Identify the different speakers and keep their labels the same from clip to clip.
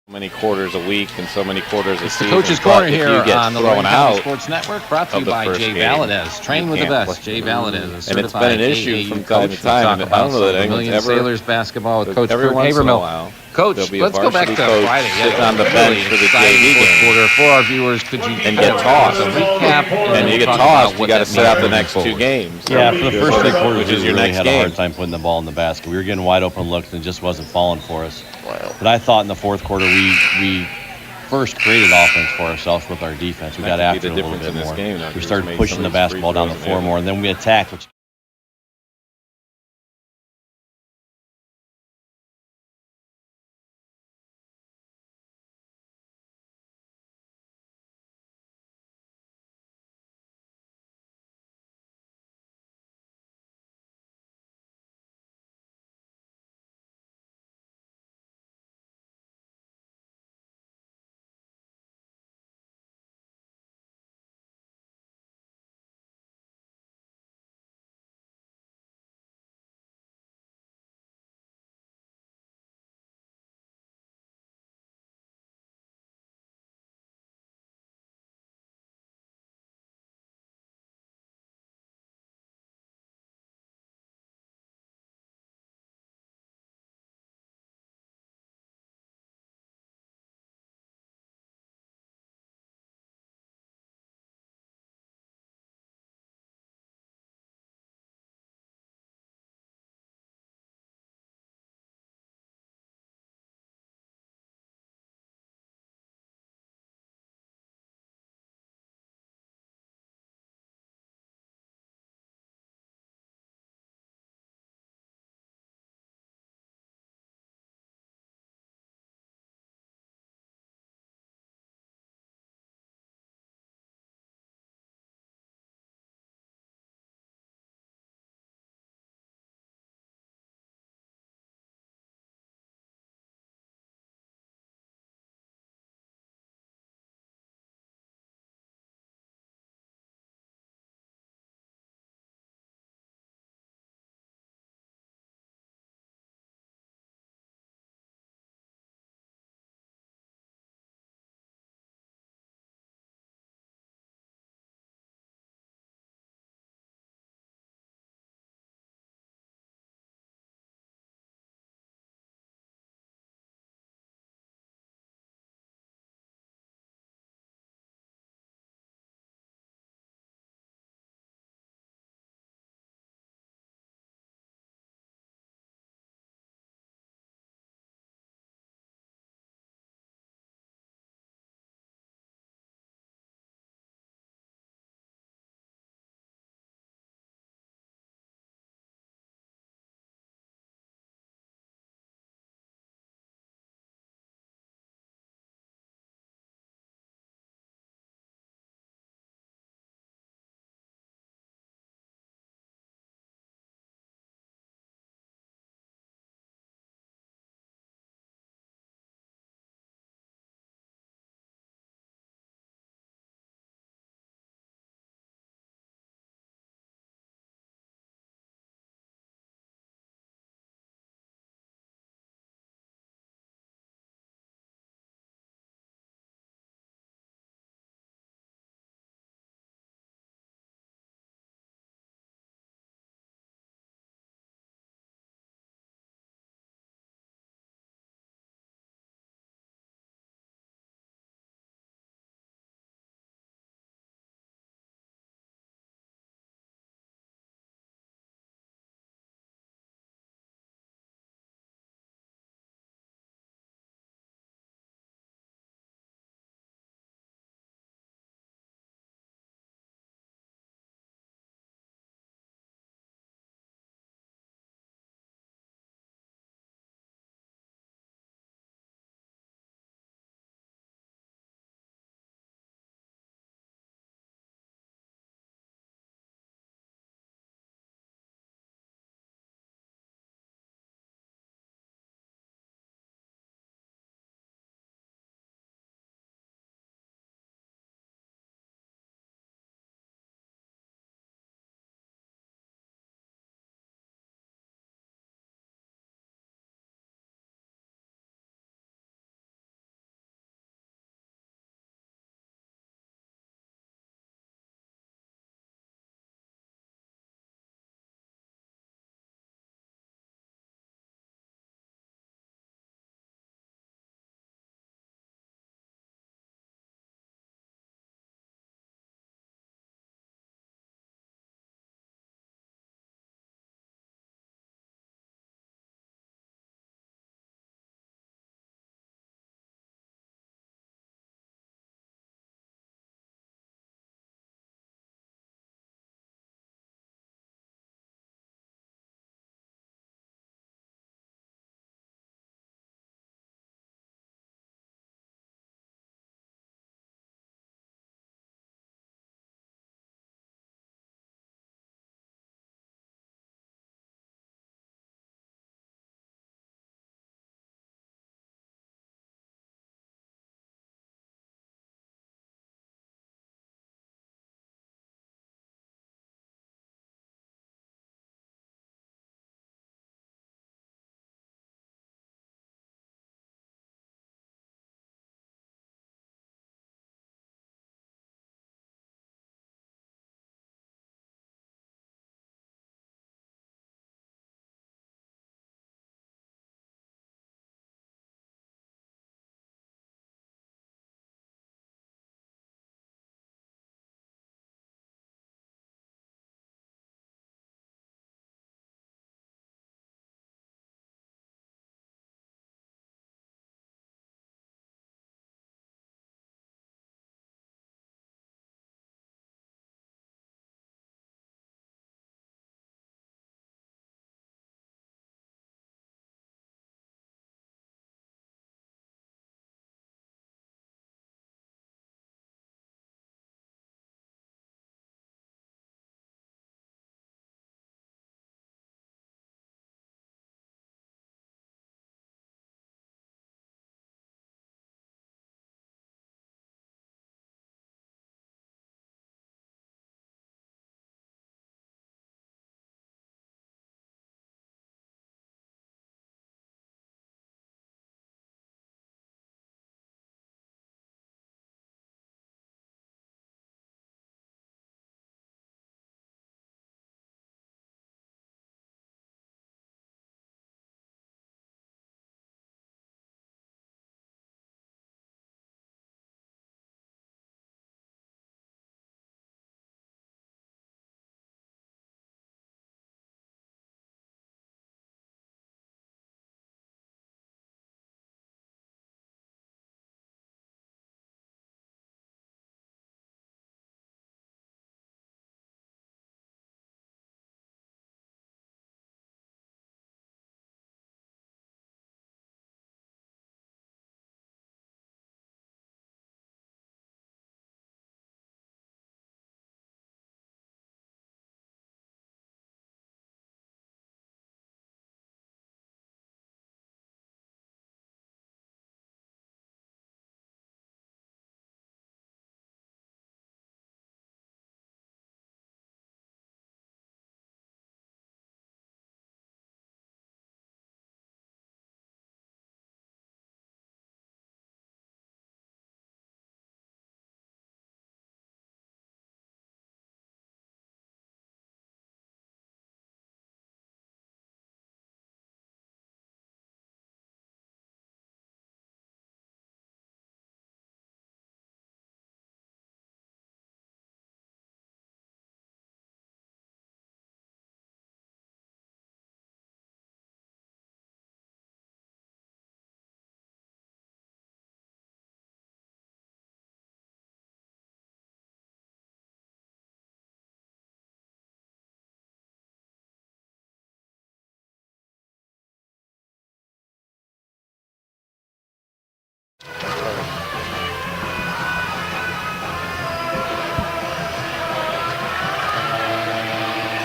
Speaker 1: many quarters a week and so many quarters a
Speaker 2: It's the
Speaker 1: season.
Speaker 2: Coach's Corner
Speaker 1: But if
Speaker 2: here
Speaker 1: you get
Speaker 2: on the
Speaker 1: thrown
Speaker 2: Lorraine County
Speaker 1: out
Speaker 2: Sports Network, brought to
Speaker 1: of
Speaker 2: you
Speaker 1: the
Speaker 2: by
Speaker 1: first
Speaker 2: Jay
Speaker 1: game,
Speaker 2: Valadez. Train
Speaker 1: you
Speaker 2: with the
Speaker 1: can't
Speaker 2: best.
Speaker 1: play.
Speaker 2: Jay Valadez, a
Speaker 1: And it's been
Speaker 2: certified
Speaker 1: an issue
Speaker 2: AAU
Speaker 1: from time
Speaker 2: coach.
Speaker 1: to time.
Speaker 2: We'll
Speaker 1: And
Speaker 2: talk
Speaker 1: I don't
Speaker 2: about
Speaker 1: know
Speaker 2: some
Speaker 1: that anyone's
Speaker 2: Vermilion
Speaker 1: ever.
Speaker 2: Sailors basketball with Coach
Speaker 1: Every
Speaker 2: Kurt
Speaker 1: once in a
Speaker 2: Havermill.
Speaker 1: while,
Speaker 2: Coach,
Speaker 1: there'll be a
Speaker 2: let's go back to
Speaker 1: varsity coach
Speaker 2: Friday.
Speaker 1: sitting on the
Speaker 2: Really
Speaker 1: bench for the
Speaker 2: exciting
Speaker 1: JV
Speaker 2: fourth
Speaker 1: game.
Speaker 2: quarter for our viewers. Could you
Speaker 1: And get tossed.
Speaker 2: a recap?
Speaker 1: And you get tossed, you got to sit out the next two games.
Speaker 3: Yeah, for the first three quarters,
Speaker 1: which is
Speaker 3: we
Speaker 1: your
Speaker 3: really
Speaker 1: next
Speaker 3: had a
Speaker 1: game.
Speaker 3: hard time putting the ball in the basket. We were getting wide open looks and it just wasn't falling for us. But I thought in the fourth quarter we first created offense for ourselves with our defense. We got after it a little bit more. We started pushing the basketball down the floor more, and then we attacked, which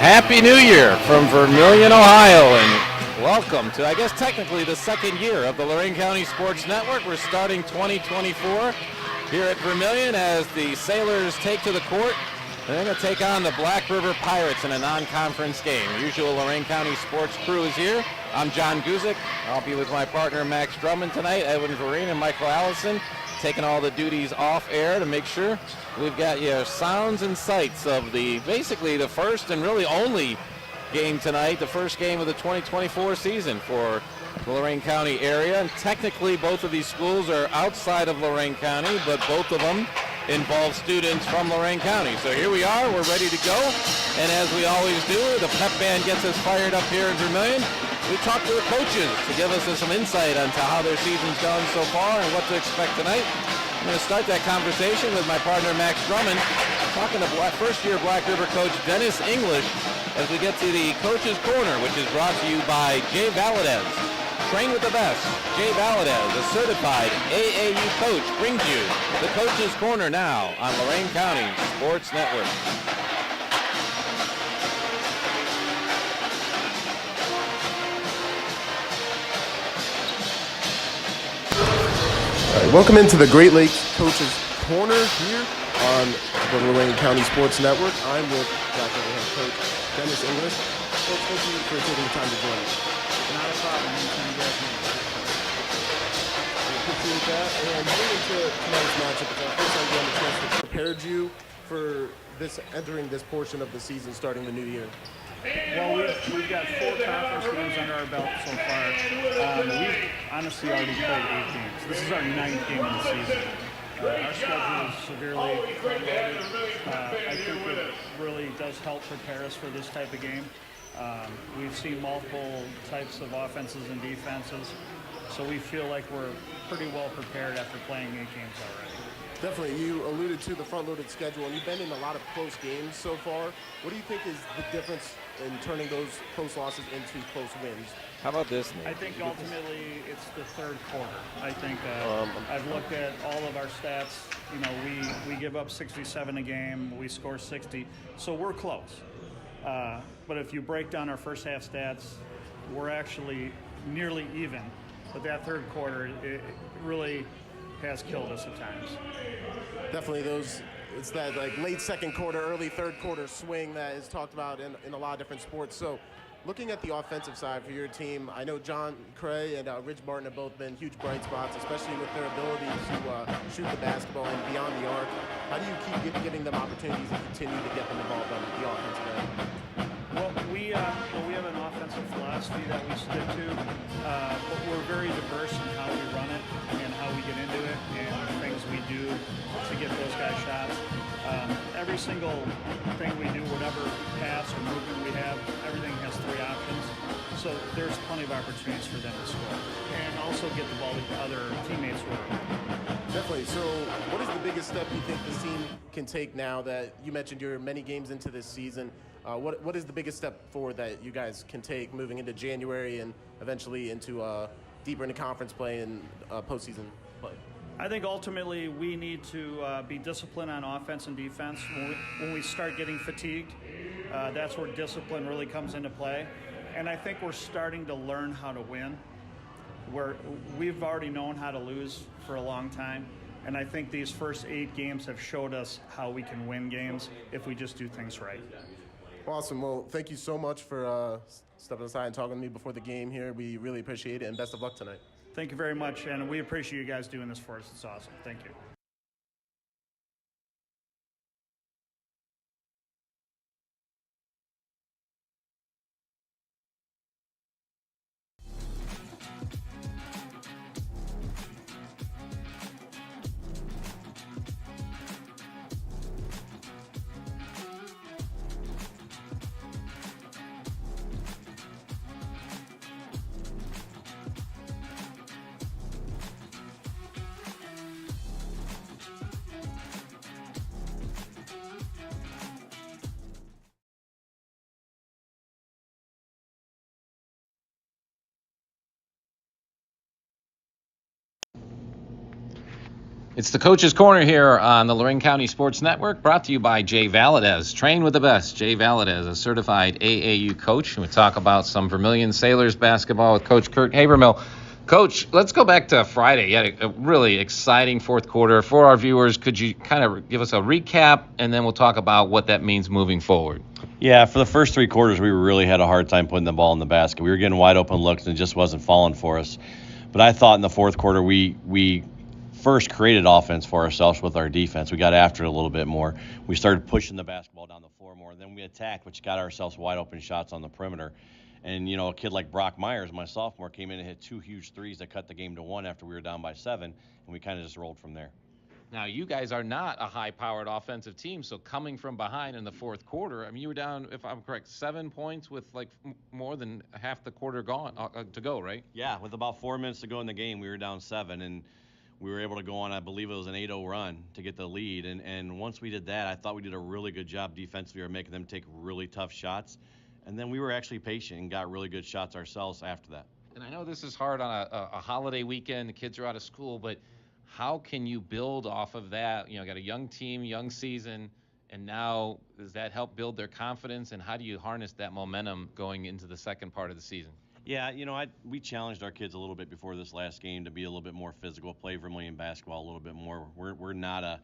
Speaker 1: Happy New Year from Vermilion, Ohio, and welcome to, I guess, technically the second year of the Lorain County Sports Network. We're starting 2024 here at Vermilion as the Sailors take to the court. They're going to take on the Black River Pirates in a non-conference game. The usual Lorain County sports crew is here. I'm John Guzik. I'll be with my partner Max Drummond tonight, Edwin Vereen and Michael Allison, taking all the duties off air to make sure we've got your sounds and sights of basically the first and really only game tonight, the first game of the 2024 season for the Lorain County area. And technically both of these schools are outside of Lorain County, but both of them involve students from Lorain County. So here we are, we're ready to go. And as we always do, the pep band gets us fired up here in Vermilion. We talked to the coaches to give us some insight into how their season's gone so far and what to expect tonight. I'm going to start that conversation with my partner Max Drummond, talking to first-year Black River coach Dennis English as we get to the Coach's Corner, which is brought to you by Jay Valadez. Train with the best. Jay Valadez, a certified AAU coach, brings you the Coach's Corner now on Lorain County Sports Network.
Speaker 4: All right, welcome into the Great Lakes Coach's Corner here on the Lorain County Sports Network. I'm with Black River head coach Dennis English. Coach, thank you for taking the time to join us.
Speaker 5: Not a problem. Anytime you guys need.
Speaker 4: We appreciate that. And going into tonight's matchup, it's our first time getting a chance to prepare you for entering this portion of the season, starting the new year.
Speaker 5: Well, we've got 4 conference games under our belt so far. We've honestly already played 8 games. This is our 9th game of the season. Our schedule is severely front-loaded. I think it really does help prepare us for this type of game. We've seen multiple types of offenses and defenses, so we feel like we're pretty well prepared after playing 8 games already.
Speaker 4: Definitely. You alluded to the front-loaded schedule, and you've been in a lot of close games so far. What do you think is the difference in turning those close losses into close wins?
Speaker 1: How about this, Nate?
Speaker 5: I think ultimately it's the third quarter. I think I've looked at all of our stats. You know, we give up 67 a game, we score 60, so we're close. But if you break down our first half stats, we're actually nearly even. But that third quarter, it really has killed us at times.
Speaker 4: Definitely it's that like late second quarter, early third quarter swing that is talked about in a lot of different sports. So looking at the offensive side for your team, I know John Cray and Rich Martin have both been huge bright spots, especially with their ability to shoot the basketball and beyond the arc. How do you keep giving them opportunities and continue to get them involved on the offensive end?
Speaker 5: Well, we have an offensive philosophy that we stick to, but we're very diverse in how we run it and how we get into it and the things we do to get those guys shots. Every single thing we do, whatever pass or movement we have, everything has 3 options. So there's plenty of opportunities for them to score and also get the ball to other teammates who are
Speaker 4: Definitely. So what is the biggest step you think this team can take now that you mentioned you're many games into this season? What is the biggest step forward that you guys can take moving into January and eventually into deeper into conference play and postseason play?
Speaker 5: I think ultimately we need to be disciplined on offense and defense. When we start getting fatigued, that's where discipline really comes into play. And I think we're starting to learn how to win. We've already known how to lose for a long time. And I think these first 8 games have showed us how we can win games if we just do things right.
Speaker 4: Awesome. Well, thank you so much for stepping aside and talking to me before the game here. We really appreciate it, and best of luck tonight.
Speaker 5: Thank you very much, and we appreciate you guys doing this for us. It's awesome. Thank you.
Speaker 2: It's the Coach's Corner here on the Lorraine County Sports Network, brought to you by Jay Valadez. Train with the best. Jay Valadez, a certified AAU coach. And we talk about some Vermilion Sailors basketball with Coach Kurt Habermill. Coach, let's go back to Friday. You had a really exciting fourth quarter. For our viewers, could you kind of give us a recap, and then we'll talk about what that means moving forward?
Speaker 3: Yeah, for the first three quarters, we really had a hard time putting the ball in the basket. We were getting wide open looks, and it just wasn't falling for us. But I thought in the fourth quarter, we first created offense for ourselves with our defense. We got after it a little bit more. We started pushing the basketball down the floor more. Then we attacked, which got ourselves wide open shots on the perimeter. And, you know, a kid like Brock Myers, my sophomore, came in and hit 2 huge threes that cut the game to 1 after we were down by 7, and we kind of just rolled from there.
Speaker 2: Now, you guys are not a high-powered offensive team, so coming from behind in the fourth quarter, I mean, you were down, if I'm correct, 7 points with like more than half the quarter gone to go, right?
Speaker 3: Yeah, with about 4 minutes to go in the game, we were down 7, and we were able to go on, I believe it was an 8-0 run to get the lead. And once we did that, I thought we did a really good job defensively. We were making them take really tough shots. And then we were actually patient and got really good shots ourselves after that.
Speaker 2: And I know this is hard on a holiday weekend. The kids are out of school, but how can you build off of that? You know, got a young team, young season, and now does that help build their confidence? And how do you harness that momentum going into the second part of the season?
Speaker 3: Yeah, you know, we challenged our kids a little bit before this last game to be a little bit more physical, play Vermilion basketball a little bit more. We're not a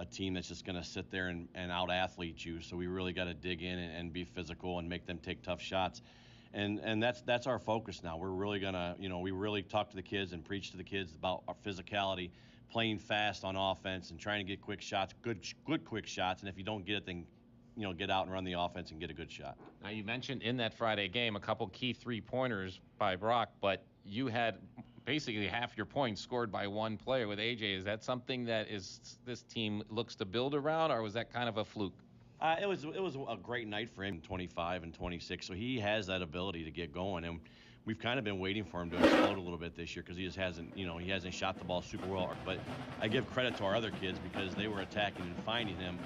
Speaker 3: team that's just going to sit there and out-athlete you, so we really got to dig in and be physical and make them take tough shots. And that's our focus now. We're really going to, you know, we really talk to the kids and preach to the kids about our physicality, playing fast on offense and trying to get quick shots, good quick shots, and if you don't get it, then you know, get out and run the offense and get a good shot.
Speaker 2: Now, you mentioned in that Friday game a couple key three-pointers by Brock, but you had basically half your points scored by one player with AJ. Is that something that this team looks to build around, or was that kind of a fluke?
Speaker 3: It was a great night for him, 25 and 26, so he has that ability to get going, and we've kind of been waiting for him to explode a little bit this year because he just hasn't, you know, he hasn't shot the ball super well. But I give credit to our other kids because they were attacking and finding him.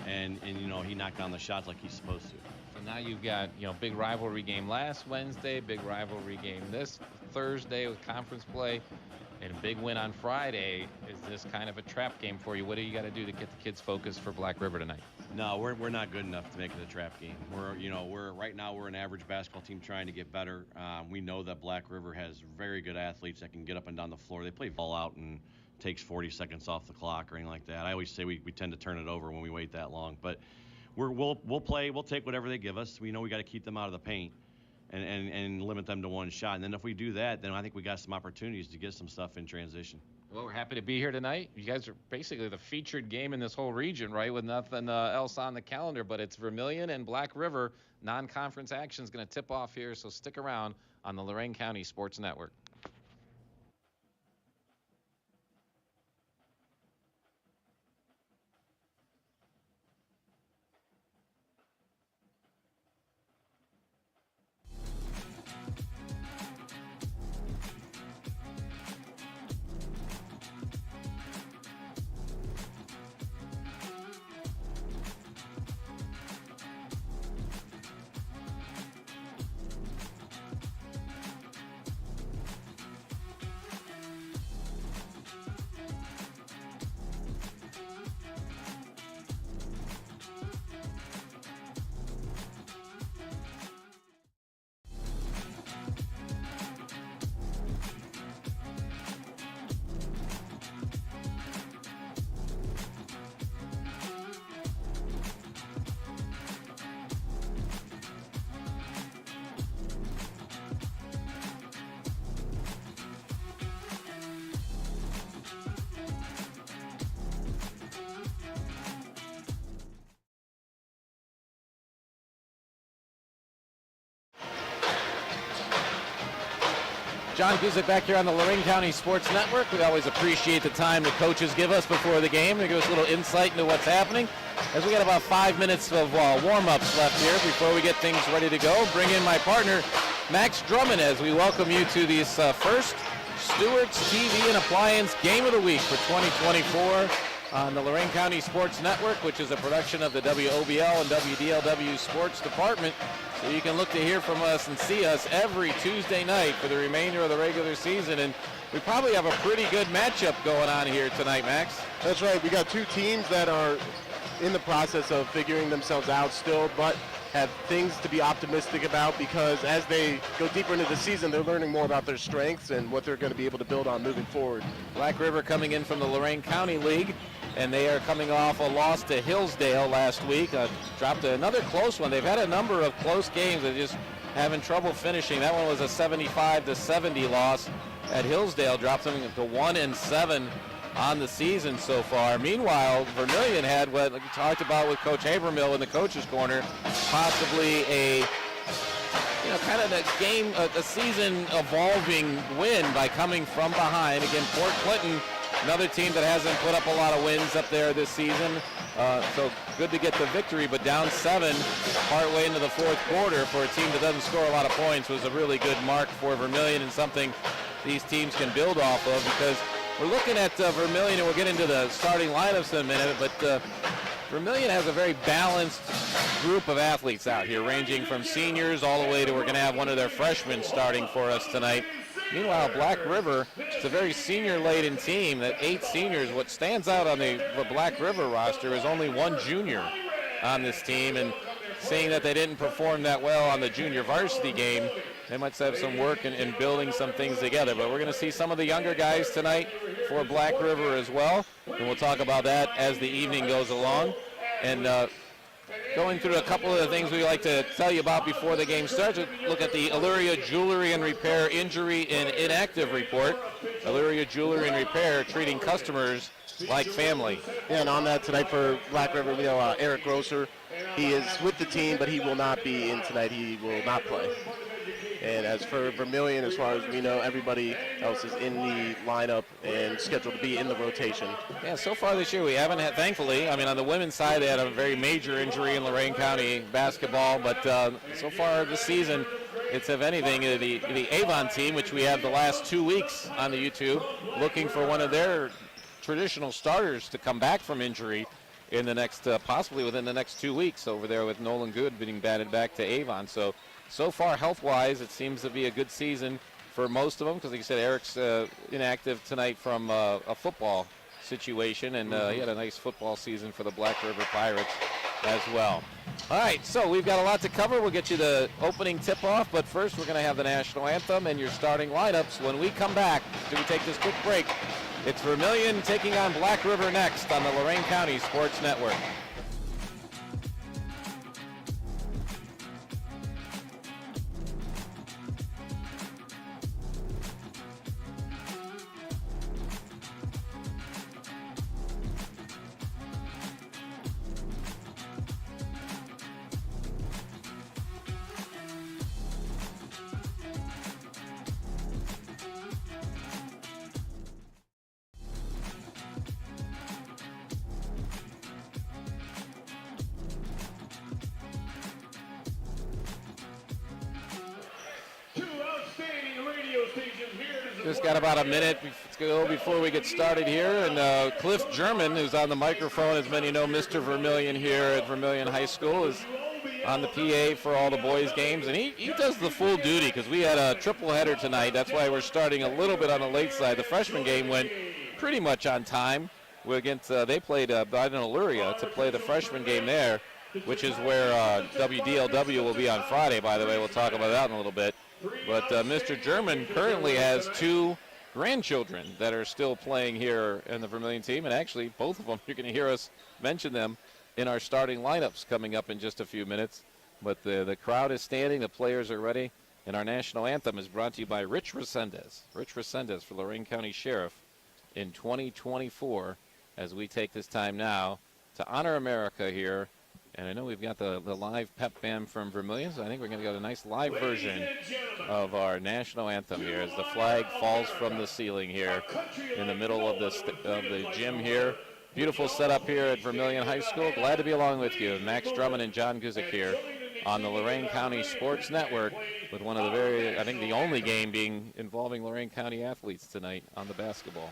Speaker 3: And you know, he knocked down the shots like he's supposed to.
Speaker 2: So now you've got, you know, big rivalry game last Wednesday, big rivalry game this Thursday with conference play, and a big win on Friday. Is this kind of a trap game for you? What do you got to do to get the kids focused for Black River tonight?
Speaker 3: No, we're not good enough to make it a trap game. Right now we're an average basketball team trying to get better. We know that Black River has very good athletes that can get up and down the floor. They play ball out and takes 40 seconds off the clock or anything like that. I always say we tend to turn it over when we wait that long, but we'll play, we'll take whatever they give us. We know we got to keep them out of the paint and limit them to one shot. And then if we do that, then I think we got some opportunities to get some stuff in transition.
Speaker 2: Well, we're happy to be here tonight. You guys are basically the featured game in this whole region, right, with nothing else on the calendar, but it's Vermilion and Black River. Non-conference action is going to tip off here, so stick around on the Lorraine County Sports Network. John Guzik back here on the Lorraine County Sports Network. We always appreciate the time the coaches give us before the game to give us a little insight into what's happening. As we got about 5 minutes of warm-ups left here before we get things ready to go. Bring in my partner, Max Drummond, as we welcome you to this first Stewart's TV and Appliance Game of the Week for 2024 on the Lorraine County Sports Network, which is a production of the WOBL and WDLW Sports Department. So you can look to hear from us and see us every Tuesday night for the remainder of the regular season. And we probably have a pretty good matchup going on here tonight, Max.
Speaker 4: That's right. We got two teams that are in the process of figuring themselves out still, but have things to be optimistic about because as they go deeper into the season, they're learning more about their strengths and what they're going to be able to build on moving forward.
Speaker 2: Black River coming in from the Lorain County League, and they are coming off a loss to Hillsdale last week. Dropped another close one. They've had a number of close games. They're just having trouble finishing. That one was a 75-70 loss at Hillsdale. Dropped them to 1-7 on the season so far. Meanwhile, Vermilion had what we talked about with Coach Havermill in the coach's corner, possibly a kind of a season evolving win by coming from behind. Again, Fort Clinton, another team that hasn't put up a lot of wins up there this season. So good to get the victory, but down 7 partway into the fourth quarter for a team that doesn't score a lot of points was a really good mark for Vermilion and something these teams can build off of, because we're looking at Vermilion, and we'll get into the starting lineups in a minute, but Vermilion has a very balanced group of athletes out here, ranging from seniors all the way to we're going to have one of their freshmen starting for us tonight. Meanwhile, Black River, it's a very senior-laden team, that 8 seniors. What stands out on the Black River roster is only 1 junior on this team, and seeing that they didn't perform that well on the junior varsity game, they might have some work in building some things together. But we're going to see some of the younger guys tonight for Black River as well, and we'll talk about that as the evening goes along. And going through a couple of the things we like to tell you about before the game starts, look at the Illyria Jewelry and Repair Injury and Inactive Report. Illyria Jewelry and Repair treating customers like family.
Speaker 4: Yeah, and on that tonight for Black River, we know Eric Grosser. He is with the team, but he will not be in tonight. He will not play. And as for Vermilion, as far as we know, everybody else is in the lineup and scheduled to be in the rotation.
Speaker 2: Yeah, so far this year we haven't had, thankfully, I mean, on the women's side they had a very major injury in Lorain County basketball, but so far this season, it's, if anything, the Avon team, which we have the last 2 weeks on the YouTube, looking for one of their traditional starters to come back from injury in the next, possibly within the next 2 weeks over there, with Nolan Good being batted back to Avon. So far, health-wise, it seems to be a good season for most of them, because like you said, Eric's inactive tonight from a football situation, and he had a nice football season for the Black River Pirates as well. All right, so we've got a lot to cover. We'll get you the opening tip-off, but first we're going to have the national anthem and your starting lineups. When we come back, do we take this quick break? It's Vermilion taking on Black River next on the Lorain County Sports Network. Just got about a minute to go before we get started here, and Cliff German, who's on the microphone, as many know, Mr. Vermilion here at Vermilion High School, is on the PA for all the boys' games, and he does the full duty, because we had a triple header tonight. That's why we're starting a little bit on the late side. The freshman game went pretty much on time. Against they played Biden Illyria to play the freshman game there, which is where WDLW will be on Friday, by the way. We'll talk about that in a little bit. But Mr. German currently has 2 grandchildren that are still playing here in the Vermilion team, and actually both of them, you're going to hear us mention them in our starting lineups coming up in just a few minutes. But the crowd is standing, the players are ready, and our national anthem is brought to you by Rich Resendez. Rich Resendez for Lorain County Sheriff in 2024, as we take this time now to honor America here. And I know we've got the live pep band from Vermilion, so I think we're going to get a nice live version of our national anthem here as the flag falls from the ceiling here in the middle of the gym here. Beautiful setup here at Vermilion High School. Glad to be along with you. Max Drummond and John Guzik here on the Lorain County Sports Network with one of the I think the only game being involving Lorain County athletes tonight on the basketball.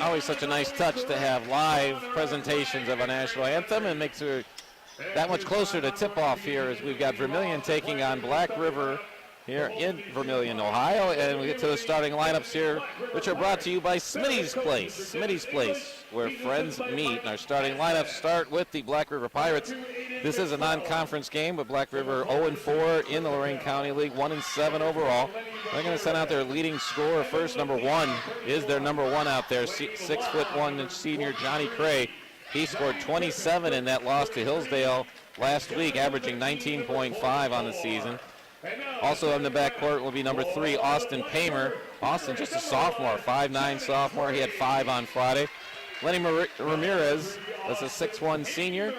Speaker 2: always such a nice touch to have live presentations of a national anthem, and makes it that much closer to tip-off here as we've got Vermilion taking on Black River here in Vermilion, Ohio. And we get to the starting lineups here, which are brought to you by Smitty's Place. Smitty's Place, where friends meet. And our starting lineups start with the Black River Pirates. This is a non-conference game, but Black River 0-4 in the Lorain County League, 1-7 overall. They're going to send out their leading scorer first. Number 1 is their number 1 out there, 6'1" senior Johnny Cray. He scored 27 in that loss to Hillsdale last week, averaging 19.5 on the season. Also in the backcourt will be number 3, Austin Paymer. Austin, just a sophomore, 5'9" sophomore. He had 5 on Friday. Lenny Ramirez is a 6'1" senior.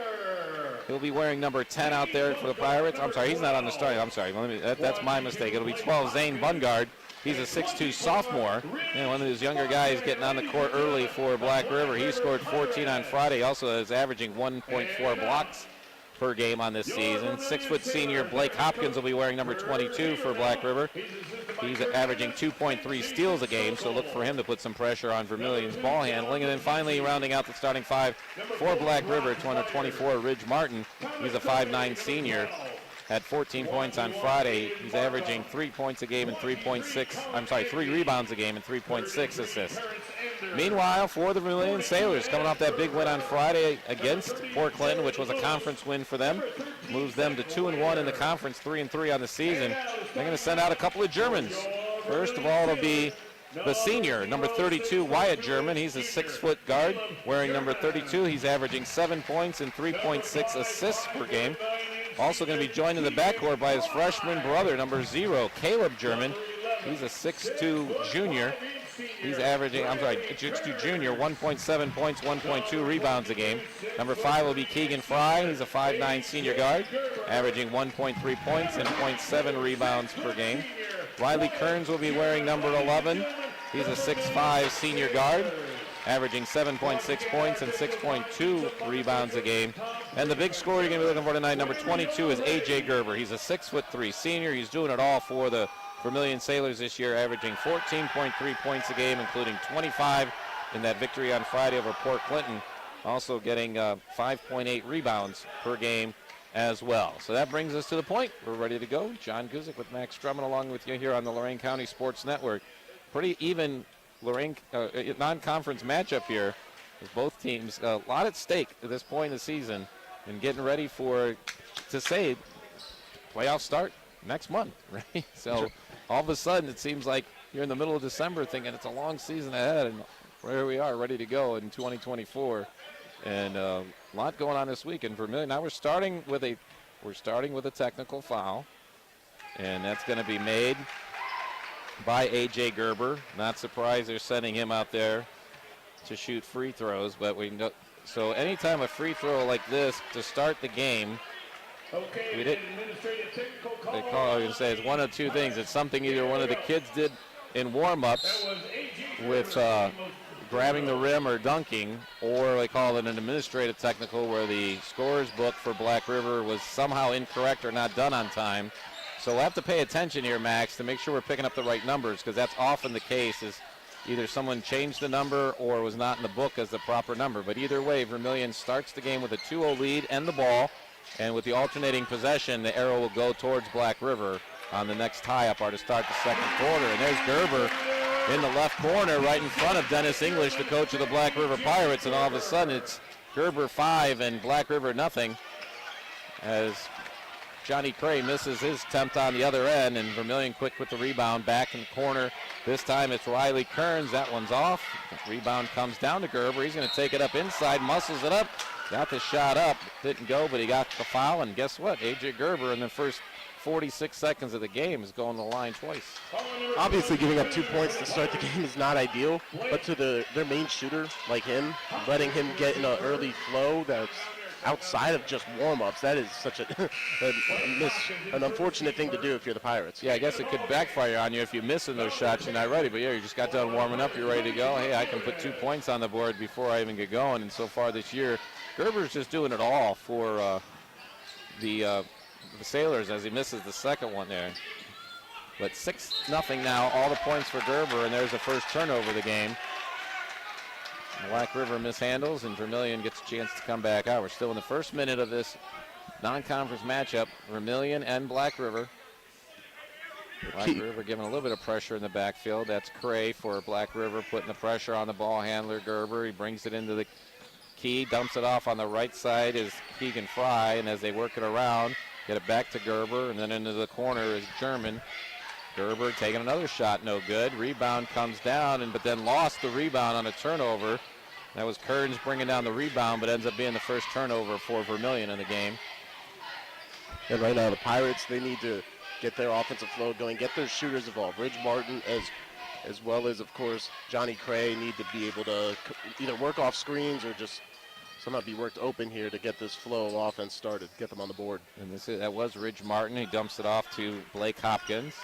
Speaker 2: He'll be wearing number 10 out there for the Pirates. I'm sorry, he's not on the starting. I'm sorry, that's my mistake. It'll be 12, Zane Bungard. He's a 6'2" sophomore, and one of those younger guys getting on the court early for Black River. He scored 14 on Friday. Also is averaging 1.4 blocks per game on this season. 6' senior Blake Hopkins will be wearing number 22 for Black River. He's averaging 2.3 steals a game, so look for him to put some pressure on Vermilion's ball handling. And then finally rounding out the starting 5 for Black River, it's number 24, Ridge Martin. He's a 5'9" senior. Had 14 points on Friday. He's averaging 3 points a game and 3 rebounds a game and 3.6 assists. Meanwhile, for the Vermilion Sailors, coming off that big win on Friday against Port Clinton, which was a conference win for them, moves them to 2-1 in the conference, 3-3 on the season. They're going to send out a couple of Germans. First of all, it'll be the senior, number 32, Wyatt German. He's a 6' guard wearing number 32. He's averaging 7 points and 3.6 assists per game. Also going to be joined in the backcourt by his freshman brother, number 0, Caleb German. He's a 6'2" junior. He's averaging, 6'2" junior, 1.7 points, 1.2 rebounds a game. Number 5 will be Keegan Fry. He's a 5'9" senior guard, averaging 1.3 points and 0.7 rebounds per game. Riley Kearns will be wearing number 11. He's a 6'5" senior guard, averaging 7.6 points and 6.2 rebounds a game. And the big scorer you're going to be looking for tonight, number 22, is A.J. Gerber. He's a 6'3" senior. He's doing it all for the Vermilion Sailors this year, averaging 14.3 points a game, including 25 in that victory on Friday over Port Clinton. Also getting 5.8 rebounds per game as well. So that brings us to the point. We're ready to go. John Guzik with Max Drummond along with you here on the Lorain County Sports Network. Pretty even Lorain non-conference matchup here with both teams. A lot at stake at this point in the season and getting ready to say playoffs start next month, right? So all of a sudden it seems like you're in the middle of December thinking it's a long season ahead, and here we are ready to go in 2024. And a lot going on this week in Vermilion. Now we're starting with a technical foul, and that's going to be made by A.J. Gerber. Not surprised they're sending him out there to shoot free throws, but we know. So anytime a free throw like this to start the game, it's one of two things. It's something either one of the kids did in warm-ups with grabbing the rim or dunking, or they call it an administrative technical where the scorer's book for Black River was somehow incorrect or not done on time. So we'll have to pay attention here, Max, to make sure we're picking up the right numbers, because that's often the case, is either someone changed the number or was not in the book as the proper number. But either way, Vermilion starts the game with a 2-0 lead and the ball, and with the alternating possession, the arrow will go towards Black River on the next tie-up or to start the second quarter. And there's Gerber in the left corner right in front of Dennis English, the coach of the Black River Pirates, and all of a sudden it's Gerber 5 and Black River nothing, as Johnny Cray misses his attempt on the other end, and Vermilion quick with the rebound back in the corner. This time it's Riley Kearns. That one's off. Rebound comes down to Gerber. He's going to take it up inside, muscles it up, got the shot up. Didn't go, but he got the foul, and guess what? A.J. Gerber in the first 46 seconds of the game is going to the line twice.
Speaker 4: Obviously giving up 2 points to start the game is not ideal, but to their main shooter like him, letting him get in an early flow that's outside of just warm-ups, that is such an unfortunate thing to do if you're the Pirates.
Speaker 2: Yeah, I guess it could backfire on you if you miss in those shots, you're not ready. But yeah, you just got done warming up, you're ready to go. Hey, I can put 2 points on the board before I even get going. And so far this year, Gerber's just doing it all for the Sailors as he misses the second one there. But 6-0 now, all the points for Gerber, and there's the first turnover of the game. Black River mishandles, and Vermilion gets a chance to come back out. We're still in the first minute of this non-conference matchup, Vermilion and Black River. Black River giving a little bit of pressure in the backfield. That's Cray for Black River, putting the pressure on the ball handler, Gerber. He brings it into the key, dumps it off on the right side is Keegan Fry, and as they work it around, get it back to Gerber, and then into the corner is German. Gerber taking another shot, no good. Rebound comes down, but then lost the rebound on a turnover. That was Kearns bringing down the rebound, but ends up being the first turnover for Vermilion in the game.
Speaker 4: And right now the Pirates, they need to get their offensive flow going, get their shooters involved. Ridge Martin as well as, of course, Johnny Cray need to be able to either work off screens or just somehow be worked open here to get this flow of offense started, get them on the board.
Speaker 2: And that was Ridge Martin. He dumps it off to Blake Hopkins.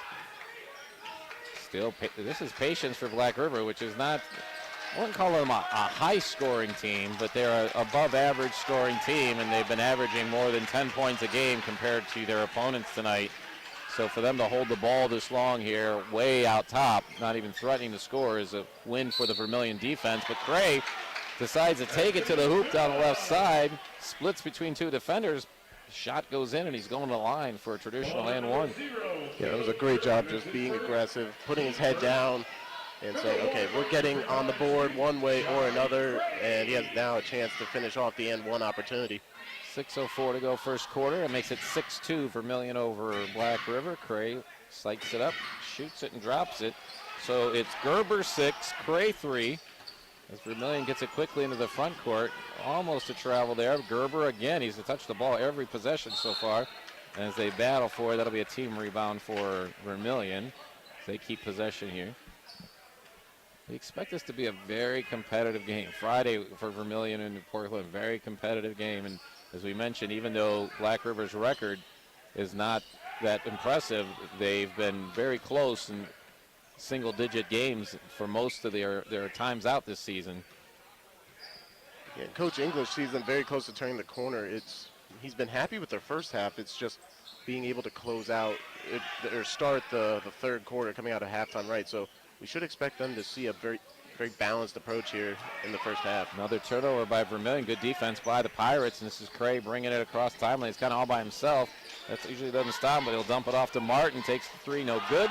Speaker 2: Still, this is patience for Black River, which is not, I wouldn't call them a high-scoring team, but they're an above-average scoring team, and they've been averaging more than 10 points a game compared to their opponents tonight. So for them to hold the ball this long here, way out top, not even threatening to score, is a win for the Vermilion defense. But Cray decides to take it to the hoop down the left side, splits between two defenders. Shot goes in, and he's going to the line for a traditional and one.
Speaker 4: Yeah, it was a great job just being aggressive, putting his head down, and saying, okay, we're getting on the board one way or another, and he has now a chance to finish off the end one opportunity.
Speaker 2: 6:04 to go first quarter. It makes it 6-2 Vermilion over Black River. Cray psychs it up, shoots it, and drops it. So it's Gerber 6, Cray 3. As Vermilion gets it quickly into the front court. Almost a travel there. Gerber again, he's touched the ball every possession so far. And as they battle for it, that'll be a team rebound for Vermilion. They keep possession here. We expect this to be a very competitive game. Friday for Vermilion and Portland, very competitive game. And as we mentioned, even though Black River's record is not that impressive, they've been very close in single-digit games for most of their times out this season.
Speaker 4: Yeah, Coach English sees them very close to turning the corner. He's been happy with their first half. It's just being able to close out or start the third quarter coming out of halftime right. So we should expect them to see a very balanced approach here in the first half.
Speaker 2: Another turnover by Vermilion. Good defense by the Pirates, and this is Cray bringing it across timeline. He's kind of all by himself. That usually doesn't stop, but he'll dump it off to Martin. Takes the three, no good.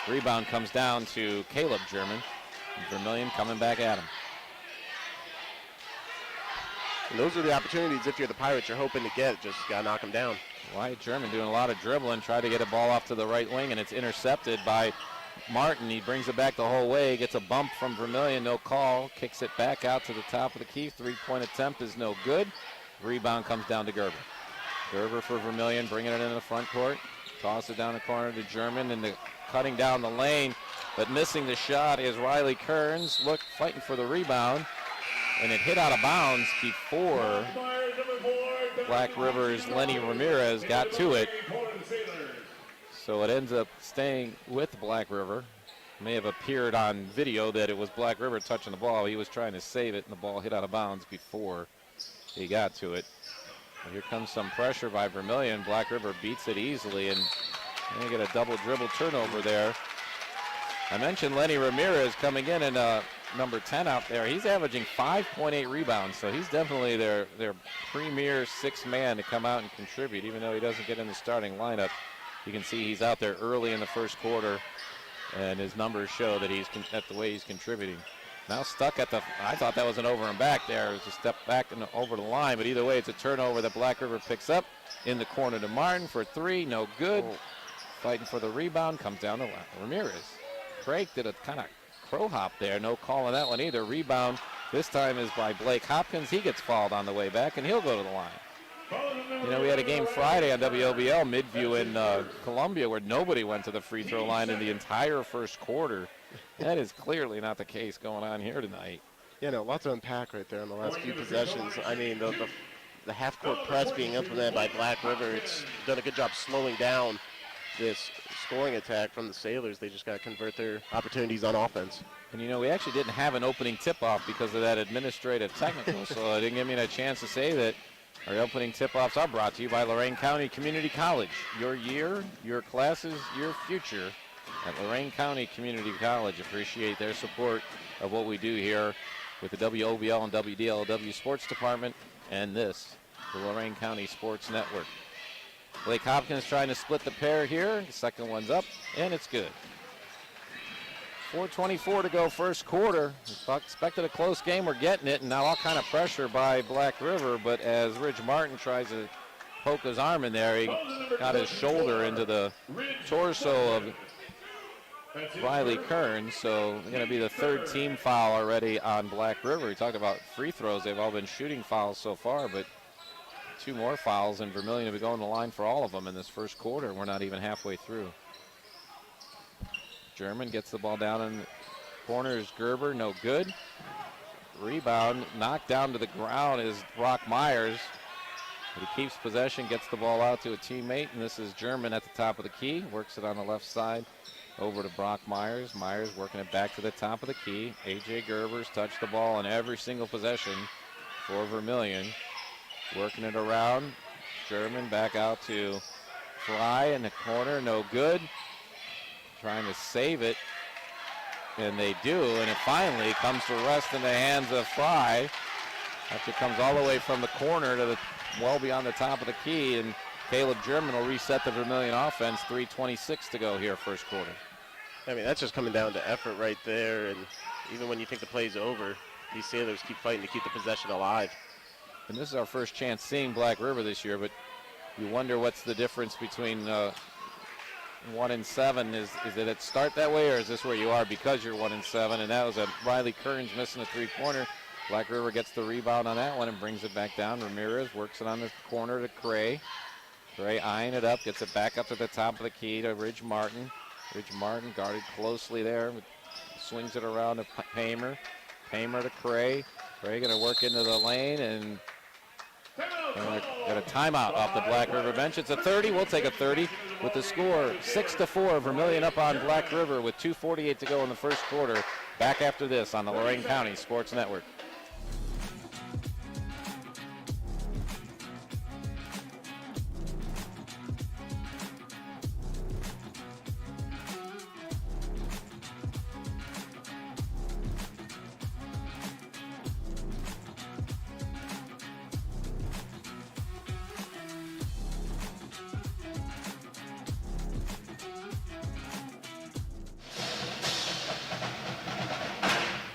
Speaker 2: Rebound comes down to Caleb German. And Vermilion coming back at him.
Speaker 4: And those are the opportunities, if you're the Pirates, you're hoping to get. Just got to knock them down.
Speaker 2: Wyatt German doing a lot of dribbling, tried to get a ball off to the right wing, and it's intercepted by Martin. He brings it back the whole way, gets a bump from Vermilion, no call, kicks it back out to the top of the key. Three-point attempt is no good. Rebound comes down to Gerber. Gerber for Vermilion, bringing it into the front court. Toss it down the corner to German, and cutting down the lane, but missing the shot is Riley Kearns. Fighting for the rebound, and it hit out of bounds before Black River's Lenny Ramirez got to it. So it ends up staying with Black River. May have appeared on video that it was Black River touching the ball. He was trying to save it, and the ball hit out of bounds before he got to it. And here comes some pressure by Vermilion. Black River beats it easily, and they get a double dribble turnover there. I mentioned Lenny Ramirez coming in and number 10 out there. He's averaging 5.8 rebounds, so he's definitely their premier sixth man to come out and contribute, even though he doesn't get in the starting lineup. You can see he's out there early in the first quarter, and his numbers show that at the way he's contributing. Now stuck at I thought that was an over and back there. It was a step back and over the line, but either way, it's a turnover that Black River picks up in the corner to Martin for three, no good. Fighting for the rebound, comes down to Ramirez. Craig did a kind of crow hop there, no call on that one either. Rebound this time is by Blake Hopkins. He gets fouled on the way back, and he'll go to the line. You know, we had a game Friday on WOBL, Midview in Columbia, where nobody went to the free throw line in the entire first quarter. That is clearly not the case going on here tonight.
Speaker 4: Yeah, no, lots of unpack right there in the last few possessions. I mean, the half-court press being implemented by Black River, it's done a good job slowing down this scoring attack from the Sailors. They just got to convert their opportunities on offense.
Speaker 2: And, you know, we actually didn't have an opening tip-off because of that administrative technical, so it didn't give me a chance to say that our opening tip-offs are brought to you by Lorain County Community College. Your year, your classes, your future at Lorain County Community College. Appreciate their support of what we do here with the WOBL and WDLW Sports Department, and this, the Lorain County Sports Network. Blake Hopkins trying to split the pair here. The second one's up, and it's good. 4:24 to go first quarter. Expected a close game. We're getting it, and now all kind of pressure by Black River, but as Ridge Martin tries to poke his arm in there, he got his shoulder into the torso of Riley Kearns, so it's going to be the third team foul already on Black River. We talked about free throws. They've all been shooting fouls so far, but 2 more fouls, and Vermilion will be going to the line for all of them in this first quarter. We're not even halfway through. German gets the ball down in the corner. Is Gerber, no good. Rebound, knocked down to the ground is Brock Myers. But he keeps possession, gets the ball out to a teammate, and this is German at the top of the key. Works it on the left side over to Brock Myers. Myers working it back to the top of the key. A.J. Gerber's touched the ball on every single possession for Vermilion. Working it around. German back out to Fry in the corner, no good. Trying to save it, and they do, and it finally comes to rest in the hands of Fry. After it comes all the way from the corner to the well beyond the top of the key, and Caleb German will reset the Vermilion offense. 3:26 to go here, first quarter.
Speaker 4: I mean, that's just coming down to effort right there, and even when you think the play's over, these Sailors keep fighting to keep the possession alive.
Speaker 2: And this is our first chance seeing Black River this year, but you wonder what's the difference between 1 and 7. Is it start that way, or is this where you are because you're 1 and 7? And that was a Riley Kearns missing a 3-pointer. Black River gets the rebound on that one and brings it back down. Ramirez works it on the corner to Cray. Cray eyeing it up, gets it back up to the top of the key to Ridge Martin. Ridge Martin guarded closely there, swings it around to Paymer. Paymer to Cray. Cray going to work into the lane, and got a timeout off the Black River bench. It's a 30. We'll take a 30 with the score 6-4. Vermilion up on Black River with 2:48 to go in the first quarter. Back after this on the Lorain County Sports Network.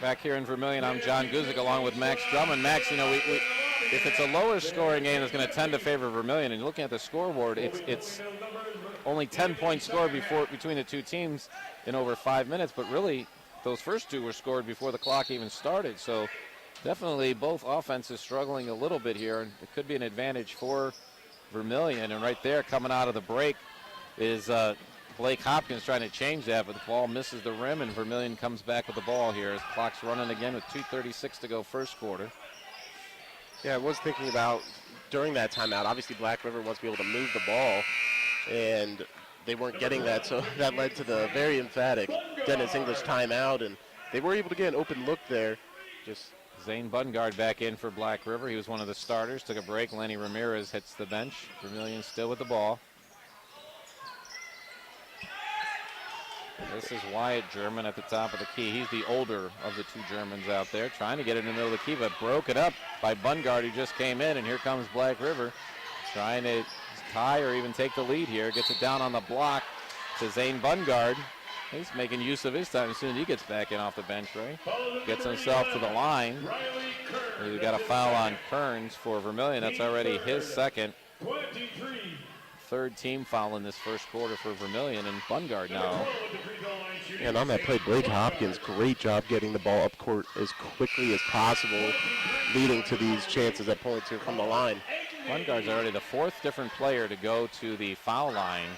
Speaker 2: Back here in Vermilion, I'm John Guzik along with Max Drummond. Max, you know, if it's a lower scoring game, it's going to tend to favor Vermilion. And looking at the scoreboard, it's only 10-point score between the two teams in over 5 minutes. But really, those first two were scored before the clock even started. So definitely both offenses struggling a little bit here. And it could be an advantage for Vermilion. And right there, coming out of the break, is Blake Hopkins trying to change that, but the ball misses the rim, and Vermilion comes back with the ball here. As clock's running again with 2:36 to go first quarter.
Speaker 4: Yeah, I was thinking about during that timeout, obviously Black River wants to be able to move the ball, and they weren't getting that, so that led to the very emphatic Dennis English timeout, and they were able to get an open look there. Just
Speaker 2: Zane Bungard back in for Black River. He was one of the starters, took a break. Lenny Ramirez hits the bench. Vermilion still with the ball. This is Wyatt German at the top of the key. He's the older of the two Germans out there, trying to get it in the middle of the key, but broke it up by Bungard, who just came in, and here comes Black River trying to tie or even take the lead here. Gets it down on the block to Zane Bungard. He's making use of his time as soon as he gets back in off the bench, right? Gets himself to the line. We've got a foul on Kearns for Vermilion. That's already his second. Third team foul in this first quarter for Vermilion, and Bungard now.
Speaker 4: And on that play, Blake Hopkins, great job getting the ball up court as quickly as possible, leading to these chances at points here from the line.
Speaker 2: Bungard's already the fourth different player to go to the foul line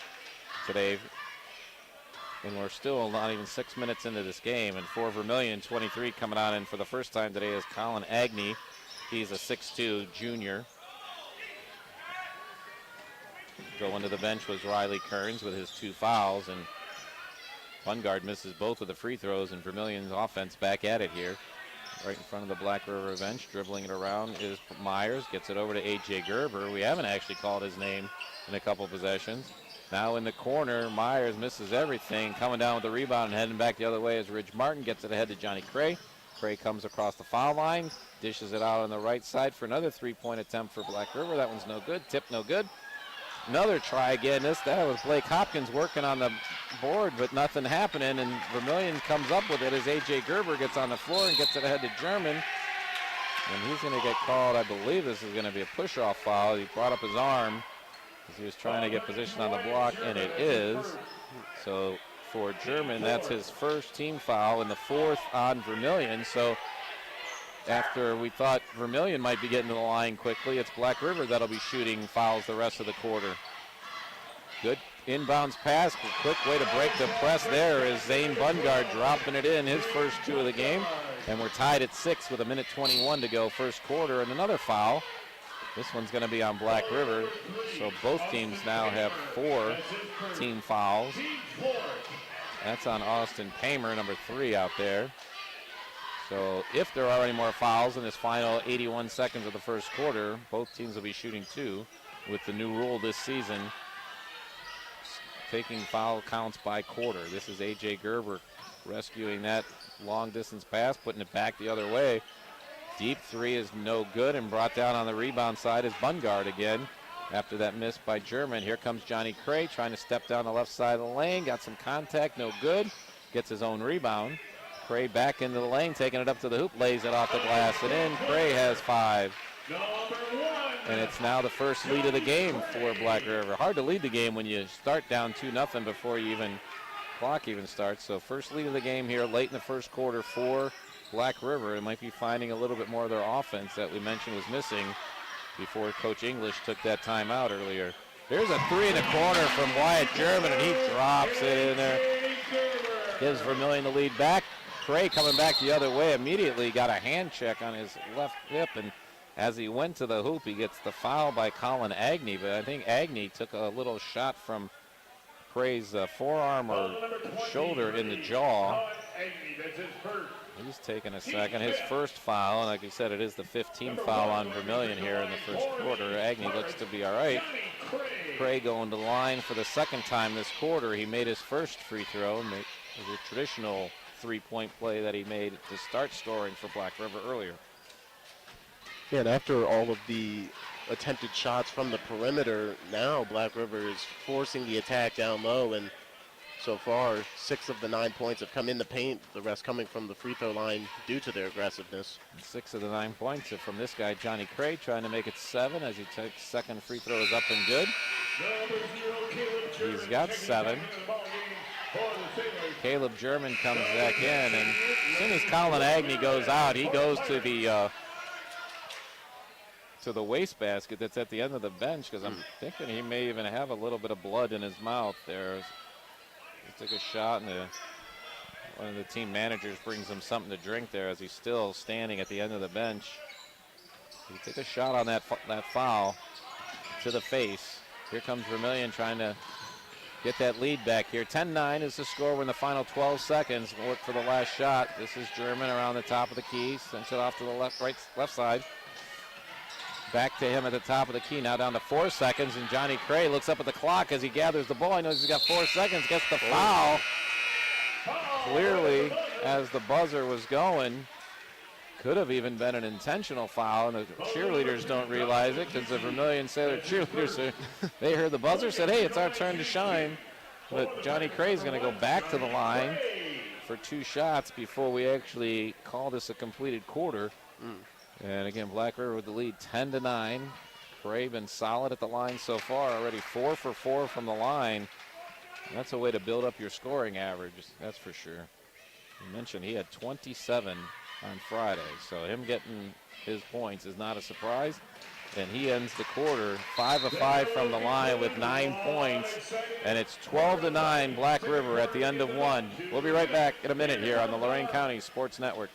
Speaker 2: today, and we're still not even 6 minutes into this game. And for Vermilion, 23 coming on in for the first time today is Colin Agnew. He's a 6'2 junior. Going to the bench was Riley Kearns with his 2 fouls, and Bungard misses both of the free throws, and Vermilion's offense back at it here. Right in front of the Black River bench, dribbling it around is Myers, gets it over to A.J. Gerber. We haven't actually called his name in a couple possessions. Now in the corner, Myers misses everything, coming down with the rebound and heading back the other way as Ridge Martin gets it ahead to Johnny Cray. Cray comes across the foul line, dishes it out on the right side for another three-point attempt for Black River. That one's no good. Tip no good. Another try again. That was Blake Hopkins working on the board, but nothing happening, and Vermilion comes up with it as A.J. Gerber gets on the floor and gets it ahead to German. And he's going to get called, I believe this is going to be a push-off foul. He brought up his arm as he was trying to get position on the block, and it is. So for German, that's his first team foul and the fourth on Vermilion. So after we thought Vermilion might be getting to the line quickly, it's Black River that'll be shooting fouls the rest of the quarter. Good inbounds pass, quick way to break the press there is Zane Bungard dropping it in, his first two of the game. And we're tied at 6 with 1:21 to go first quarter, and another foul. This one's going to be on Black River, so both teams now have 4 team fouls. That's on Austin Paymer, number 3 out there. So if there are any more fouls in this final 81 seconds of the first quarter, both teams will be shooting 2 with the new rule this season, taking foul counts by quarter. This is A.J. Gerber rescuing that long distance pass, putting it back the other way. Deep 3 is no good, and brought down on the rebound side is Bungard again after that miss by German. Here comes Johnny Cray trying to step down the left side of the lane, got some contact, no good, gets his own rebound. Cray back into the lane, taking it up to the hoop, lays it off the glass and in. Cray has 5. And it's now the first lead of the game for Black River. Hard to lead the game when you start down 2-0 before you clock even starts. So first lead of the game here late in the first quarter for Black River. It might be finding a little bit more of their offense that we mentioned was missing before Coach English took that timeout earlier. There's a 3 in the corner from Wyatt German, and he drops it in there. Gives Vermilion the lead back. Cray coming back the other way immediately, got a hand check on his left hip, and as he went to the hoop, he gets the foul by Colin Agnew, but I think Agnew took a little shot from Cray's forearm or shoulder in the jaw. He's taking a second. His first foul, and like you said, it is the 15th foul on Vermilion here in the first quarter. Agnew looks to be all right. Cray going to the line for the second time this quarter. He made his first free throw. It was a traditional three-point play that he made to start scoring for Black River earlier.
Speaker 4: Yeah, and after all of the attempted shots from the perimeter, now Black River is forcing the attack down low, and so far 6 of the 9 points have come in the paint, the rest coming from the free throw line due to their aggressiveness.
Speaker 2: 6 of the 9 points are from this guy, Johnny Cray, trying to make it 7 as he takes second free throw is up and good. He's got 7. Caleb German comes back in, and as soon as Colin Agnew goes out, he goes to the wastebasket that's at the end of the bench, because I'm thinking he may even have a little bit of blood in his mouth there. He took a shot, and one of the team managers brings him something to drink there as he's still standing at the end of the bench. He took a shot on that foul to the face. Here comes Vermilion trying to get that lead back here. 10-9 is the score. We're in the final 12 seconds. We'll look for the last shot. This is German around the top of the key. Sends it off to the left side. Back to him at the top of the key. Now down to 4 seconds, and Johnny Cray looks up at the clock as he gathers the ball. He knows he's got 4 seconds. Gets the foul. Clearly, as the buzzer was going, could have even been an intentional foul, and the cheerleaders don't realize it because the Vermilion Sailor cheerleaders, they heard the buzzer, said, hey, it's our turn to shine. But Johnny Cray is going to go back to the line for 2 shots before we actually call this a completed quarter. And again, Black River with the lead 10-9. Cray been solid at the line so far, already 4 for 4 from the line. That's a way to build up your scoring average, that's for sure. You mentioned he had 27 on Friday, so him getting his points is not a surprise. And he ends the quarter 5 of 5 from the line with 9 points, and it's 12-9 Black River at the end of 1. We'll be right back in a minute here on the Lorain County Sports Network.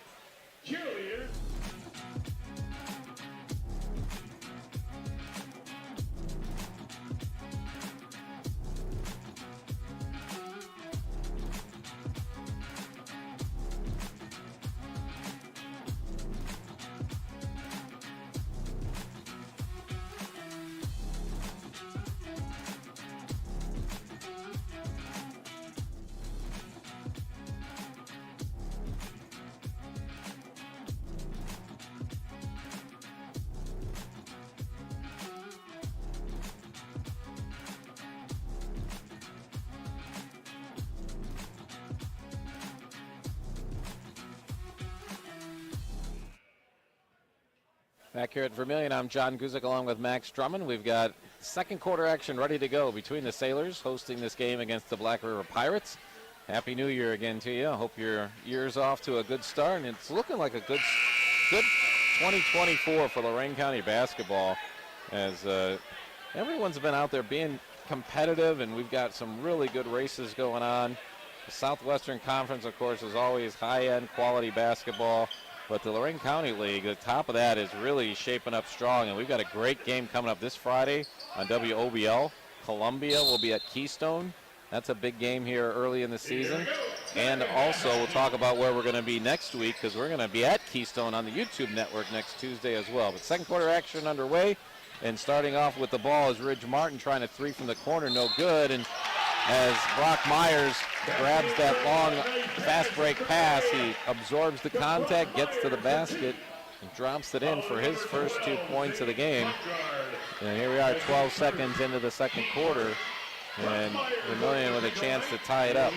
Speaker 2: Back here at Vermilion, I'm John Guzik along with Max Drummond. We've got second quarter action ready to go between the Sailors hosting this game against the Black River Pirates. Happy New Year again to you. I hope your year's off to a good start, and it's looking like a good 2024 for Lorain County basketball, as everyone's been out there being competitive, and we've got some really good races going on. The Southwestern Conference, of course, is always high-end quality basketball. But the Lorain County League, the top of that, is really shaping up strong. And we've got a great game coming up this Friday on WOBL. Columbia will be at Keystone. That's a big game here early in the season. And also we'll talk about where we're going to be next week, because we're going to be at Keystone on the YouTube network next Tuesday as well. But second quarter action underway. And starting off with the ball is Ridge Martin trying to three from the corner. No good. And as Brock Myers grabs that long fast break pass, he absorbs the contact, gets to the basket, and drops it in for his first 2 points of the game. And here we are 12 seconds into the second quarter, and Vermilion with a chance to tie it up.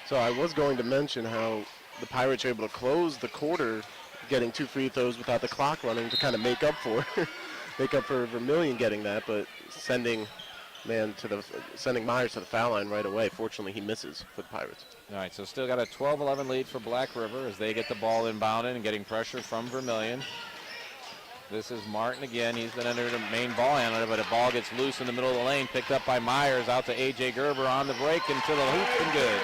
Speaker 4: So I was going to mention how the Pirates are able to close the quarter, getting 2 free throws without the clock running to kind of make up for Vermilion getting that, but sending Myers to the foul line right away. Fortunately, he misses for the Pirates.
Speaker 2: All right, so still got a 12-11 lead for Black River as they get the ball inbounded and getting pressure from Vermilion. This is Martin again. He's been under the main ball handler, but the ball gets loose in the middle of the lane, picked up by Myers, out to A.J. Gerber on the break and to the hoop and good.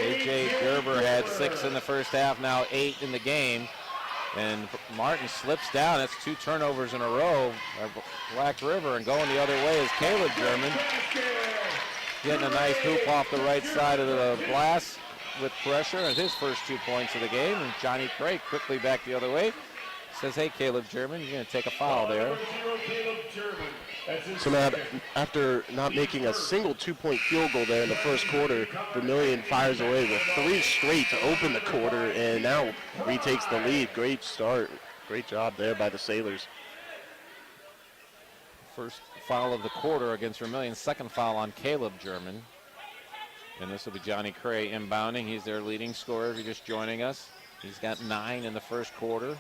Speaker 2: A.J. Gerber had 6 in the first half, now 8 in the game. And Martin slips down. That's 2 turnovers in a row by Black River. And going the other way is Caleb German. Getting a nice hoop off the right side of the glass with pressure at his first 2 points of the game. And Johnny Craig quickly back the other way. Says, hey, Caleb German, you're going to take a foul there.
Speaker 4: So now, after not making a single 2-point field goal there in the first quarter, Vermilion fires away with 3 straight to open the quarter, and now retakes the lead. Great start. Great job there by the Sailors.
Speaker 2: First foul of the quarter against Vermilion, second foul on Caleb German. And this will be Johnny Cray inbounding. He's their leading scorer if you're just joining us. He's got 9 in the first quarter.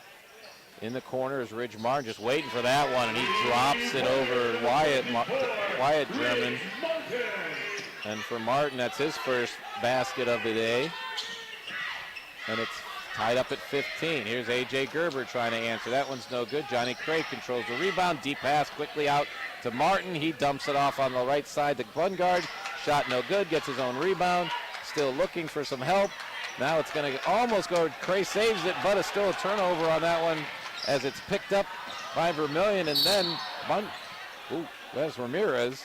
Speaker 2: In the corner is Ridge Martin, just waiting for that one, and he drops it over Wyatt German. And for Martin, that's his first basket of the day. And it's tied up at 15. Here's A.J. Gerber trying to answer. That one's no good. Johnny Craig controls the rebound. Deep pass quickly out to Martin. He dumps it off on the right side to Glungard. Shot no good, gets his own rebound. Still looking for some help. Now it's going to almost go. Cray saves it, but it's still a turnover on that one, as it's picked up by Vermilion, and then there's Ramirez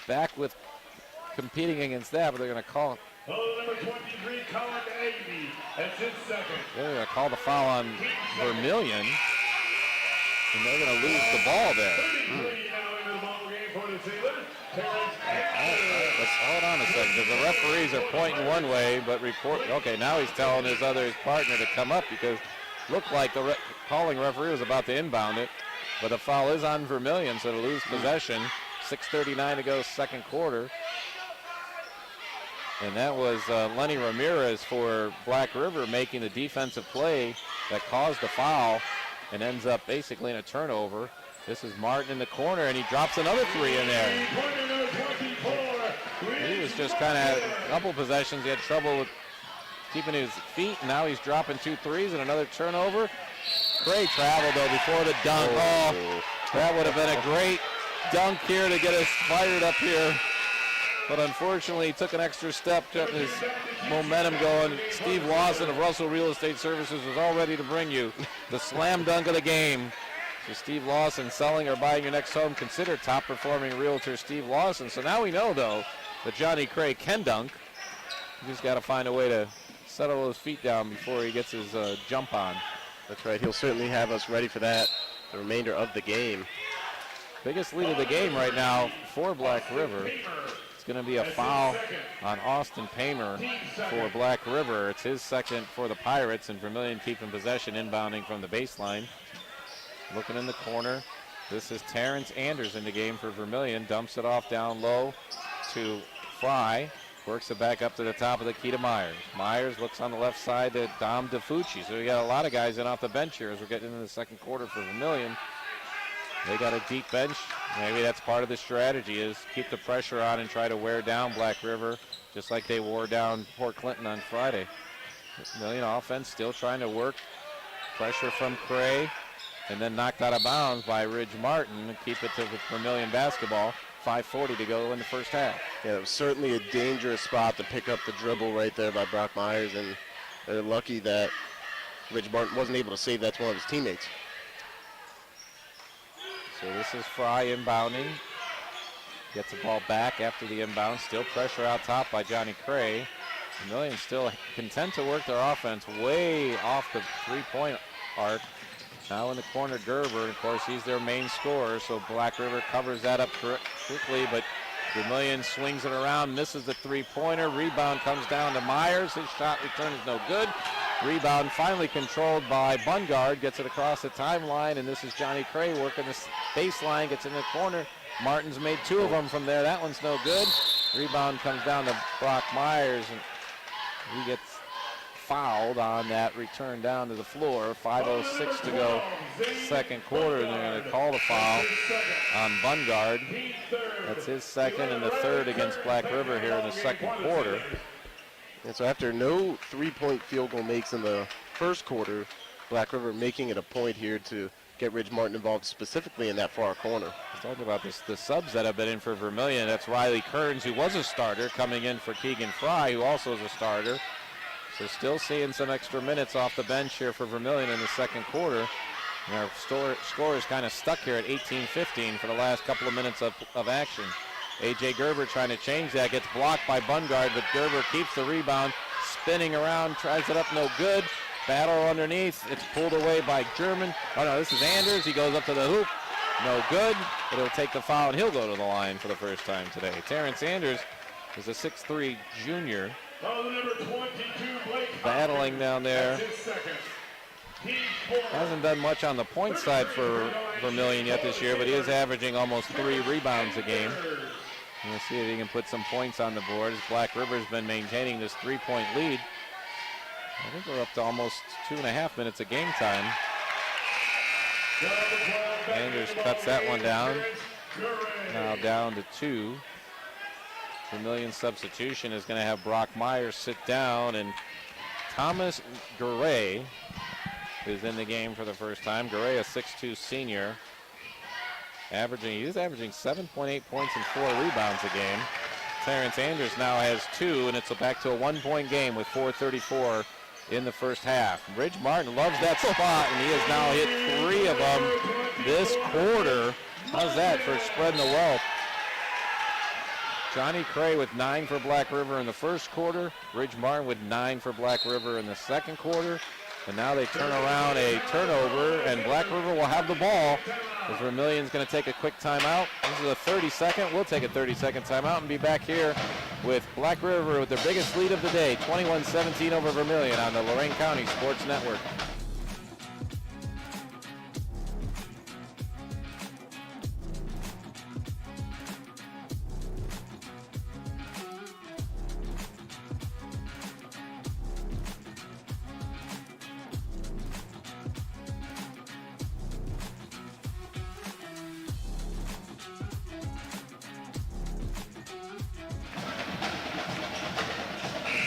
Speaker 2: back with competing against that, but they're going to call it.
Speaker 6: Number 23, Colin Agnew, that's his second.
Speaker 2: They're going to call the foul on Vermilion, and they're going to lose the ball there. Let's hold on a second, because the referees are pointing one way, but okay, now he's telling his partner to come up, because looked like the calling referee was about to inbound it, but the foul is on Vermilion, so to lose possession. 6:39 to go, second quarter. And that was Lenny Ramirez for Black River making the defensive play that caused the foul and ends up basically in a turnover. This is Martin in the corner, and he drops another 3 in there. He was just kind of a couple possessions. He had trouble with keeping his feet, and now he's dropping 2 threes and another turnover. Cray traveled, though, before the dunk. Oh, that would have been a great dunk here to get us fired up here. But unfortunately, he took an extra step, kept his momentum going. Steve Lawson of Russell Real Estate Services was all ready to bring you the slam dunk of the game. So Steve Lawson, selling or buying your next home, consider top performing realtor Steve Lawson. So now we know, though, that Johnny Cray can dunk. You just got to find a way to settle those feet down before he gets his jump on.
Speaker 4: That's right. He'll certainly have us ready for that the remainder of the game.
Speaker 2: Biggest lead of the game right now for Black River. It's going to be a foul on Austin Paymer for Black River. It's his second for the Pirates, and Vermilion keeping possession, inbounding from the baseline. Looking in the corner, this is Terrence Anders in the game for Vermilion. Dumps it off down low to Fry. Works it back up to the top of the key to Myers. Myers looks on the left side to Dom DeFucci. So we got a lot of guys in off the bench here as we're getting into the second quarter for Vermilion. They got a deep bench. Maybe that's part of the strategy is keep the pressure on and try to wear down Black River just like they wore down Port Clinton on Friday. Vermilion offense still trying to work. Pressure from Cray and then knocked out of bounds by Ridge Martin to keep it to the Vermilion basketball. 5:40 to go in the first half.
Speaker 4: Yeah, it was certainly a dangerous spot to pick up the dribble right there by Brock Myers, and they're lucky that Ridge Martin wasn't able to save that to one of his teammates.
Speaker 2: So this is Fry inbounding. Gets the ball back after the inbound. Still pressure out top by Johnny Cray. Vermilion still content to work their offense way off the three-point arc. Now in the corner, Gerber, and of course he's their main scorer, so Black River covers that up quickly, but Vermilion swings it around, misses the three-pointer. Rebound comes down to Myers. His shot return is no good. Rebound finally controlled by Bungard, gets it across the timeline, and this is Johnny Cray working the baseline, gets in the corner. Martin's made 2 of them from there. That one's no good. Rebound comes down to Brock Myers, and he gets fouled on that return down to the floor. 5:06 to go second quarter, and they're going to call the foul on Bungard. That's his second and the third against Black River here in the second quarter.
Speaker 4: And so after no three-point field goal makes in the first quarter, Black River making it a point here to get Ridge Martin involved specifically in that far corner.
Speaker 2: Talking about the subs that have been in for Vermilion. That's Riley Kearns, who was a starter, coming in for Keegan Fry, who also is a starter. So still seeing some extra minutes off the bench here for Vermilion in the second quarter. And our score is kind of stuck here at 18-15 for the last couple of minutes of action. A.J. Gerber trying to change that, gets blocked by Bungard, but Gerber keeps the rebound, spinning around, tries it up, no good. Battle underneath, it's pulled away by German. Oh no, this is Anders, he goes up to the hoop, no good, but he'll take the foul and he'll go to the line for the first time today. Terrence Anders is a 6'3" junior. Battling down there. Hasn't done much on the point side for Vermilion yet this year, but he is averaging almost 3 rebounds a game. We'll see if he can put some points on the board as Black River's been maintaining this 3-point lead. I think we're up to almost 2.5 minutes of game time. Anders cuts that one down. Now down to 2. Vermilion substitution is going to have Brock Myers sit down, and Thomas Garay is in the game for the first time. Garay, a 6'2" senior, he's averaging 7.8 points and 4 rebounds a game. Terrence Anders now has 2, and it's back to a 1-point game with 4:34 in the first half. Ridge Martin loves that spot, and he has now hit 3 of them this quarter. How's that for spreading the wealth? Johnny Cray with 9 for Black River in the first quarter. Ridge Martin with 9 for Black River in the second quarter. And now they turn around a turnover, and Black River will have the ball as Vermilion's going to take a quick timeout. This is a 30-second. We'll take a 30-second timeout and be back here with Black River with their biggest lead of the day, 21-17 over Vermilion on the Lorain County Sports Network.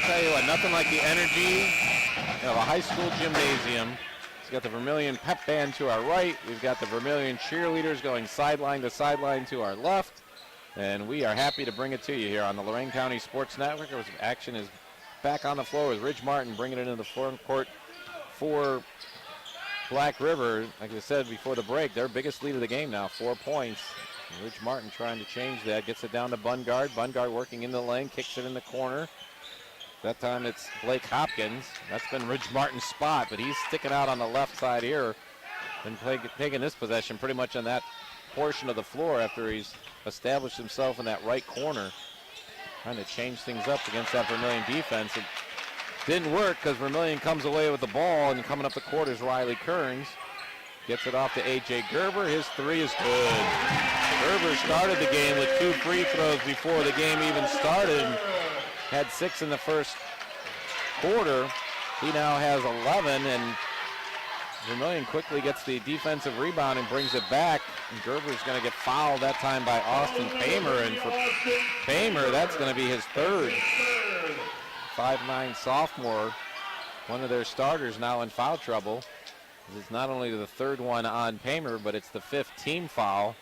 Speaker 2: Tell you what, nothing like the energy of a high school gymnasium. We've got the Vermilion pep band to our right. We've got the Vermilion cheerleaders going sideline to sideline to our left. And we are happy to bring it to you here on the Lorain County Sports Network. Action is back on the floor with Ridge Martin bringing it into the front court for Black River. Like I said before the break, their biggest lead of the game now, 4 points. And Ridge Martin trying to change that, gets it down to Bungard. Bungard working in the lane, kicks it in the corner. That time it's Blake Hopkins. That's been Ridge Martin's spot, but he's sticking out on the left side here and taking this possession pretty much on that portion of the floor after he's established himself in that right corner. Trying to change things up against that Vermilion defense. It didn't work because Vermilion comes away with the ball, and coming up the court is Riley Kearns. Gets it off to A.J. Gerber. His 3 is good. Gerber started the game with 2 free throws before the game even started. had 6 in the first quarter. He now has 11, and Vermilion quickly gets the defensive rebound and brings it back. And Gerber's going to get fouled that time by Austin Paymer, and for Paymer, that's going to be his third. 5'9" sophomore, one of their starters, now in foul trouble. It's not only the third one on Paymer, but it's the 5th team foul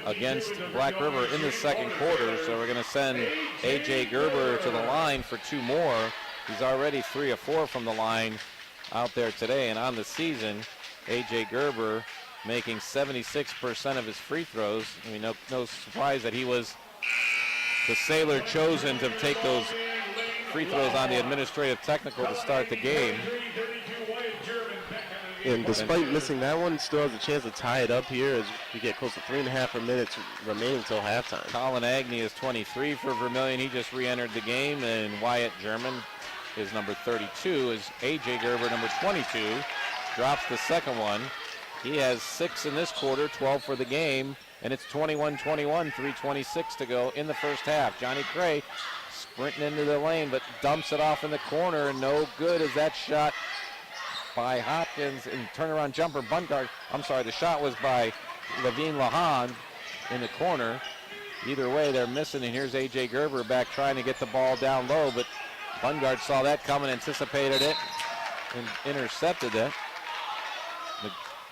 Speaker 2: against Black River in the second quarter. So we're going to send A.J. Gerber to the line for 2 more. He's already 3 of 4 from the line out there today, and on the season, A.J. Gerber making 76% of his free throws. I mean, no surprise that he was the sailor chosen to take those free throws on the administrative technical to start the game.
Speaker 4: And despite missing that one, still has a chance to tie it up here as we get close to 3.5 minutes remaining until halftime.
Speaker 2: Colin Agnew is 23 for Vermilion. He just re-entered the game, and Wyatt German is number 32, as A.J. Gerber, number 22, drops the second one. He has 6 in this quarter, 12 for the game, and it's 21-21, 3:26 to go in the first half. Johnny Cray sprinting into the lane, but dumps it off in the corner, and no good as that shot by Hopkins and turnaround jumper. Bungard, I'm sorry, the shot was by Levine Lahan in the corner. Either way, they're missing, and here's A.J. Gerber back trying to get the ball down low, but Bungard saw that coming, anticipated it, and intercepted it.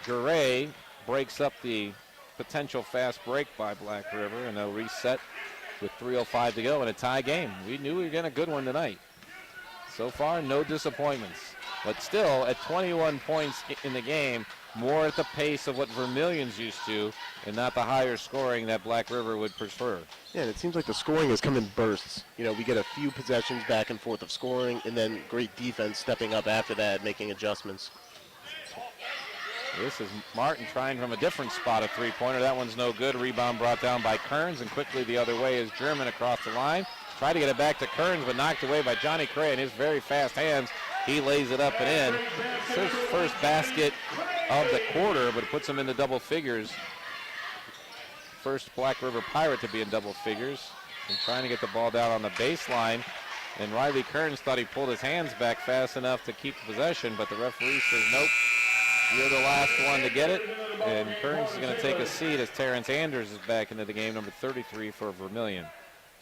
Speaker 2: Garay breaks up the potential fast break by Black River, and they'll reset with 3:05 to go in a tie game. We knew we were getting a good one tonight. So far, no disappointments. But still, at 21 points in the game, more at the pace of what Vermilion's used to, and not the higher scoring that Black River would prefer.
Speaker 4: Yeah, and it seems like the scoring has come in bursts. You know, we get a few possessions back and forth of scoring, and then great defense stepping up after that, making adjustments.
Speaker 2: This is Martin trying from a different spot, a three-pointer. That one's no good. Rebound brought down by Kearns, and quickly the other way is German across the line. Tried to get it back to Kearns, but knocked away by Johnny Cray in his very fast hands. He lays it up and in. It's his first basket of the quarter, but it puts him in the double figures. First Black River Pirate to be in double figures. And trying to get the ball down on the baseline. And Riley Kearns thought he pulled his hands back fast enough to keep possession, but the referee says, nope, you're the last one to get it. And Kearns is going to take a seat as Terrence Anders is back into the game, number 33 for Vermilion.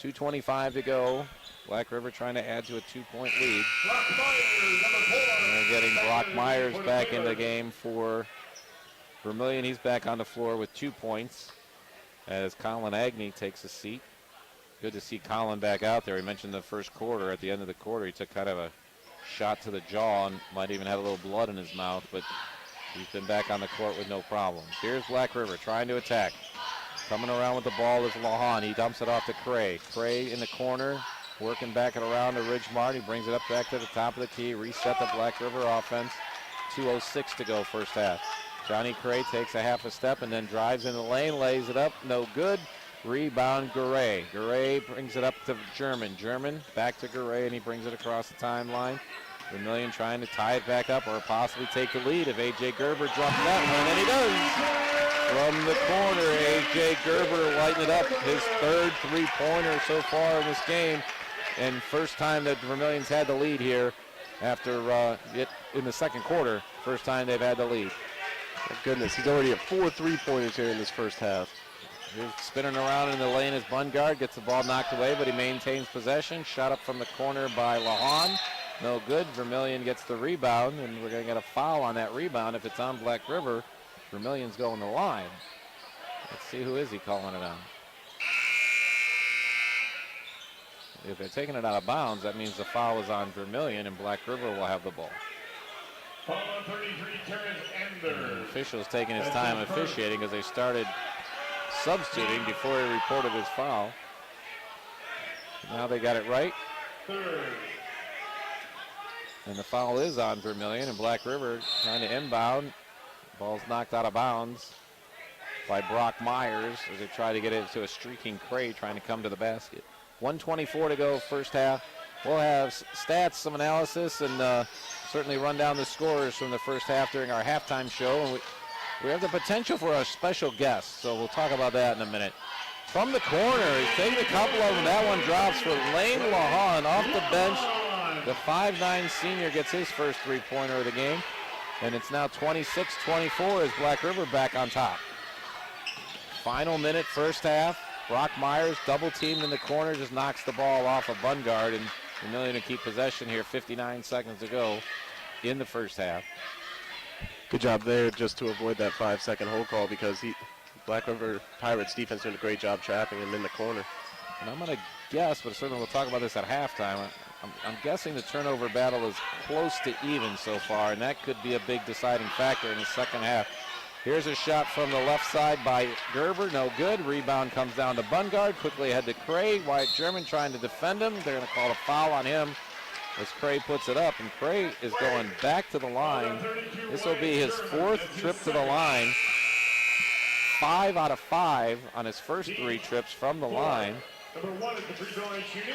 Speaker 2: 2:25 to go. Black River trying to add to a 2-point lead. And they're getting Brock Myers back in the game for Vermilion. He's back on the floor with 2 points as Colin Agnew takes a seat. Good to see Colin back out there. He mentioned the first quarter. At the end of the quarter, he took kind of a shot to the jaw and might even have a little blood in his mouth, but he's been back on the court with no problems. Here's Black River trying to attack. Coming around with the ball is Lahan. He dumps it off to Cray. Cray in the corner, working back it around to Ridgemart. He brings it up back to the top of the key. Reset the Black River offense. 2:06 to go first half. Johnny Cray takes a half a step and then drives in the lane, lays it up, no good. Rebound Garay. Garay brings it up to German. German back to Garay, and he brings it across the timeline. Vermilion trying to tie it back up or possibly take the lead if A.J. Gerber drops that one, and he does. From the corner, A.J. Gerber lighting it up. His third three-pointer so far in this game, and first time that Vermilion's had the lead here after in the second quarter. First time they've had the lead.
Speaker 4: Oh, goodness, he's already at 4 3-pointers here in this first half.
Speaker 2: He's spinning around in the lane as Bungard gets the ball knocked away, but he maintains possession. Shot up from the corner by Lahan. No good. Vermilion gets the rebound, and we're going to get a foul on that rebound. If it's on Black River, Vermilion's going to the line. Let's see, who is he calling it on? If they're taking it out of bounds, that means the foul is on Vermilion, and Black River will have the ball.
Speaker 6: Foul on 33, Terrence Anders.
Speaker 2: The official's taking his time officiating because they started substituting before he reported his foul. Now they got it right.
Speaker 6: Third.
Speaker 2: And the foul is on Vermilion, and Black River trying to inbound. Ball's knocked out of bounds by Brock Myers as they try to get it to a streaking Cray trying to come to the basket. 1:24 to go first half. We'll have stats, some analysis, and certainly run down the scores from the first half during our halftime show. And we have the potential for a special guest, so we'll talk about that in a minute. from the corner. He's taking a couple of them. That one drops for Lane Lahan off the bench. The 5'9" senior gets his first three-pointer of the game. And it's now 26-24 as Black River back on top. Final minute, first half. Brock Myers, double teamed in the corner, just knocks the ball off of Bungard, and Vermilion to keep possession here, 59 seconds to go in the first half.
Speaker 4: Good job there just to avoid that 5-second hold call, because Black River Pirates defense doing a great job trapping him in the corner.
Speaker 2: And I'm going to guess, but certainly we'll talk about this at halftime, I'm guessing the turnover battle is close to even so far, and that could be a big deciding factor in the second half. Here's a shot from the left side by Gerber, no good. Rebound comes down to Bungard, quickly ahead to Cray. Wyatt German trying to defend him. They're going to call a foul on him as Cray puts it up, and Cray is going back to the line. This will be his fourth trip to the line. 5 out of 5 on his first 3 trips from the line.
Speaker 6: Number 1 is the free throw line shooting.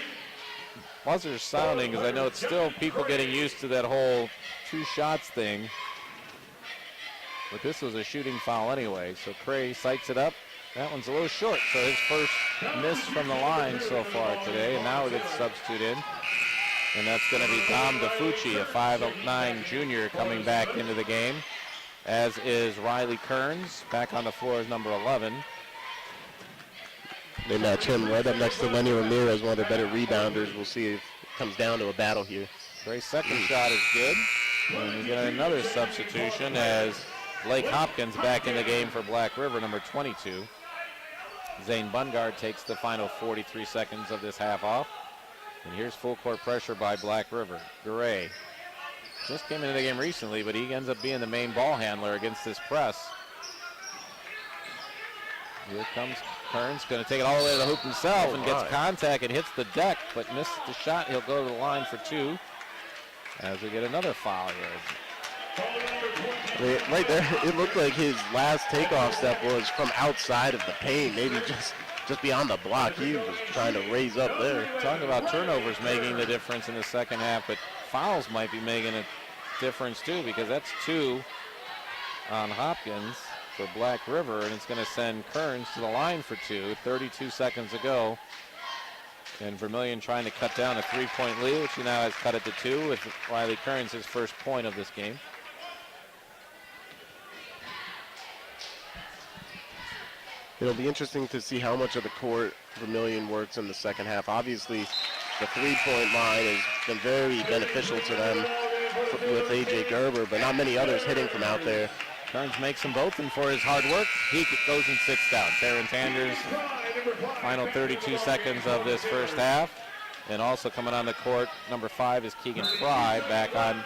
Speaker 2: Buzzer's sounding, because I know it's still people getting used to that whole 2 shots thing. But this was a shooting foul anyway, so Cray sights it up. That one's a little short, so his first miss from the line so far today, and now we get substitute in. And that's going to be Dom DeFucci, a 5'9" junior coming back into the game, as is Riley Kearns, back on the floor as number 11.
Speaker 4: They match him right up next to Lenny Ramirez, one of their better rebounders. We'll see if it comes down to a battle here.
Speaker 2: Cray's second shot is good. And we get another substitution as Blake Hopkins back in the game for Black River, number 22. Zane Bungard takes the final 43 seconds of this half off. And here's full court pressure by Black River. Garay just came into the game recently, but he ends up being the main ball handler against this press. Here comes Kearns, going to take it all the way to the hoop himself and gets contact and hits the deck, but missed the shot. He'll go to the line for 2 as we get another foul here.
Speaker 4: Right there, it looked like his last takeoff step was from outside of the paint, maybe just beyond the block. He was trying to raise up there.
Speaker 2: Talking about turnovers making the difference in the second half, but fouls might be making a difference too, because that's 2 on Hopkins for Black River, and it's going to send Kearns to the line for 2. 32 seconds to go. And Vermilion trying to cut down a 3-point lead, which he now has cut it to 2 with Riley Kearns, his first point of this game.
Speaker 4: It'll be interesting to see how much of the court Vermilion works in the second half. Obviously, the 3-point line has been very beneficial to them with A.J. Gerber, but not many others hitting from out there.
Speaker 2: Kearns makes them both, and for his hard work, he goes and sits down. Terrence Anders, final 32 seconds of this first half. And also coming on the court, number 5 is Keegan Fry, back on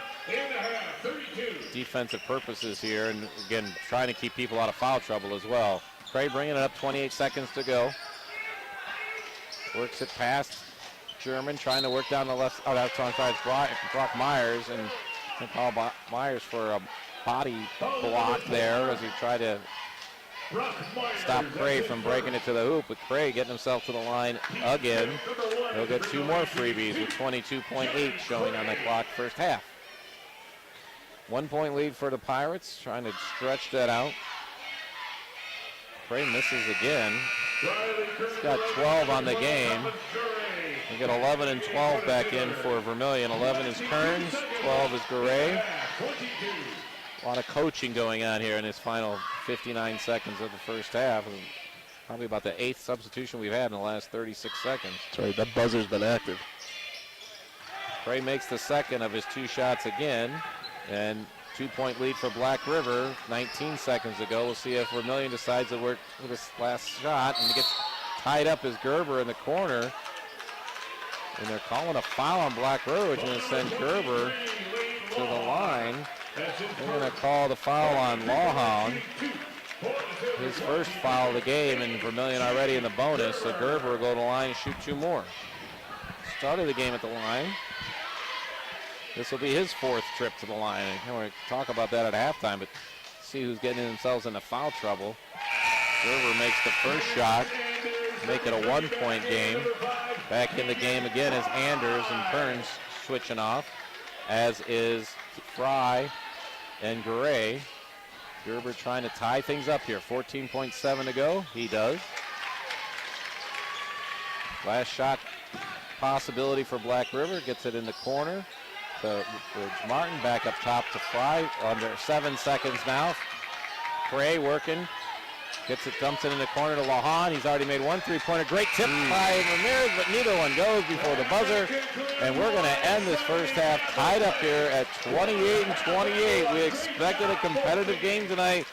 Speaker 2: defensive purposes here, and again, trying to keep people out of foul trouble as well. Cray bringing it up, 28 seconds to go. Works it past German, trying to work down the left, that's on side, Brock Myers, and call Myers for a body block there as he tried to stop Cray from breaking it to the hoop, with Cray getting himself to the line again. He'll get 2 more freebies with 22.8 showing on the clock first half. 1-point lead for the Pirates, trying to stretch that out. Cray misses again. He's got 12 on the game. We get 11 and 12 back in for Vermilion. 11 is Kearns, 12 is Garay. A lot of coaching going on here in this final 59 seconds of the first half. Probably about the 8th substitution we've had in the last 36 seconds.
Speaker 4: That's right, that buzzer's been active.
Speaker 2: Cray makes the second of his 2 shots again, and 2-point lead for Black River, 19 seconds to go. We'll see if Vermilion decides to work with this last shot, and it gets tied up as Gerber in the corner. And they're calling a foul on Black River, which is going to send Gerber to the line. They're going to call the foul on Lawhound. His first foul of the game, and Vermilion already in the bonus, so Gerber will go to the line and shoot 2 more. Started the game at the line. This will be his 4th trip to the line. And we'll talk about that at halftime, but see who's getting themselves into foul trouble. Gerber makes the first shot, make it a 1-point game. Back in the game again is Anders and Kearns switching off, as is Fry and Garay. Gerber trying to tie things up here. 14.7 to go. He does. Last shot possibility for Black River. Gets it in the corner to Ridge Martin. Back up top to Fry. Under 7 seconds now. Cray working. Gets it, dumps it in the corner to Lahan. He's already made one three-pointer. Great tip by Ramirez, but neither one goes before the buzzer. And we're going to end this first half tied up here at 28-28. We expected a competitive game tonight.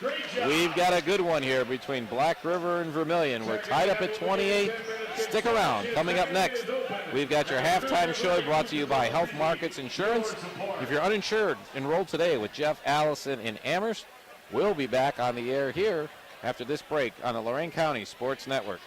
Speaker 2: We've got a good one here between Black River and Vermilion. We're tied up at 28. Stick around. Coming up next, we've got your halftime show brought to you by Health Markets Insurance. If you're uninsured, enroll today with Jeff Allison in Amherst. We'll be back on the air here after this break on the Lorain County Sports Network.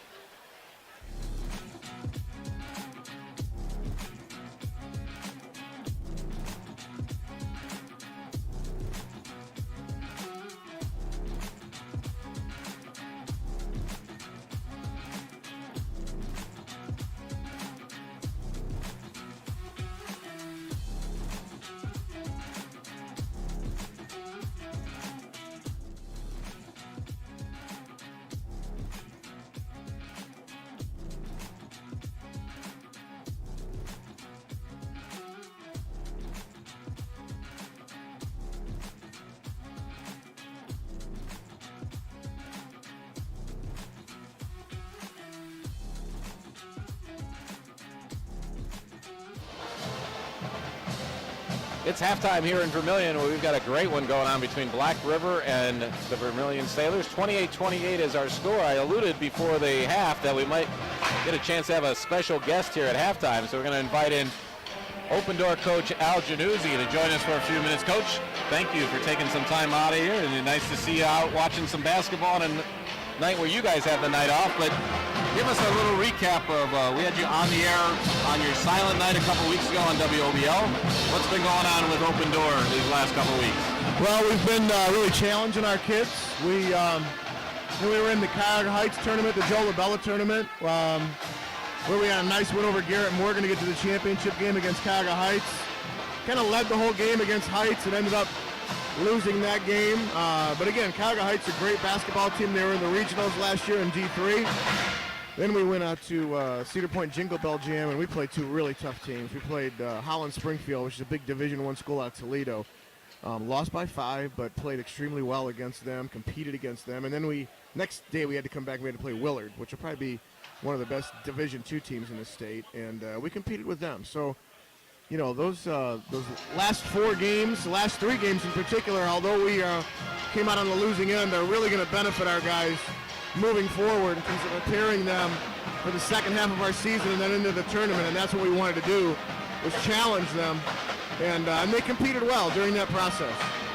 Speaker 2: It's halftime here in Vermilion, where we've got a great one going on between Black River and the Vermilion Sailors. 28-28 is our score. I alluded before the half that we might get a chance to have a special guest here at halftime, so we're going to invite in Open Door coach Al Januzzi to join us for a few minutes. Coach, thank you for taking some time out of here, and it's nice to see you out watching some basketball on a night where you guys have the night off. But give us a little recap of, we had you on the air on your silent night a couple weeks ago on WOBL. What's been going on with Open Door these last couple weeks?
Speaker 4: Well, we've been really challenging our kids. We were in the Cuyahoga Heights tournament, the Joe LaBella tournament, where we had a nice win over Garrett Morgan to get to the championship game against Cuyahoga Heights. Kind of led the whole game against Heights and ended up losing that game. But again, Cuyahoga Heights is a great basketball team. They were in the regionals last year in D3. Then we went out to Cedar Point Jingle Bell Jam, and we played two really tough teams. We played Holland Springfield, which is a big Division I school out of Toledo. Lost by 5, but played extremely well against them, competed against them. And then next day we had to come back and we had to play Willard, which will probably be one of the best Division II teams in the state. And we competed with them. So, you know, those last 4 games, the last 3 games in particular, although we came out on the losing end, are really going to benefit our guys moving forward in terms of preparing them for the second half of our season and then into the tournament. And that's what we wanted to do, was challenge them. And they competed well during that process.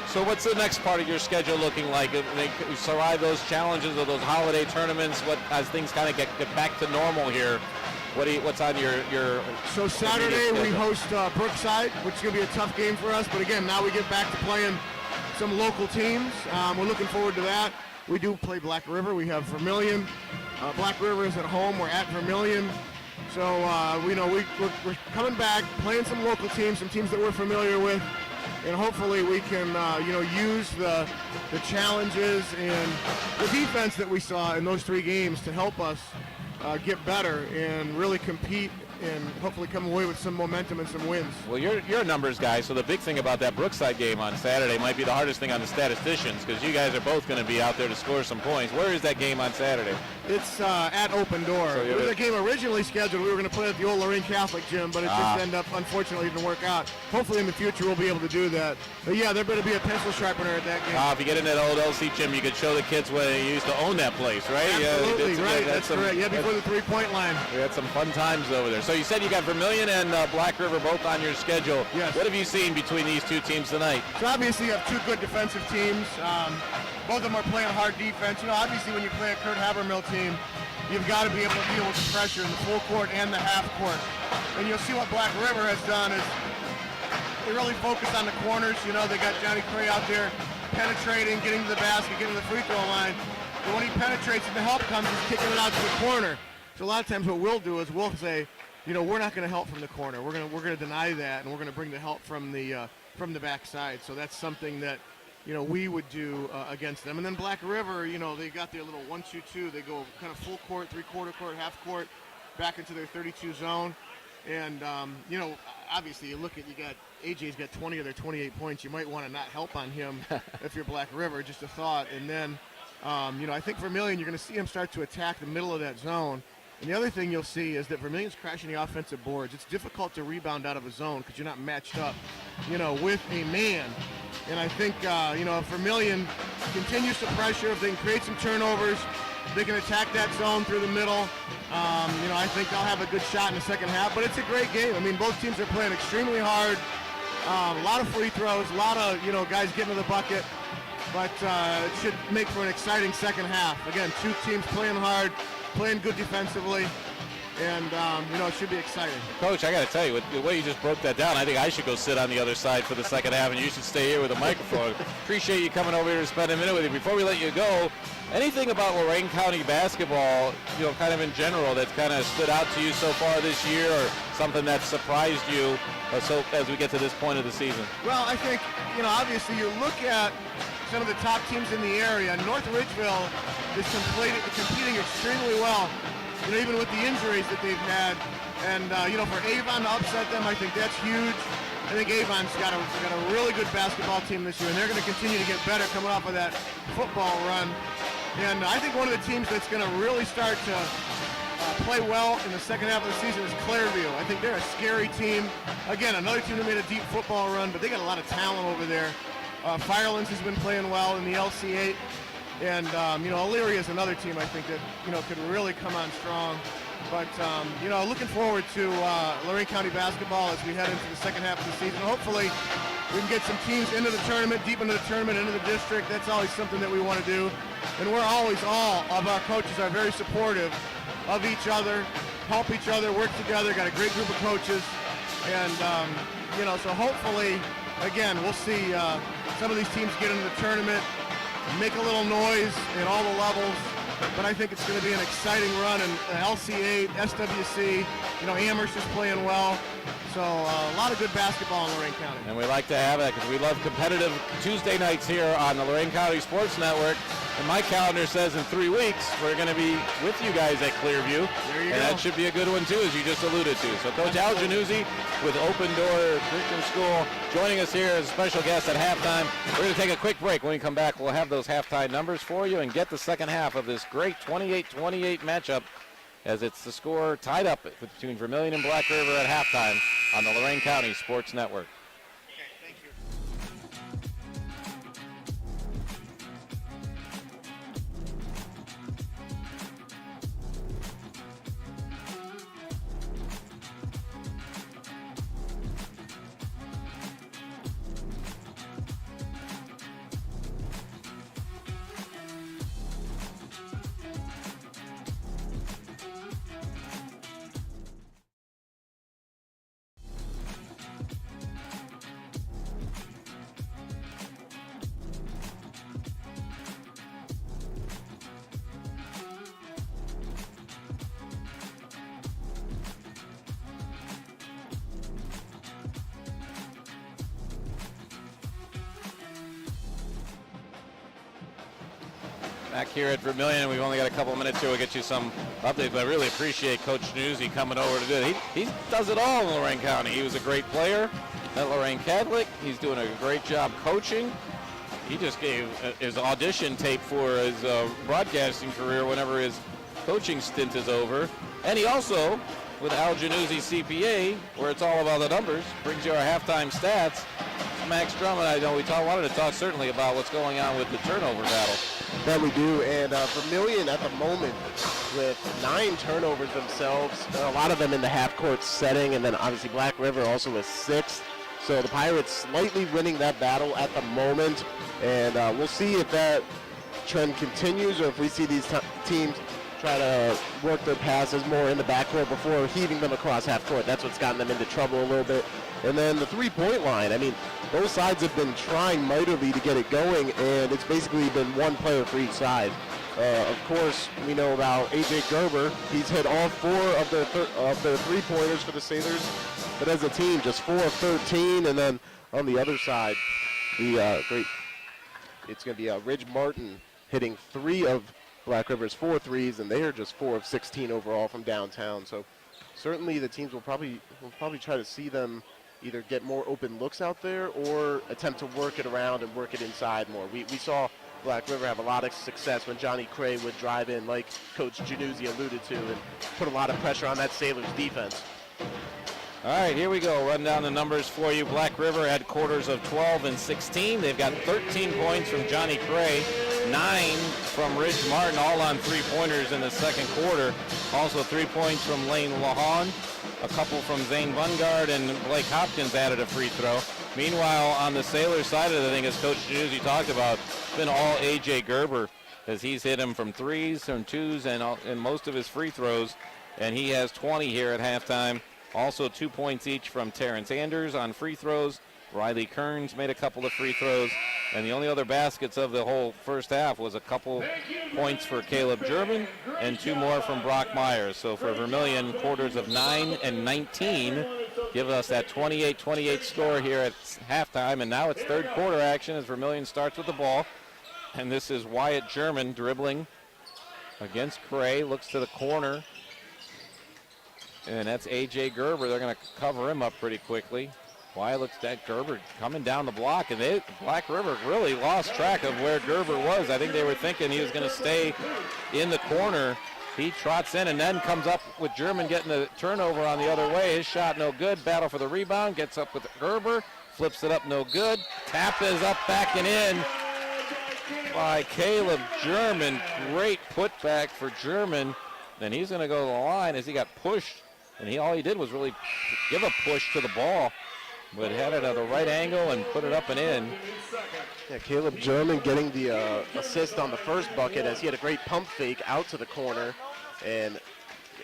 Speaker 2: So what's the next part of your schedule looking like? They survive those challenges of those holiday tournaments, as things kind of get back to normal here. What's on your
Speaker 4: So Saturday we host Brookside, which is going to be a tough game for us. But again, now we get back to playing some local teams. We're looking forward to that. We do play Black River. We have Vermilion. Black River is at home. We're at Vermilion. So, we're coming back, playing some local teams, some teams that we're familiar with, and hopefully we can, use the challenges and the defense that we saw in those 3 games to help us get better and really compete and hopefully come away with some momentum and some wins.
Speaker 2: Well, you're a numbers guy, so the big thing about that Brookside game on Saturday might be the hardest thing on the statisticians, because you guys are both going to be out there to score some points. Where is that game on Saturday?
Speaker 4: It's at Open Door. So it was a game originally scheduled. We were going to play at the old Lorain Catholic gym, but it just ended up, unfortunately, didn't work out. Hopefully in the future we'll be able to do that. But yeah, there better be a pencil sharpener at that game.
Speaker 2: If you get in that old LC gym, you could show the kids when you used to own that place, right?
Speaker 4: Absolutely, right. That's correct. Yeah, before the three-point line.
Speaker 2: We had some fun times over there. So you said you got Vermilion and Black River both on your schedule.
Speaker 4: Yes.
Speaker 2: What have you seen between these 2 teams tonight?
Speaker 4: So obviously you have 2 good defensive teams. Both of them are playing hard defense. You know, obviously when you play a Kurt Habermill team, you've got to be able to deal with the pressure in the full court and the half court. And you'll see what Black River has done is they really focus on the corners. You know, they got Johnny Cray out there penetrating, getting to the basket, getting to the free throw line. But when he penetrates and the help comes, he's kicking it out to the corner. So a lot of times what we'll do is we'll say, you know, we're not going to help from the corner. We're going to deny that, and we're going to bring the help from the backside. So that's something that, you know, we would do against them. And then Black River, you know, they got their little 1-2-2. They go kind of full court, 3/4 court, half court. back into their 32 zone. And, obviously you got AJ's got 20 of their 28 points. You might want to not help on him if you're Black River, just a thought. And then, I think Vermilion, you're going to see him start to attack the middle of that zone. And the other thing you'll see is that Vermilion's crashing the offensive boards. It's difficult to rebound out of a zone because you're not matched up, with a man. And I think, if Vermilion continues to pressure, if they can create some turnovers, they can attack that zone through the middle. I think they'll have a good shot in the second half. But it's a great game. I mean, both teams are playing extremely hard. A lot of free throws, a lot of, guys getting to the bucket. But it should make for an exciting second half. Again, two teams playing hard, playing good defensively. And, it should be exciting.
Speaker 1: Coach, I got to tell you, with the way you just broke that down, I think I should go sit on the other side for the second half, and you should stay here with a microphone. Appreciate you coming over here to spend a minute with you. Before we let you go, anything about Lorain County basketball, kind of in general, that's kind of stood out to you so far this year, or something that surprised you as we get to this point of the season?
Speaker 4: Well, I think, obviously you look at some of the top teams in the area. North Ridgeville is competing extremely well. Even with the injuries that they've had, and for Avon to upset them, I think that's huge. I think Avon's got a really good basketball team this year, and they're going to continue to get better coming off of that football run. And I think one of the teams that's going to really start to play well in the second half of the season is Clairview. I think they're a scary team. Again, another team that made a deep football run, but they got a lot of talent over there. Firelands has been playing well in the LC8. And, Elyria is another team I think that, could really come on strong. But, looking forward to Lorain County basketball as we head into the second half of the season. Hopefully we can get some teams into the tournament, deep into the tournament, into the district. That's always something that we want to do. And all of our coaches are very supportive of each other, help each other, work together, got a great group of coaches. And, so hopefully, again, we'll see some of these teams get into the tournament, make a little noise in all the levels, but I think it's going to be an exciting run in LC8, SWC. Amherst is playing well, so a lot of good basketball in Lorain County.
Speaker 1: And we like to have that because we love competitive Tuesday nights here on the Lorain County Sports Network. And my calendar says in 3 weeks we're going to be with you guys at Clearview.
Speaker 4: There you go.
Speaker 1: And that should be a good one too, as you just alluded to. So Coach Al Januzzi with Open Door Christian School joining us here as a special guest at halftime. We're going to take a quick break. When we come back, we'll have those halftime numbers for you and get the second half of this great 28-28 matchup, as it's the score tied up between Vermilion and Black River at halftime on the Lorain County Sports Network. Back here at Vermilion, we've only got a couple minutes here. We'll get you some updates, but I really appreciate Coach Newsy coming over to do it. He does it all in Lorain County. He was a great player at Lorain Catholic. He's doing a great job coaching. He just gave his audition tape for his broadcasting career whenever his coaching stint is over. And he also, with Al Januzzi CPA, where it's all about the numbers, brings you our halftime stats. Max Drummond, I know wanted to talk certainly about what's going on with the turnover battle.
Speaker 7: That we do, and Vermilion at the moment with 9 turnovers themselves, a lot of them in the half-court setting, and then obviously Black River also with 6. So the Pirates slightly winning that battle at the moment, and we'll see if that trend continues or if we see these teams try to work their passes more in the backcourt before heaving them across half-court. That's what's gotten them into trouble a little bit. And then the three-point line, I mean, both sides have been trying mightily to get it going, and it's basically been one player for each side. Of course, we know about A.J. Gerber. He's hit all 4 of their three-pointers for the Sailors, but as a team, just 4 of 13. And then on the other side, it's going to be Ridge Martin hitting 3 of Black River's 4 threes, and they are just 4 of 16 overall from downtown. So certainly the teams will probably try to see them either get more open looks out there or attempt to work it around and work it inside more. We saw Black River have a lot of success when Johnny Cray would drive in, like Coach Januzzi alluded to, and put a lot of pressure on that Sailors defense.
Speaker 2: All right, here we go. Run down the numbers for you. Black River had quarters of 12 and 16. They've got 13 points from Johnny Cray, 9 from Ridge Martin, all on three-pointers in the second quarter. Also 3 points from Lane Lahan, a couple from Zane Bungard, and Blake Hopkins added a free throw. Meanwhile, on the Sailors side of the thing, as Coach Januzzi talked about, it's been all A.J. Gerber, as he's hit him from threes, from twos, and most of his free throws, and he has 20 here at halftime. Also 2 points each from Terrence Anders on free throws. Riley Kearns made a couple of free throws. And the only other baskets of the whole first half was a couple points for Caleb German and 2 more from Brock Myers. So for Vermilion, quarters of 9 and 19 give us that 28-28 score here at halftime. And now it's third quarter action as Vermilion starts with the ball. And this is Wyatt German dribbling against Cray. Looks to the corner. And that's A.J. Gerber. They're going to cover him up pretty quickly. Wyatt looks at Gerber coming down the block, and Black River really lost track of where Gerber was. I think they were thinking he was going to stay in the corner. He trots in and then comes up with German getting the turnover on the other way. His shot no good. Battle for the rebound. Gets up with Gerber. Flips it up no good. Tap is up, back and in by Caleb German. Great putback for German. Then he's going to go to the line as he got pushed. And all he did was really give a push to the ball, but had it at the right angle and put it up and in.
Speaker 7: Yeah, Caleb German getting the assist on the first bucket as he had a great pump fake out to the corner, and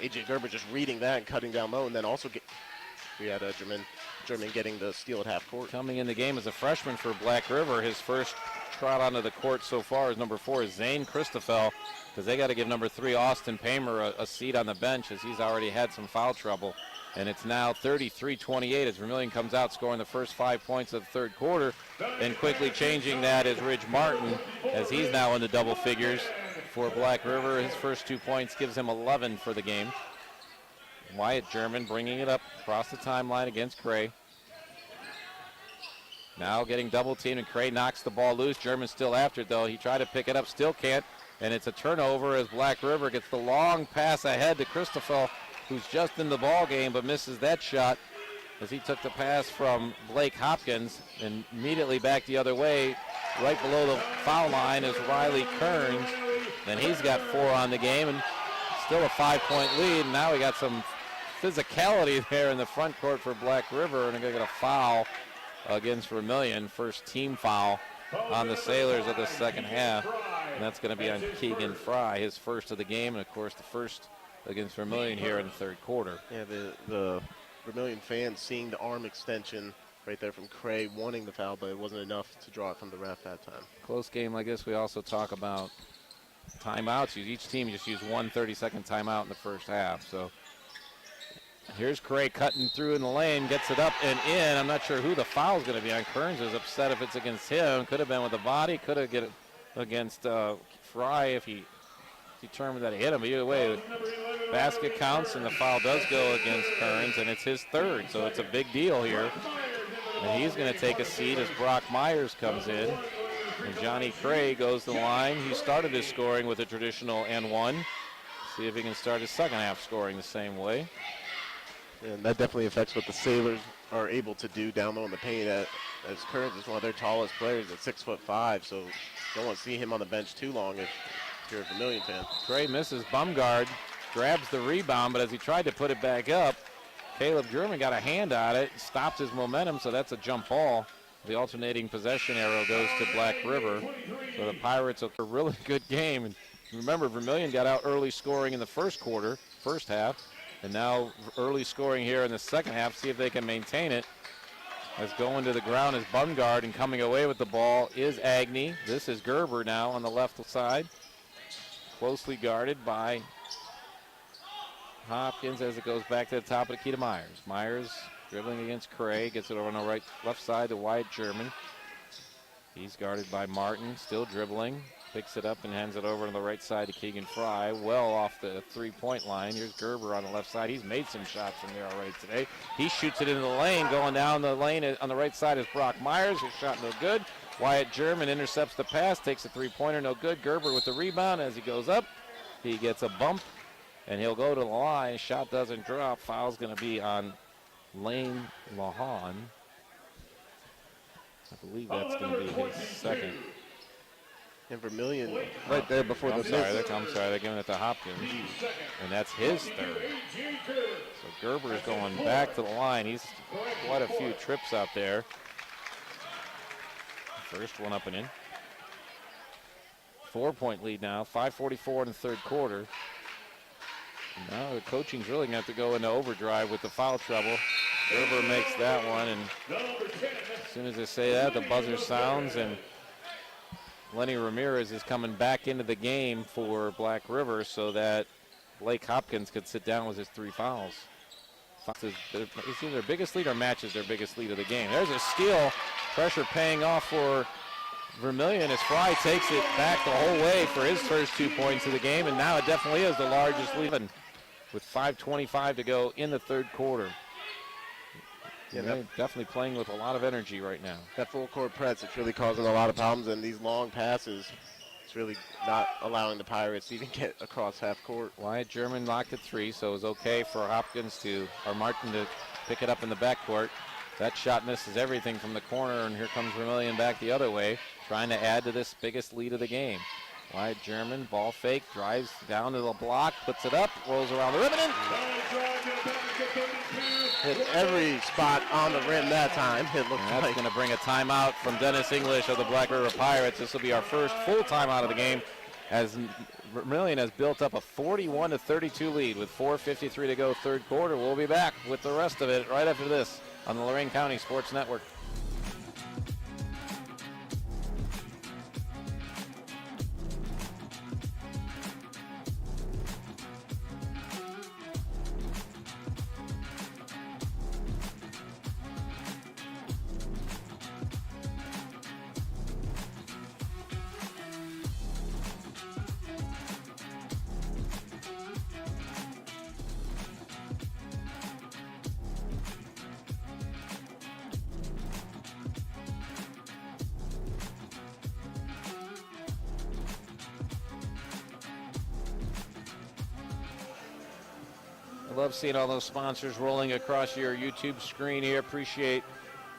Speaker 7: A.J. Gerber just reading that and cutting down low, and then also we had German getting the steal at half court.
Speaker 2: Coming in the game as a freshman for Black River, his first trot onto the court so far is number 4 is Zane Christoffel, because they got to give number 3 Austin Paymer a seat on the bench as he's already had some foul trouble. And it's now 33-28 as Vermilion comes out scoring the first 5 points of the third quarter. And quickly changing that is Ridge Martin as he's now in the double figures for Black River. His first 2 points gives him 11 for the game. Wyatt German bringing it up across the timeline against Cray. Now getting double teamed and Cray knocks the ball loose. German still after it though. He tried to pick it up, still can't. And it's a turnover as Black River gets the long pass ahead to Christoffel, who's just in the ball game but misses that shot as he took the pass from Blake Hopkins and immediately back the other way. Right below the foul line is Riley Kearns, and he's got 4 on the game and still a 5-point lead. And now we got some physicality there in the front court for Black River, and they're going to get a foul against Vermilion. First team foul on the Sailors of the second half, and that's going to be on Keegan Fry, his first of the game, and of course the first against Vermilion here in the third quarter.
Speaker 7: Yeah, the Vermilion fans seeing the arm extension right there from Cray, wanting the foul, but it wasn't enough to draw it from the ref that time.
Speaker 2: Close game like this, we also talk about timeouts. Each team just used 1 30-second timeout in the first half. So here's Cray cutting through in the lane, gets it up and in. I'm not sure who the foul is going to be on. Kearns is upset if it's against him. Could have been with the body. Could have get it against Fry if he determined that he hit him. But either way, basket counts, and the foul does go against Kearns, and it's his third. So it's a big deal here. And he's going to take a seat as Brock Myers comes in. And Johnny Cray goes to the line. He started his scoring with a traditional N1. See if he can start his second half scoring the same way.
Speaker 7: And that definitely affects what the Sailors are able to do down low in the paint, as Kearns is one of their tallest players at 6'5", so don't want to see him on the bench too long if you're a Vermilion fan.
Speaker 2: Cray misses Bumgard, grabs the rebound, but as he tried to put it back up, Caleb German got a hand on it, stopped his momentum, so that's a jump ball. The alternating possession arrow goes to Black River. So the Pirates have a really good game. And remember, Vermilion got out early scoring in the first half, and now early scoring here in the second half. See if they can maintain it. As going to the ground is Bumgard, and coming away with the ball is Agnew. This is Gerber now on the left side. Closely guarded by Hopkins as it goes back to the top of the key to Myers. Myers dribbling against Cray, gets it over on the left side to Wyatt German. He's guarded by Martin, still dribbling. Picks it up and hands it over to the right side to Keegan Fry, well off the three-point line. Here's Gerber on the left side. He's made some shots from there already today. He shoots it into the lane. Going down the lane on the right side is Brock Myers. His shot no good. Wyatt German intercepts the pass, takes a three-pointer, no good. Gerber with the rebound as he goes up. He gets a bump, and he'll go to the line. Shot doesn't drop. Foul's going to be on Lane Lahan. I believe that's going to be his second.
Speaker 7: And Vermilion right there before the miss.
Speaker 2: I'm sorry, they're giving it to Hopkins, and that's his third. So Gerber is going back to the line. He's quite a few trips out there. First one up and in. 4-point lead now, 5:44 in the third quarter. Now the coaching's really going to have to go into overdrive with the foul trouble. Gerber makes that one, and as soon as I say that, the buzzer sounds, and Lenny Ramirez is coming back into the game for Black River so that Blake Hopkins could sit down with his 3 fouls. Is either their biggest lead or matches their biggest lead of the game. There's a steal. Pressure paying off for Vermilion as Fry takes it back the whole way for his first 2 points of the game, and now it definitely is the largest lead with 5:25 to go in the third quarter. Yeah, they're definitely playing with a lot of energy right now.
Speaker 7: That full court press, it's really causing a lot of problems, and these long passes, it's really not allowing the Pirates to even get across half court.
Speaker 2: Wyatt German locked at 3, so it was okay for Hopkins or Martin to pick it up in the backcourt. That shot misses everything from the corner, and here comes Vermilion back the other way, trying to add to this biggest lead of the game. Wyatt German, ball fake, drives down to the block, puts it up, rolls around the rim, and
Speaker 7: hit every spot on the rim that time. It looks
Speaker 2: that's
Speaker 7: like
Speaker 2: going to bring a timeout from Dennis English of the Black River Pirates. This will be our first full timeout of the game, as Vermilion has built up a 41-32 lead with 4:53 to go third quarter. We'll be back with the rest of it right after this on the Lorain County Sports Network. I love seeing all those sponsors rolling across your YouTube screen here. Appreciate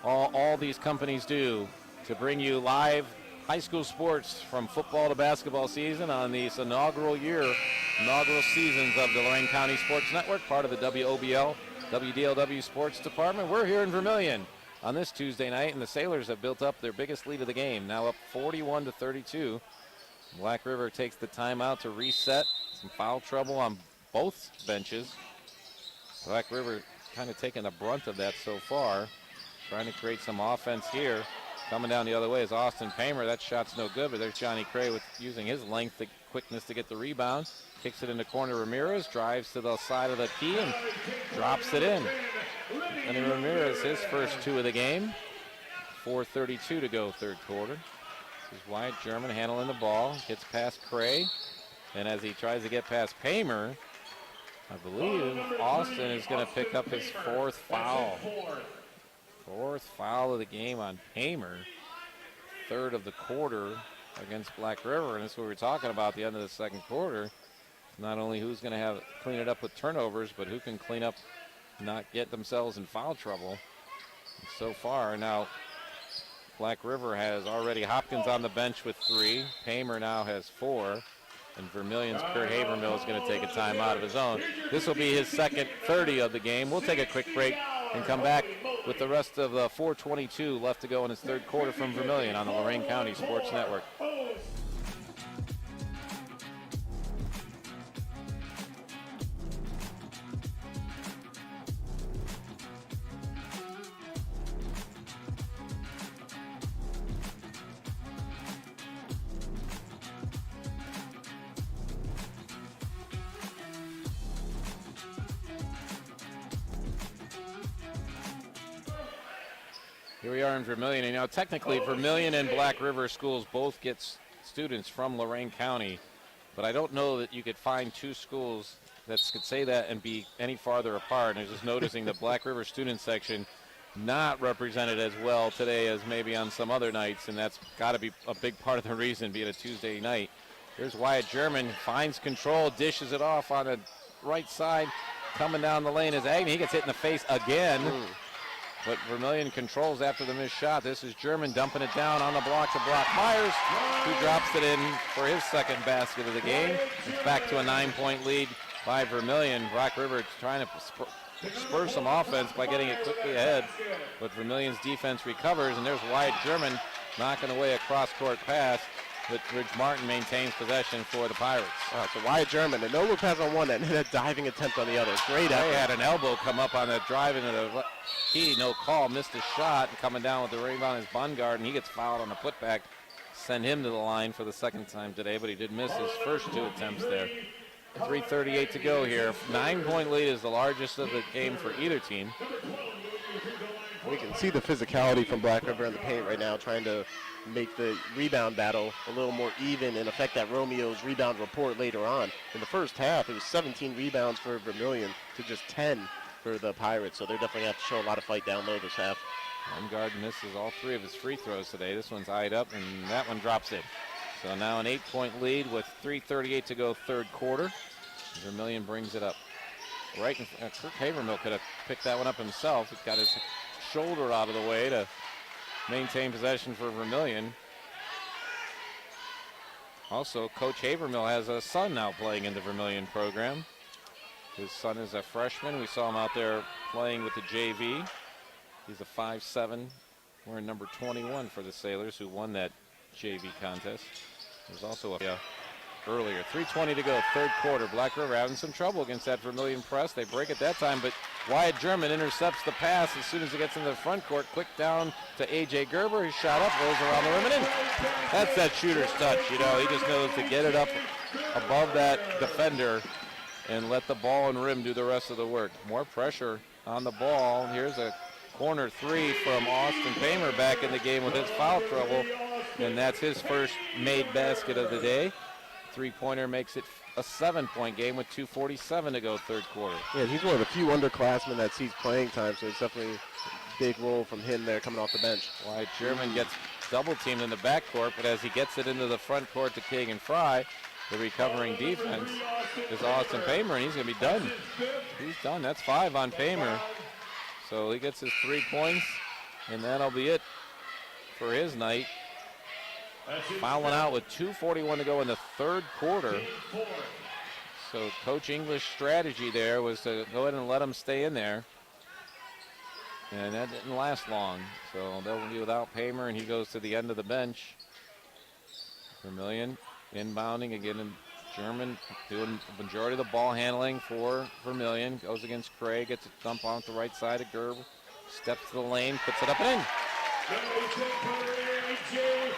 Speaker 2: all these companies do to bring you live high school sports from football to basketball season on these inaugural seasons of the Lorain County Sports Network, part of the WOBL, WDLW Sports Department. We're here in Vermilion on this Tuesday night, and the Sailors have built up their biggest lead of the game, now up 41-32. Black River takes the timeout to reset. Some foul trouble on both benches. Black River kind of taking the brunt of that so far. Trying to create some offense here. Coming down the other way is Austin Paymer. That shot's no good, but there's Johnny Cray with using his length and quickness to get the rebound. Kicks it in the corner. Ramirez drives to the side of the key and drops it in. And then Ramirez, his first 2 of the game. 4:32 to go third quarter. This is Wyatt German handling the ball. Gets past Cray. And as he tries to get past Paymer, I believe Austin is going to pick up his 4th foul. 4th foul of the game on Paymer. 3rd of the quarter against Black River. And that's what we're talking about at the end of the second quarter. Not only who's going to clean it up with turnovers, but who can clean up, not get themselves in foul trouble. And so far, now Black River has already Hopkins on the bench with 3. Paymer now has 4. And Vermilion's Kurt Havermill is going to take a timeout of his own. This will be his second 30 of the game. We'll take a quick break and come back with the rest of the 4:22 left to go in his third quarter from Vermilion on the Lorain County Sports Network. Here we are in Vermilion, and technically Vermilion and Black River schools both get
Speaker 1: students from Lorain County, but I don't know that you could find two schools that could say that and be any farther apart. And I was just noticing the Black River student section not represented as well today as maybe on some other nights, and that's got to be a big part of the reason, being a Tuesday night. Here's Wyatt German, finds control, dishes it off on the right side. Coming down the lane is Agnew. He gets hit in the face again. But Vermilion controls after the missed shot. This is German dumping it down on the block to Brock Myers, who drops it in for his second basket of the game. It's back to a 9-point lead by Vermilion. Rock River trying to spur some offense by getting it quickly ahead. But Vermilion's defense recovers, and there's Wyatt German knocking away a cross-court pass. But Ridge Martin maintains possession for the Pirates.
Speaker 7: So Wyatt German, a no-look pass on one and a diving attempt on the other. Great effort.
Speaker 1: They had an elbow come up on the drive into the key, no call, missed a shot, and coming down with the rebound is Bungard, and he gets fouled on the putback. Send him to the line for the second time today, but he did miss his first two attempts there. 3:38 to go here. 9-point lead is the largest of the game for either team.
Speaker 7: We can see the physicality from Black River in the paint right now, trying to make the rebound battle a little more even and affect that Romeo's rebound report later on. In the first half, it was 17 rebounds for Vermilion to just 10 for the Pirates, so they're definitely going to have to show a lot of fight down low this half.
Speaker 1: Bungard misses all three of his free throws today. This one's eyed up, and that one drops in. So now an 8-point lead with 3:38 to go third quarter. Vermilion brings it up. Right in Kirk Havermill could have picked that one up himself. He's got his shoulder out of the way to maintain possession for Vermilion. Also, Coach Havermill has a son now playing in the Vermilion program. His son is a freshman. We saw him out there playing with the JV. He's a 5'7", wearing number 21 for the Sailors, who won that JV contest. There's also a earlier. 3:20 to go, third quarter. Black River having some trouble against that Vermilion press. They break it that time, but Wyatt German intercepts the pass as soon as he gets into the front court. Quick down to A.J. Gerber. His shot up, rolls around the rim and in. That's that shooter's touch, you know. He just knows to get it up above that defender and let the ball and rim do the rest of the work. More pressure on the ball. Here's a corner three from Austin Paymer back in the game with his foul trouble, and that's his first made basket of the day. Three-pointer makes it a 7-point game with 2:47 to go third quarter.
Speaker 7: Yeah, he's one of the few underclassmen that sees playing time, so it's definitely a big role from him there coming off the bench.
Speaker 1: Wyatt German gets double-teamed in the backcourt, but as he gets it into the front court to Keegan Fry, the recovering defense is Austin Paymer, and he's going to be done. He's done. That's 5 on Paymer. So he gets his 3 points, and that'll be it for his night. Fouling out with 2:41 to go in the third quarter. So Coach English's strategy there was to go ahead and let him stay in there. And that didn't last long. So they'll be without Paymer, and he goes to the end of the bench. Vermilion inbounding again, and German doing the majority of the ball handling for Vermilion. Goes against Craig, gets a dump on the right side of Gerb. Steps to the lane, puts it up and in.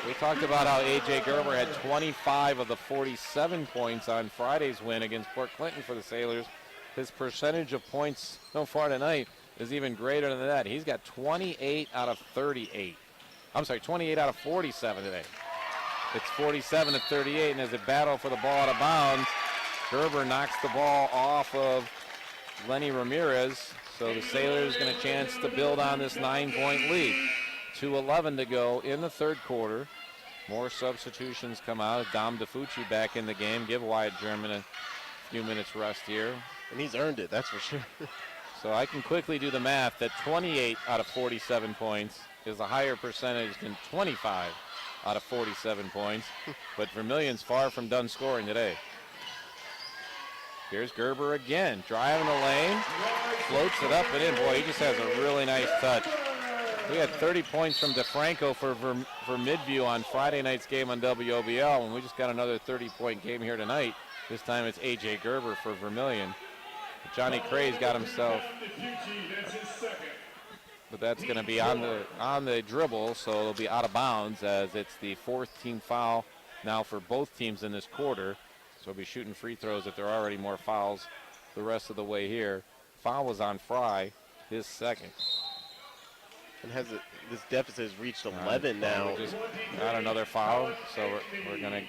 Speaker 1: We talked about how A.J. Gerber had 25 of the 47 points on Friday's win against Port Clinton for the Sailors. His percentage of points so far tonight is even greater than that. He's got 28 out of 38. I'm sorry, 28 out of 47 today. It's 47 to 38, and there's a battle for the ball out of bounds. Gerber knocks the ball off of Lenny Ramirez, so the Sailors get a chance to build on this 9-point lead. 2:11 to go in the third quarter. More substitutions come out. Dom DeFucci back in the game. Give Wyatt German a few minutes rest here.
Speaker 7: And he's earned it, that's for sure.
Speaker 1: So I can quickly do the math that 28 out of 47 points is a higher percentage than 25 out of 47 points. But Vermilion's far from done scoring today. Here's Gerber again, driving the lane, floats it up and in. Boy, he just has a really nice touch. We had 30 points from DeFranco for Midview on Friday night's game on WOBL, and we just got another 30-point game here tonight. This time it's A.J. Gerber for Vermilion. But Johnny Cray's got himself, but that's going to be on the dribble, so it'll be out of bounds as it's the 4th team foul now for both teams in this quarter. So we'll be shooting free throws if there are already more fouls the rest of the way here. Foul was on Fry, his second.
Speaker 7: And this deficit has reached 11 now.
Speaker 1: We just got another foul, so we're gonna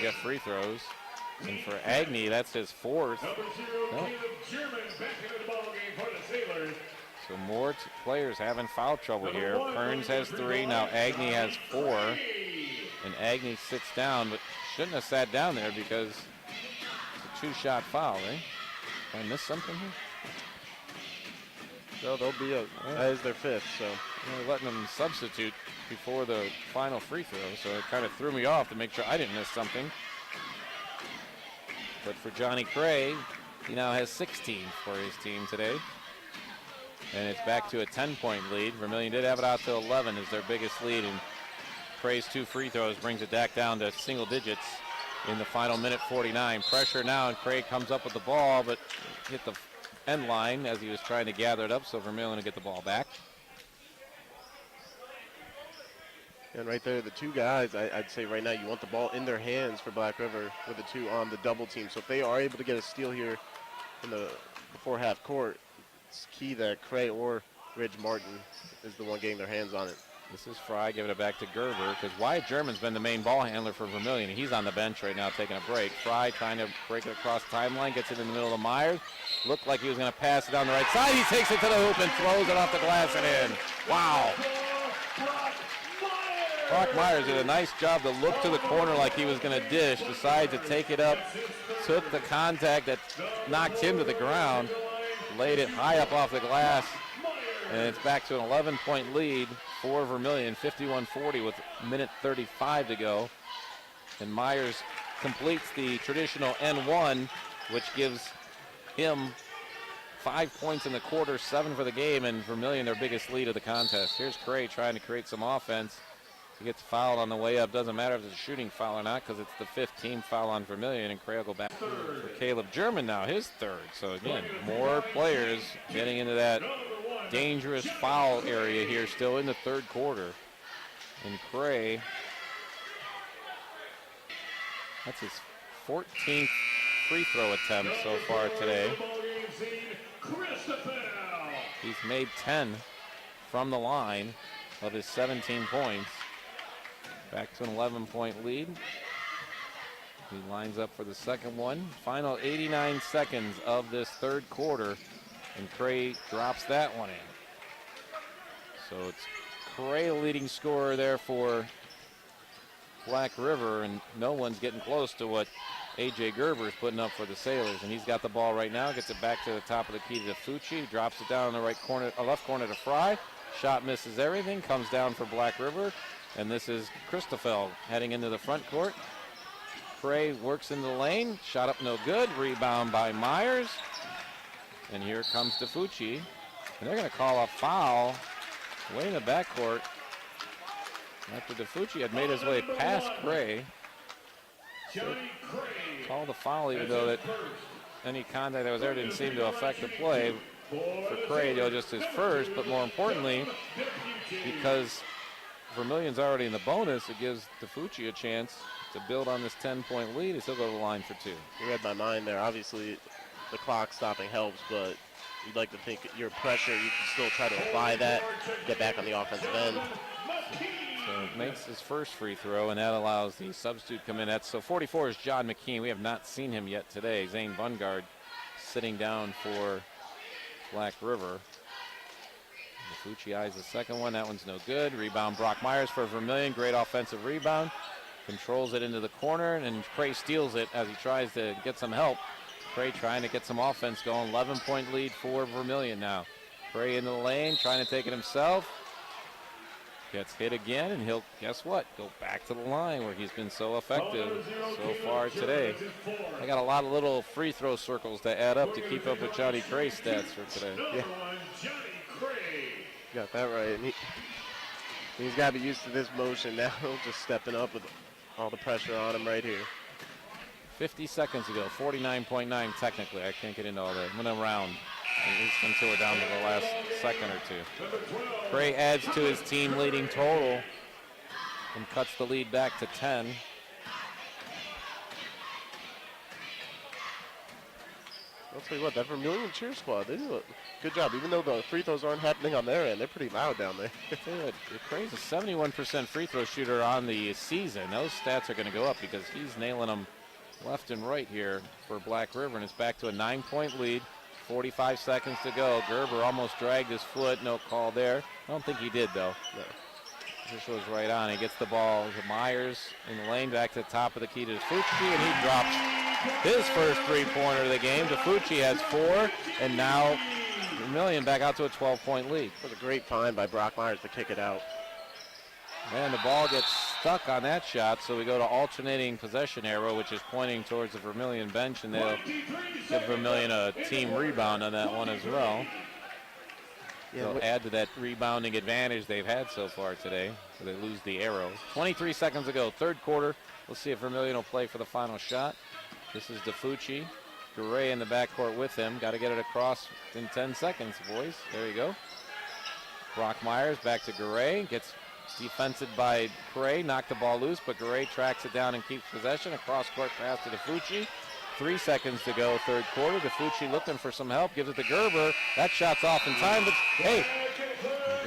Speaker 1: get free throws. And for Agnew, that's his fourth. Nope. So more players having foul trouble here. Kearns has 3, now Agnew has 4. And Agnew sits down, but shouldn't have sat down there because it's a 2-shot foul, right? Did I miss something here?
Speaker 7: So they'll be that is their 5th, so.
Speaker 1: They're letting them substitute before the final free throw, so it kind of threw me off to make sure I didn't miss something. But for Johnny Cray, he now has 16 for his team today. And it's back to a 10-point lead. Vermilion did have it out to 11 as their biggest lead, and Cray's 2 free throws brings it back down to single digits in the final minute 49. Pressure now, and Cray comes up with the ball, but hit the end line as he was trying to gather it up, so Vermilion will get the ball back.
Speaker 7: And right there, the 2 guys, I'd say right now you want the ball in their hands for Black River with the 2 on the double team. So if they are able to get a steal here in before half court, it's key that Cray or Ridge Martin is the one getting their hands on it.
Speaker 1: This is Fry giving it back to Gerber because Wyatt German's been the main ball handler for Vermilion. He's on the bench right now taking a break. Fry trying to break it across the timeline, gets it in the middle of Myers. Looked like he was going to pass it down the right side. He takes it to the hoop and throws it off the glass and in. Wow. Brock Myers did a nice job to look to the corner like he was going to dish, decided to take it up, took the contact that knocked him to the ground, laid it high up off the glass, and it's back to an 11-point lead for Vermilion, 51-40 with minute 35 to go. And Myers completes the traditional N1, which gives him 5 points in the quarter, 7 for the game, and Vermilion their biggest lead of the contest. Here's Cray trying to create some offense. He gets fouled on the way up. Doesn't matter if it's a shooting foul or not because it's the 5th team foul on Vermilion, and Cray will go back for Caleb German now, his 3rd. So again, more players getting into that dangerous foul area here still in the 3rd quarter. And Cray, that's his 14th free throw attempt so far today. He's made 10 from the line of his 17 points. Back to an 11-point lead. He lines up for the second one. Final 89 seconds of this 3rd quarter, and Cray drops that one in. So it's Cray, the leading scorer there for Black River, and no one's getting close to what A.J. Gerber is putting up for the Sailors. And he's got the ball right now, gets it back to the top of the key to Fucci, drops it down in the right corner, left corner to Fry. Shot misses everything, comes down for Black River. And this is Christoffel heading into the front court. Cray works in the lane. Shot up no good. Rebound by Myers. And here comes DeFucci. And they're going to call a foul way in the backcourt after DeFucci had made his way past Cray. So call the foul, even though that any contact that was there didn't seem to affect the play. For Cray, though, just his first, but more importantly, because Vermilion's already in the bonus, it gives DeFucci a chance to build on this 10-point lead and still go to the line for 2.
Speaker 7: You read my mind there. Obviously, the clock stopping helps, but you'd like to think your pressure, you can still try to apply that, get back on the offensive end.
Speaker 1: So makes his first free throw, and that allows the substitute to come in. So 44 is John McKean. We have not seen him yet today. Zane Bungard sitting down for Black River. DeFucci eyes the second one. That one's no good. Rebound Brock Myers for Vermilion. Great offensive rebound. Controls it into the corner, and Cray steals it as he tries to get some help. Cray trying to get some offense going. 11-point lead for Vermilion now. Cray into the lane, trying to take it himself. Gets hit again, and he'll, guess what, go back to the line where he's been so effective so far today. I got a lot of little free throw circles to add up to keep up with Johnny Cray's stats for today.
Speaker 7: Yeah. Got that right. And he's got to be used to this motion now, just stepping up with all the pressure on him right here.
Speaker 1: 50 seconds ago, 49.9 technically. I can't get into all that. I'm going to round, at least until we're down to the last second or two. Cray adds to his team leading total and cuts the lead back to 10.
Speaker 7: I'll tell you what, that Vermilion cheer squad, they do a good job. Even though the free throws aren't happening on their end, they're pretty loud down there.
Speaker 2: Craig's a 71% free throw shooter on the season. Those stats are going to go up because he's nailing them left and right here for Black River, and it's back to a 9-point lead. 45 seconds to go. Gerber almost dragged his foot. No call there. I don't think he did, though.
Speaker 7: No.
Speaker 2: This was right on. He gets the ball to Myers in the lane, back to the top of the key to Fucci, and he drops his first three-pointer of the game. Fucci has 4, and now Vermilion back out to a 12-point lead.
Speaker 7: It was a great find by Brock Myers to kick it out.
Speaker 2: And the ball gets stuck on that shot, so we go to alternating possession arrow, which is pointing towards the Vermilion bench, and they'll give Vermilion a team rebound on that one as well.
Speaker 7: Yeah,
Speaker 2: They'll add to that rebounding advantage they've had so far today. So they lose the arrow. 23 seconds to go, third quarter. We'll see if Vermilion will play for the final shot. This is DeFucci. Garay in the backcourt with him. Got to get it across in 10 seconds, boys. There you go. Brock Myers back to Garay. Gets defended by Garay. Knocked the ball loose, but Garay tracks it down and keeps possession. A cross-court pass to DeFucci. 3 seconds to go, third quarter. DeFucci looking for some help. Gives it to Gerber. That shot's off in time, but hey,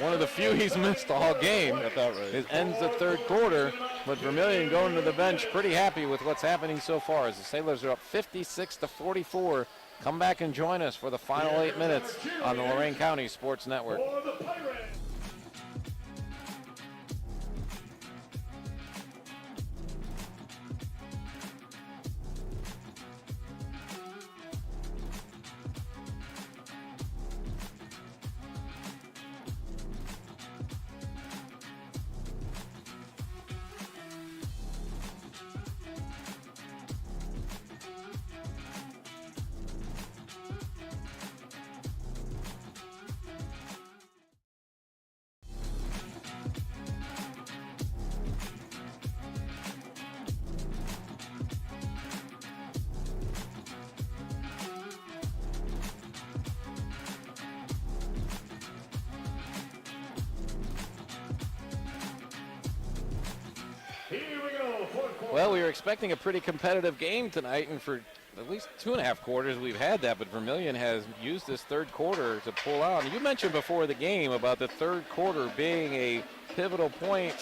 Speaker 2: one of the few he's missed all game. It ends the third quarter, but Vermilion going to the bench pretty happy with what's happening so far as the Sailors are up 56-44. Come back and join us for the final 8 minutes on the Lorain County Sports Network. Well, we were expecting a pretty competitive game tonight, and for at least 2.5 quarters we've had that, but Vermilion has used this third quarter to pull out. And you mentioned before the game about the third quarter being a pivotal point,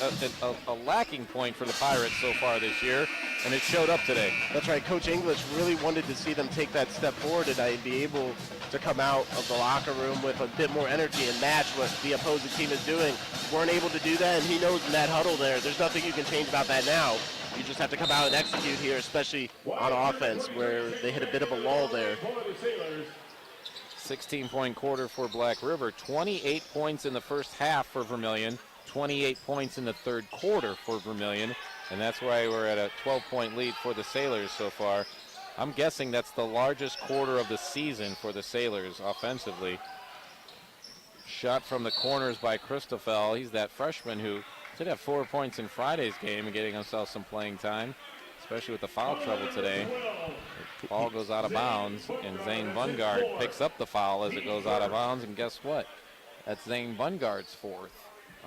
Speaker 2: a lacking point for the Pirates so far this year, and it showed up today.
Speaker 7: That's right. Coach English really wanted to see them take that step forward tonight and be able to come out of the locker room with a bit more energy and match what the opposing team is doing. Weren't able to do that, and he knows in that huddle there's nothing you can change about that now. You just have to come out and execute here, especially on offense, where they hit a bit of a lull there.
Speaker 2: 16-point quarter for Black River. 28 points in the first half for Vermilion. 28 points in the third quarter for Vermilion. And that's why we're at a 12-point lead for the Sailors so far. I'm guessing that's the largest quarter of the season for the Sailors offensively. Shot from the corners by Christoffel. He's that freshman who did have 4 points in Friday's game and getting himself some playing time, especially with the foul trouble today. The ball goes out of bounds, and Zane Bungard picks up the foul as it goes out of bounds, and guess what? That's Zane Bungard's fourth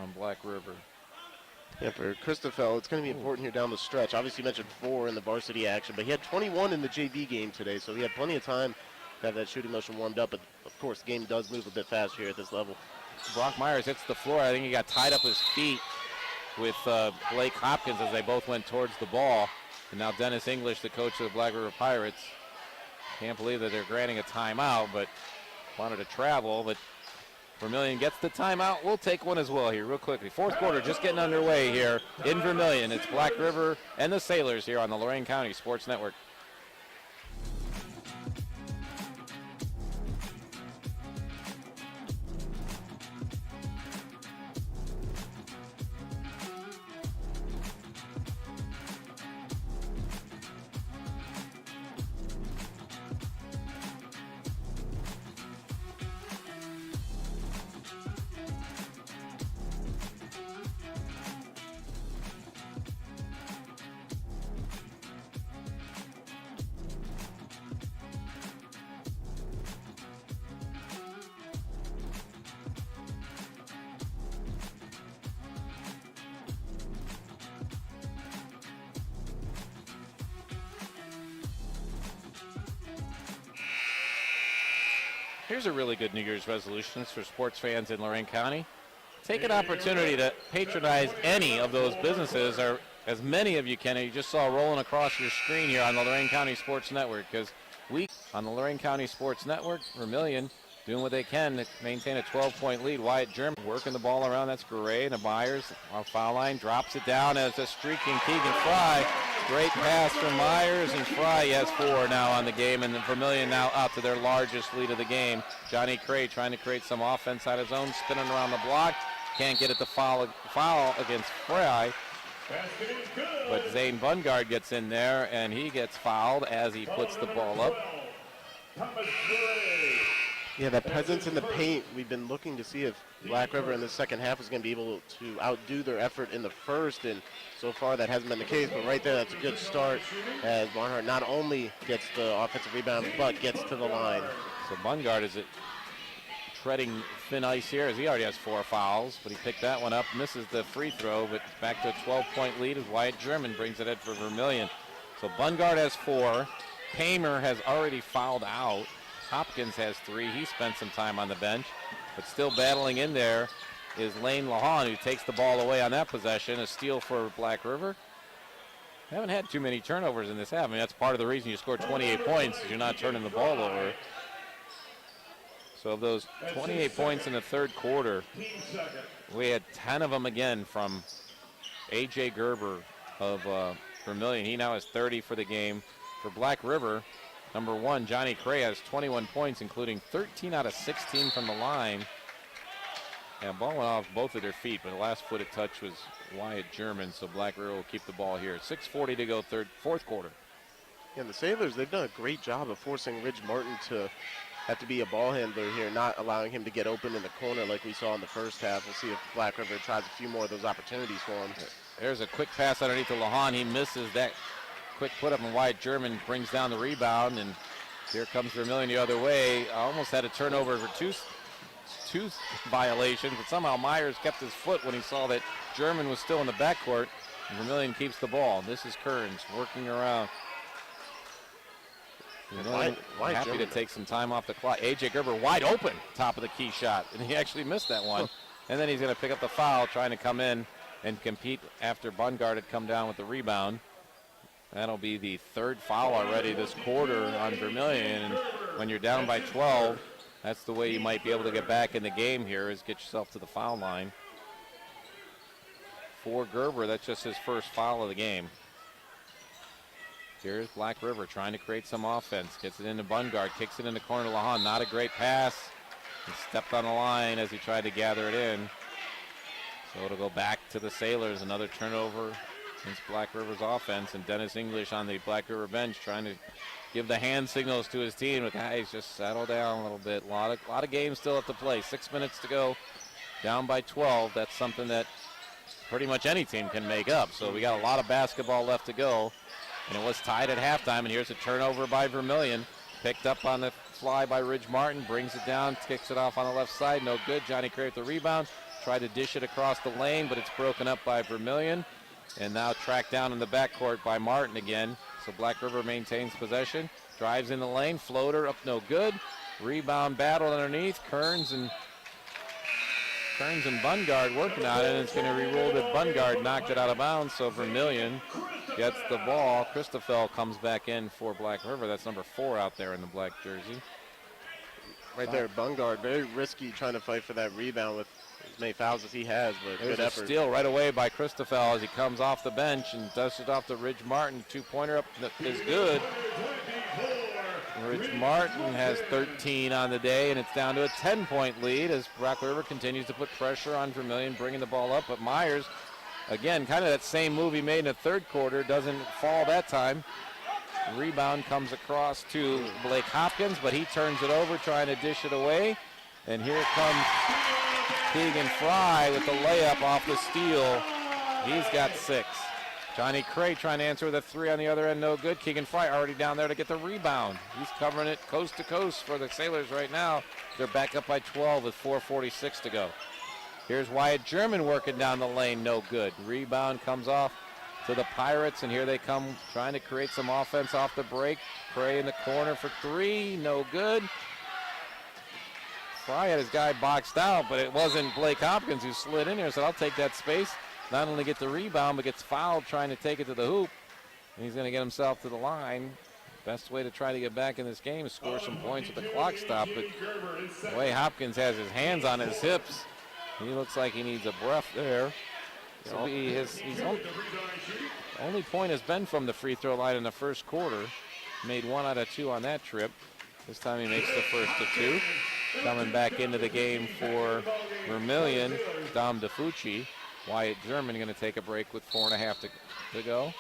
Speaker 2: on Black River.
Speaker 7: Yeah, for Christoffel, it's going to be important here down the stretch. Obviously, you mentioned 4 in the varsity action, but he had 21 in the JV game today, so he had plenty of time to have that shooting motion warmed up. But, of course, the game does move a bit faster here at this level.
Speaker 2: Brock Myers hits the floor. I think he got tied up his feet with Blake Hopkins as they both went towards the ball. And now Dennis English, the coach of the Black River Pirates, can't believe that they're granting a timeout, but wanted to travel. But Vermilion gets the timeout. We'll take one as well here real quickly. Fourth quarter just getting underway here in Vermilion. It's Black River and the Sailors here on the Lorain County Sports Network. Here's a really good New Year's resolution for sports fans in Lorraine County. Take an opportunity to patronize any of those businesses, or as many of you can. You just saw rolling across your screen here on the Lorraine County Sports Network, because we on the Lorraine County Sports Network, Vermilion doing what they can to maintain a 12-point lead. Wyatt German working the ball around. That's great. And Myers on foul line drops it down as a streaking Keegan Fry. Great pass from Myers, and Fry has 4 now on the game, and Vermilion now out to their largest lead of the game. Johnny Cray trying to create some offense on his own, spinning around the block. Can't get it to foul against Fry. But Zane Bungard gets in there, and he gets fouled as he puts the ball up.
Speaker 7: Yeah, that presence in the paint, we've been looking to see if Black River in the second half is going to be able to outdo their effort in the first, and so far that hasn't been the case. But right there, that's a good start as Barnhart not only gets the offensive rebound, but gets to the line.
Speaker 2: So Bungard is treading thin ice here, as he already has 4 fouls, but he picked that one up, misses the free throw, but back to a 12-point lead as Wyatt German brings it in for Vermilion. So Bungard has 4. Paymer has already fouled out. Hopkins has 3. He spent some time on the bench, but still battling in there is Lane Lahan, who takes the ball away on that possession. A steal for Black River. Haven't had too many turnovers in this half. I mean, that's part of the reason you scored 28 points, is you're not turning the ball over. So of those 28 points in the third quarter, we had 10 of them again from A.J. Gerber of Vermilion. He now has 30 for the game. For Black River, number 1, Johnny Cray has 21 points, including 13 out of 16 from the line. And ball went off both of their feet, but the last footed touch was Wyatt German, so Black River will keep the ball here. 6:40 to go, fourth quarter.
Speaker 7: Yeah, and the Sailors, they've done a great job of forcing Ridge Martin to have to be a ball handler here, not allowing him to get open in the corner like we saw in the first half. We'll see if Black River tries a few more of those opportunities for him.
Speaker 2: There's a quick pass underneath to Lahan. He misses that quick put up, and Wyatt German brings down the rebound, and here comes Vermilion the other way. Almost had a turnover for two violations, but somehow Myers kept his foot when he saw that German was still in the backcourt, and Vermilion keeps the ball. This is Kearns working around. Why happy to take some time off the clock. A.J. Gerber wide open, top of the key shot, and he actually missed that one. And then he's going to pick up the foul, trying to come in and compete after Bungard had come down with the rebound. That'll be the 3rd foul already this quarter on Vermilion. And when you're down by 12, that's the way you might be able to get back in the game here, is get yourself to the foul line. For Gerber, that's just his first foul of the game. Here's Black River trying to create some offense. Gets it into Bungard, kicks it in the corner to Lahan. Not a great pass. He stepped on the line as he tried to gather it in. So it'll go back to the Sailors. Another turnover against Black River's offense. And Dennis English on the Black River bench trying to give the hand signals to his team. But guys, just settle down a little bit. A lot of games still at the play. 6 minutes to go. Down by 12. That's something that pretty much any team can make up. So we got a lot of basketball left to go. And it was tied at halftime, and here's a turnover by Vermilion. Picked up on the fly by Ridge Martin, brings it down, kicks it off on the left side, no good. Johnny Cray with the rebound, tried to dish it across the lane, but it's broken up by Vermilion. And now tracked down in the backcourt by Martin again. So Black River maintains possession, drives in the lane, floater up no good. Rebound battle underneath, Kearns and Bungard working on it, and it's going to be ruled that Bungard knocked it out of bounds, so Vermilion gets the ball. Christoffel comes back in for Black River. That's number 4 out there in the black jersey.
Speaker 7: Right there, Bungard, very risky trying to fight for that rebound with as many fouls as he has, but good effort.
Speaker 2: Steal right away by Christoffel as he comes off the bench and does it off to Ridge Martin. 2-pointer up is good. Ridge Martin has 13 on the day, and it's down to a 10-point lead as Black River continues to put pressure on Vermilion, bringing the ball up. But Myers, again, kind of that same move he made in the third quarter, doesn't fall that time. Rebound comes across to Blake Hopkins, but he turns it over, trying to dish it away. And here comes Keegan Fry with the layup off the steal. He's got 6. Johnny Cray trying to answer with a 3 on the other end, no good. Keegan Fry already down there to get the rebound. He's covering it coast to coast for the Sailors right now. They're back up by 12 with 4:46 to go. Here's Wyatt German working down the lane, no good. Rebound comes off to the Pirates, and here they come trying to create some offense off the break. Cray in the corner for 3, no good. Fry had his guy boxed out, but it wasn't Blake Hopkins who slid in here, so I'll take that space. Not only get the rebound, but gets fouled trying to take it to the hoop. And he's going to get himself to the line. Best way to try to get back in this game is score some points with the clock stop. But the way Hopkins has his hands on his hips, he looks like he needs a breath there. This will be his only point has been from the free throw line in the first quarter. Made 1 out of 2 on that trip. This time he makes the first of 2. Coming back into the game for Vermilion, Dom DeFucci. Wyatt German going to take a break with 4.5 to go.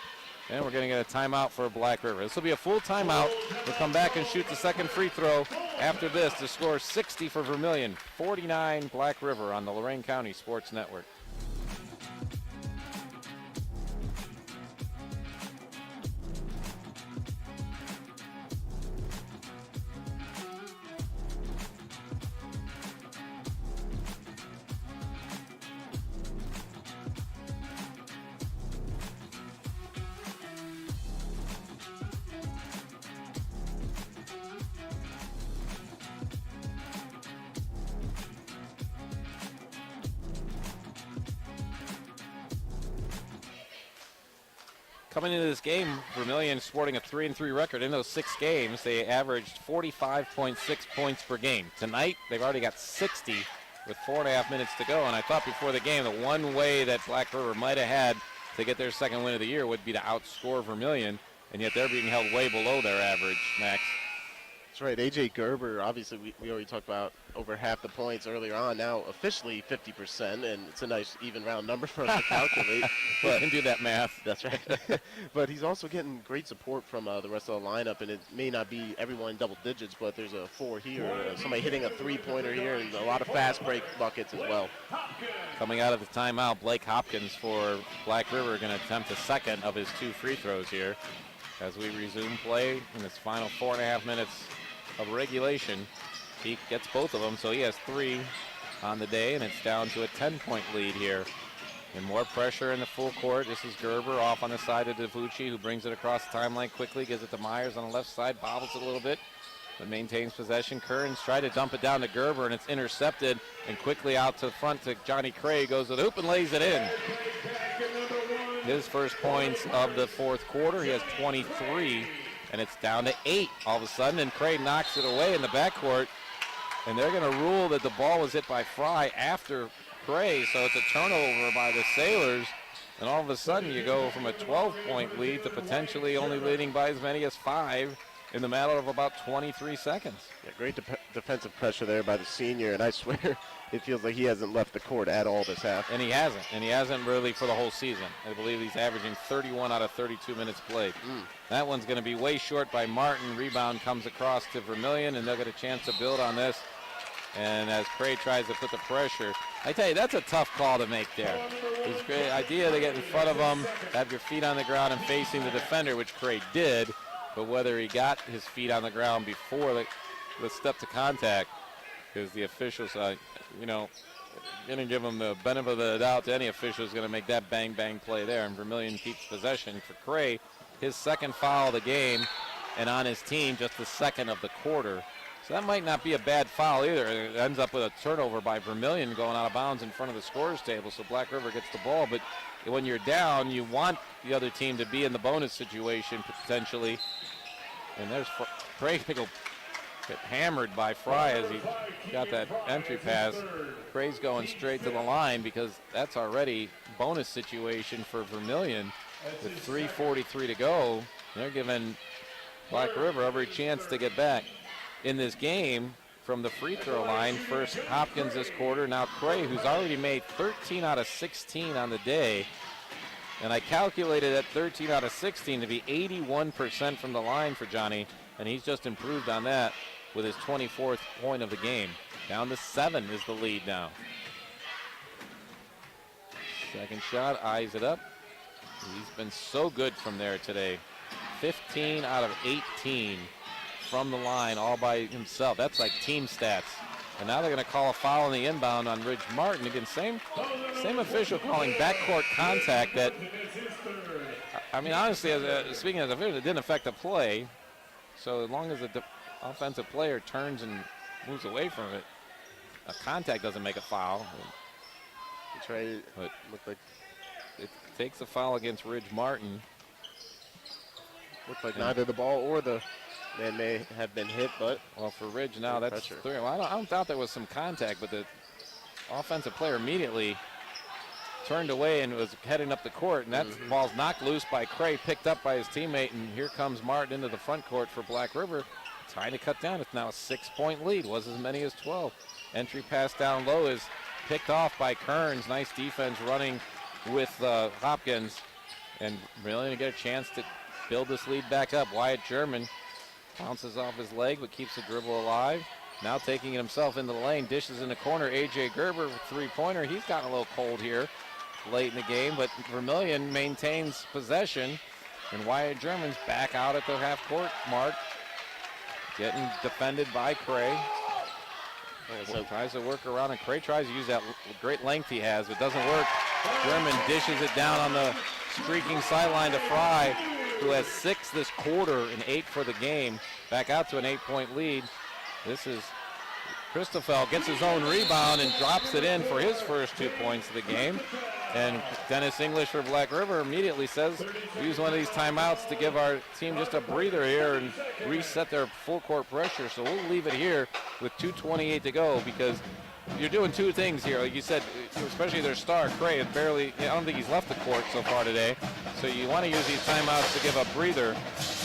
Speaker 2: And we're going to get a timeout for Black River. This will be a full timeout. We'll come back and shoot the second free throw after this to score 60 for Vermilion, 49 Black River on the Lorain County Sports Network. Coming into this game, Vermilion sporting a 3-3 record. In those 6 games, they averaged 45.6 points per game. Tonight, they've already got 60 with 4.5 minutes to go. And I thought before the game, the one way that Black River might have had to get their second win of the year would be to outscore Vermilion, and yet they're being held way below their average, Max.
Speaker 7: That's right. A.J. Gerber, obviously, we already talked about over half the points earlier on. Now officially 50%, and it's a nice even round number for us to calculate.
Speaker 2: But can do that math.
Speaker 7: That's right. But he's also getting great support from the rest of the lineup, and it may not be everyone in double digits, but there's a 4 here, somebody hitting a 3-pointer here, and a lot of fast break buckets as well.
Speaker 2: Coming out of the timeout, Blake Hopkins for Black River going to attempt the second of his 2 free throws here as we resume play in this final 4.5 minutes of regulation. He gets both of them, so he has 3 on the day, and it's down to a 10-point lead here. And more pressure in the full court. This is Gerber off on the side of DeFucci, who brings it across the timeline quickly, gives it to Myers on the left side, bobbles it a little bit, but maintains possession. Kearns tried to dump it down to Gerber, and it's intercepted, and quickly out to the front to Johnny Cray, goes to the hoop and lays it in. His first points of the fourth quarter. He has 23, and it's down to 8 all of a sudden, and Cray knocks it away in the backcourt, and they're going to rule that the ball was hit by Fry after Cray, so it's a turnover by the Sailors, and all of a sudden you go from a 12-point lead to potentially only leading by as many as 5 in the matter of about 23 seconds.
Speaker 7: Yeah, great defensive pressure there by the senior, and I swear it feels like he hasn't left the court at all this half.
Speaker 2: And he hasn't really for the whole season. I believe he's averaging 31 out of 32 minutes played. That one's going to be way short by Martin. Rebound comes across to Vermilion, and they'll get a chance to build on this. And as Cray tries to put the pressure, I tell you, that's a tough call to make there. It's a great idea to get in front of them, have your feet on the ground and facing the defender, which Cray did, but whether he got his feet on the ground before the step to contact, because the officials, going to give him the benefit of the doubt to any official is going to make that bang-bang play there, and Vermilion keeps possession. For Cray, his second foul of the game, and on his team, just the second of the quarter. So that might not be a bad foul either. It ends up with a turnover by Vermilion going out of bounds in front of the scorer's table, so Black River gets the ball. But when you're down, you want the other team to be in the bonus situation potentially. And there's Cray to go get hammered by Fry as he got that entry pass. Cray's going straight to the line because that's already bonus situation for Vermilion with 3:43 to go. They're giving Black River every chance to get back in this game from the free throw line. First Hopkins this quarter, now Cray, who's already made 13 out of 16 on the day. And I calculated that 13 out of 16 to be 81% from the line for Johnny, and he's just improved on that with his 24th point of the game. Down to 7 is the lead now. Second shot, eyes it up. He's been so good from there today. 15 out of 18 from the line all by himself. That's like team stats. And now they're going to call a foul on the inbound on Ridge Martin. Again, same official calling backcourt contact that, I mean, honestly, speaking as a official, it didn't affect the play. So as long as the offensive player turns and moves away from it,
Speaker 1: a contact doesn't make a foul.
Speaker 7: That's right.
Speaker 1: But
Speaker 7: Looked like
Speaker 1: takes a foul against Ridge Martin.
Speaker 7: Looked like neither the ball or the man may have been hit, but
Speaker 1: well, for Ridge now that's
Speaker 7: pressure.
Speaker 1: 3. Well, I don't doubt there was some contact, but the offensive player immediately turned away and was heading up the court, and that ball's knocked loose by Cray, picked up by his teammate, and here comes Martin into the front court for Black River, trying to cut down. It's now a 6-point lead, was as many as 12. Entry pass down low is picked off by Kearns. Nice defense running with Hopkins, and Vermilion to get a chance to build this lead back up. Wyatt German bounces off his leg but keeps the dribble alive. Now taking it himself into the lane, dishes in the corner. A.J. Gerber with three-pointer. He's gotten a little cold here late in the game, but Vermilion maintains possession, and Wyatt German's back out at the half-court mark, getting defended by Cray. So tries to work around, and Cray tries to use that great length he has, but doesn't work. German dishes it down on the streaking sideline to Fry, who has 6 this quarter and 8 for the game. Back out to an 8-point lead. This is Christoffel gets his own rebound and drops it in for his first 2 points of the game. And Dennis English for Black River immediately says, we use one of these timeouts to give our team just a breather here and reset their full court pressure. So we'll leave it here with 2:28 to go, because you're doing 2 things here. Like you said, especially their star, Cray, is barely, I don't think he's left the court so far today. So you want to use these timeouts to give a breather,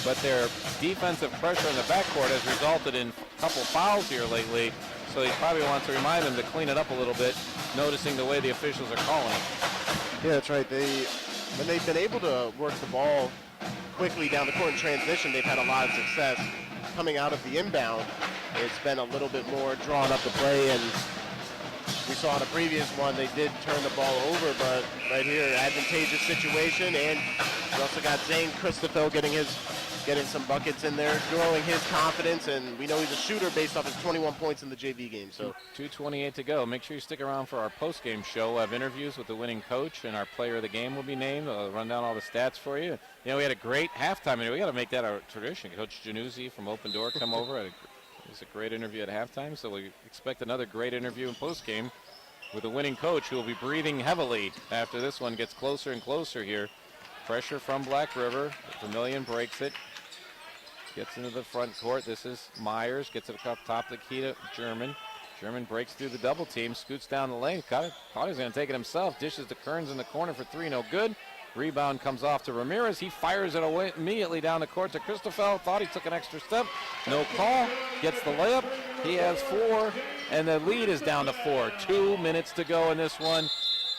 Speaker 1: but their defensive pressure in the backcourt has resulted in a couple fouls here lately. So he probably wants to remind them to clean it up a little bit, noticing the way the officials are calling it.
Speaker 7: Yeah, that's right. When they've been able to work the ball quickly down the court in transition, they've had a lot of success. Coming out of the inbound, it's been a little bit more drawn up the play, and we saw in a previous one they did turn the ball over, but right here, advantageous situation, and we also got Zane Christoffel getting some buckets in there, growing his confidence, and we know he's a shooter based off his 21 points in the JV game. So
Speaker 1: 2:28 to go. Make sure you stick around for our post-game show. We'll have interviews with the winning coach, and our player of the game will be named. I'll run down all the stats for you. You know, we had a great halftime. We got to make that our tradition. Coach Januzzi from Open Door come over. It was a great interview at halftime, so we expect another great interview in post-game with the winning coach, who will be breathing heavily after this one gets closer and closer here. Pressure from Black River. Vermilion breaks it. Gets into the front court. This is Myers. Gets it up top of the key to German. German breaks through the double team. Scoots down the lane. Thought he was going to take it himself. Dishes to Kearns in the corner for 3. No good. Rebound comes off to Ramirez. He fires it away immediately down the court to Christoffel. Thought he took an extra step. No call. Gets the layup. He has 4. And the lead is down to 4. 2 minutes to go in this one.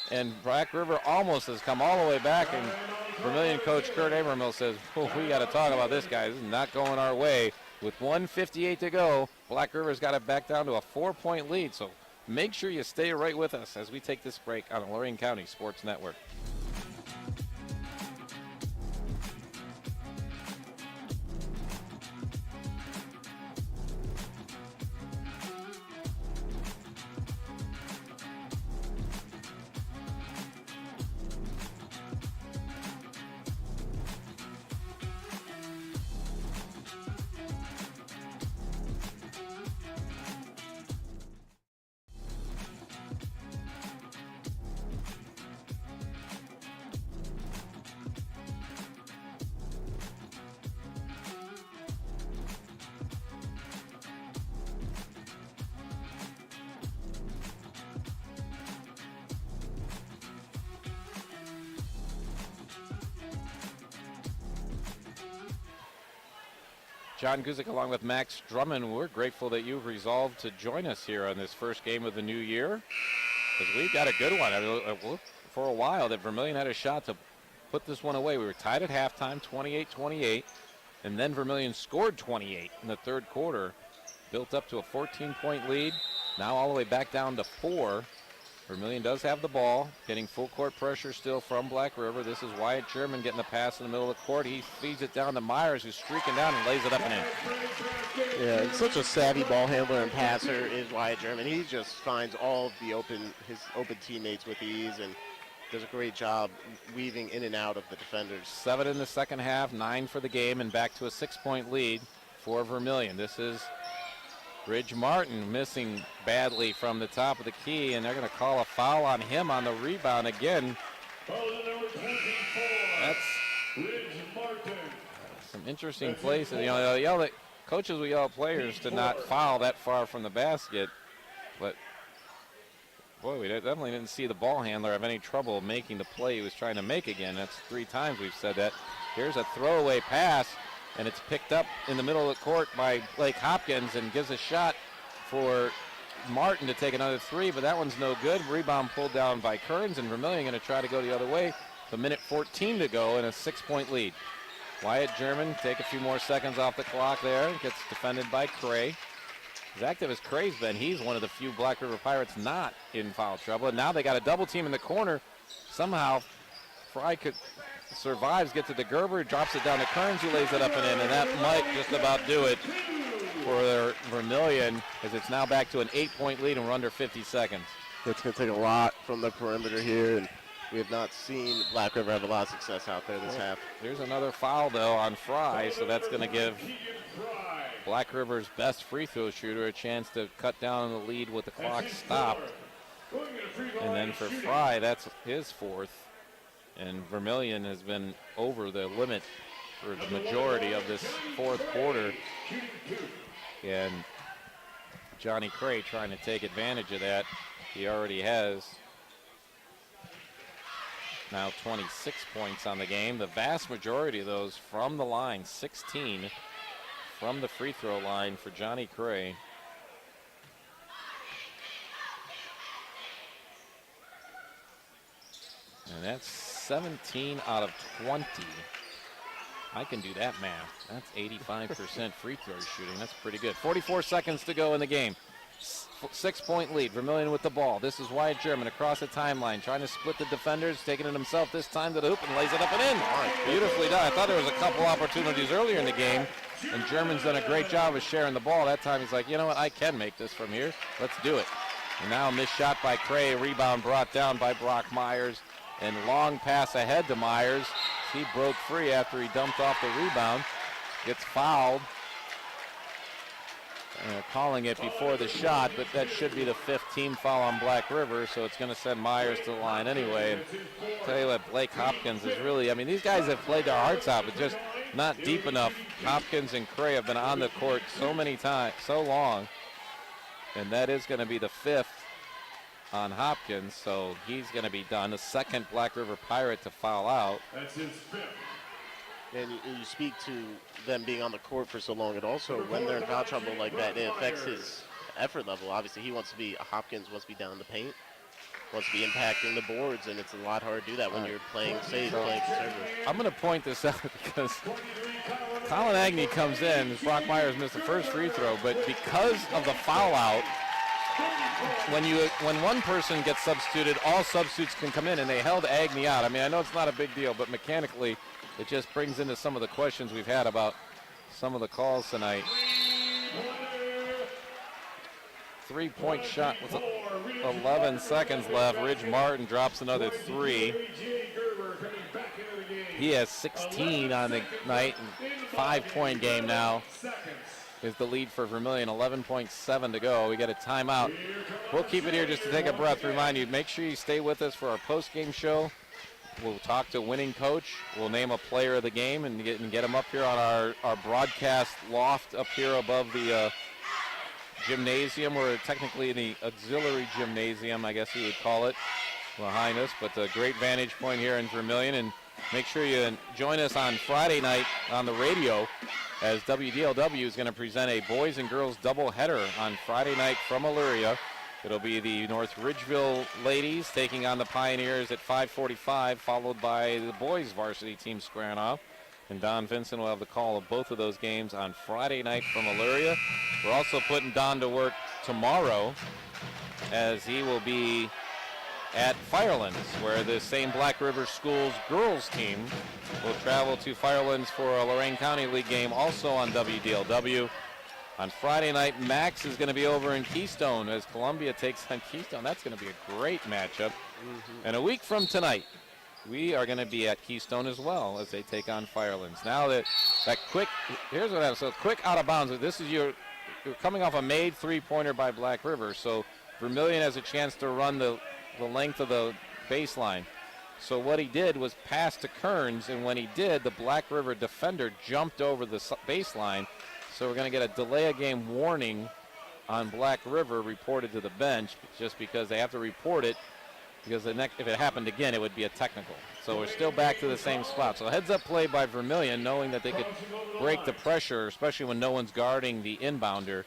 Speaker 1: And Black River almost has come all the way back, and Vermilion coach Kurt Avermill says, oh, we got to talk about this, guys. This is not going our way. With 1:58 to go, Black River's got it back down to a 4-point lead. So make sure you stay right with us as we take this break on the Lorain County Sports Network. John Guzik along with Max Drummond, we're grateful that you've resolved to join us here on this first game of the new year, because we've got a good one. I mean, for a while that Vermilion had a shot to put this one away. We were tied at halftime, 28-28, and then Vermilion scored 28 in the third quarter, built up to a 14-point lead, now all the way back down to 4. Vermilion does have the ball, getting full court pressure still from Black River. This is Wyatt German getting the pass in the middle of the court. He feeds it down to Myers, who's streaking down and lays it up and in.
Speaker 7: Yeah, it's such a savvy ball handler and passer is Wyatt German. He just finds all of his open teammates with ease and does a great job weaving in and out of the defenders.
Speaker 1: 7 in the second half, 9 for the game, and back to a 6-point lead for Vermilion. This is
Speaker 2: Ridge Martin missing badly from the top of the key, and they're going to call a foul on him on the rebound again. That's some interesting places. You know, they'll yell at coaches will yell at players to not foul that far from the basket, but boy, we definitely didn't see the ball handler have any trouble making the play he was trying to make again. That's 3 times we've said that. Here's a throwaway pass, and it's picked up in the middle of the court by Blake Hopkins and gives a shot for Martin to take another 3, but that one's no good. Rebound pulled down by Kearns, and Vermilion going to try to go the other way. A minute 14 to go and a 6-point lead. Wyatt German take a few more seconds off the clock there. Gets defended by Cray. As active as Cray's been, he's one of the few Black River Pirates not in foul trouble. And now they got a double team in the corner. Somehow Fry survives, gets it to Gerber, drops it down to Kearns, who lays it up and in, and that might just about do it for their Vermilion, as it's now back to an 8-point lead and we're under 50 seconds.
Speaker 7: It's going to take a lot from the perimeter here, and we have not seen Black River have a lot of success out there this half.
Speaker 2: There's another foul, though, on Fry, so that's going to give Black River's best free throw shooter a chance to cut down the lead with the clock stopped. And then for Fry, that's his 4th. And Vermilion has been over the limit for the majority of this 4th quarter. And Johnny Cray trying to take advantage of that. He already has now 26 points on the game. The vast majority of those from the line, 16 from the free throw line for Johnny Cray. And that's 17 out of 20. I can do that math. That's 85% free throw shooting. That's pretty good. 44 seconds to go in the game. 6-point lead. Vermilion with the ball. This is Wyatt German across the timeline, trying to split the defenders, taking it himself this time to the hoop and lays it up and in. Beautifully done. I thought there was a couple opportunities earlier in the game, and German's done a great job of sharing the ball. That time he's like, you know what, I can make this from here. Let's do it. And now a missed shot by Cray. Rebound brought down by Brock Myers. And long pass ahead to Myers. He broke free after he dumped off the rebound. Gets fouled. Calling it before the shot, but that should be the 5th team foul on Black River, so it's going to send Myers to the line anyway. And I'll tell you what, Blake Hopkins is really, I mean, these guys have played their hearts out, but just not deep enough. Hopkins and Cray have been on the court so many times, so long, and that is going to be the 5th on Hopkins, so he's going to be done. The 2nd Black River Pirate to foul out.
Speaker 6: That's his 5th.
Speaker 7: And you speak to them being on the court for so long, and also when they're in foul trouble like that, it affects his effort level. Obviously, Hopkins wants to be down in the paint, wants to be impacting the boards, and it's a lot harder to do that when you're playing safe, playing conservative.
Speaker 2: I'm going to point this out because Colin Agnew comes in. Brock Myers missed the first free throw, but because of the foul out, when one person gets substituted, all substitutes can come in, and they held Agnew out. I mean, I know it's not a big deal, but mechanically, it just brings into some of the questions we've had about some of the calls tonight. 3-point shot with 11 seconds left. Ridge Martin drops another 3. He has 16 on the night, and 5-point game now is the lead for Vermilion. 11.7 to go. We get a timeout. We'll keep it here just to take a breath. Remind you, make sure you stay with us for our post-game show. We'll talk to winning coach. We'll name a player of the game and get him up here on our broadcast loft up here above the gymnasium. We're technically in the auxiliary gymnasium, I guess you would call it, behind us. But a great vantage point here in Vermilion. And make sure you join us on Friday night on the radio, as WDLW is going to present a boys and girls doubleheader on Friday night from Illyria. It'll be the North Ridgeville ladies taking on the Pioneers at 5:45, followed by the boys varsity team squaring off. And Don Vincent will have the call of both of those games on Friday night from Illyria. We're also putting Don to work tomorrow, as he will be at Firelands, where the same Black River Schools girls team will travel to Firelands for a Lorain County League game, also on WDLW. On Friday night, Max is going to be over in Keystone as Columbia takes on Keystone. That's going to be a great matchup. And a week from tonight, we are going to be at Keystone as well as they take on Firelands. Now that quick, here's what happens. So quick out of bounds. This is
Speaker 1: coming off a made three-pointer by Black River, so Vermilion has a chance to run the length of the baseline. So what he did was pass to Kearns, and when he did, the Black River defender jumped over the baseline. So we're going to get a delay of game warning on Black River reported to the bench, just because they have to report it, because if it happened again, it would be a technical. So we're still back to the same spot. So heads up play by Vermilion, knowing that they could break the pressure, especially when no one's guarding the inbounder.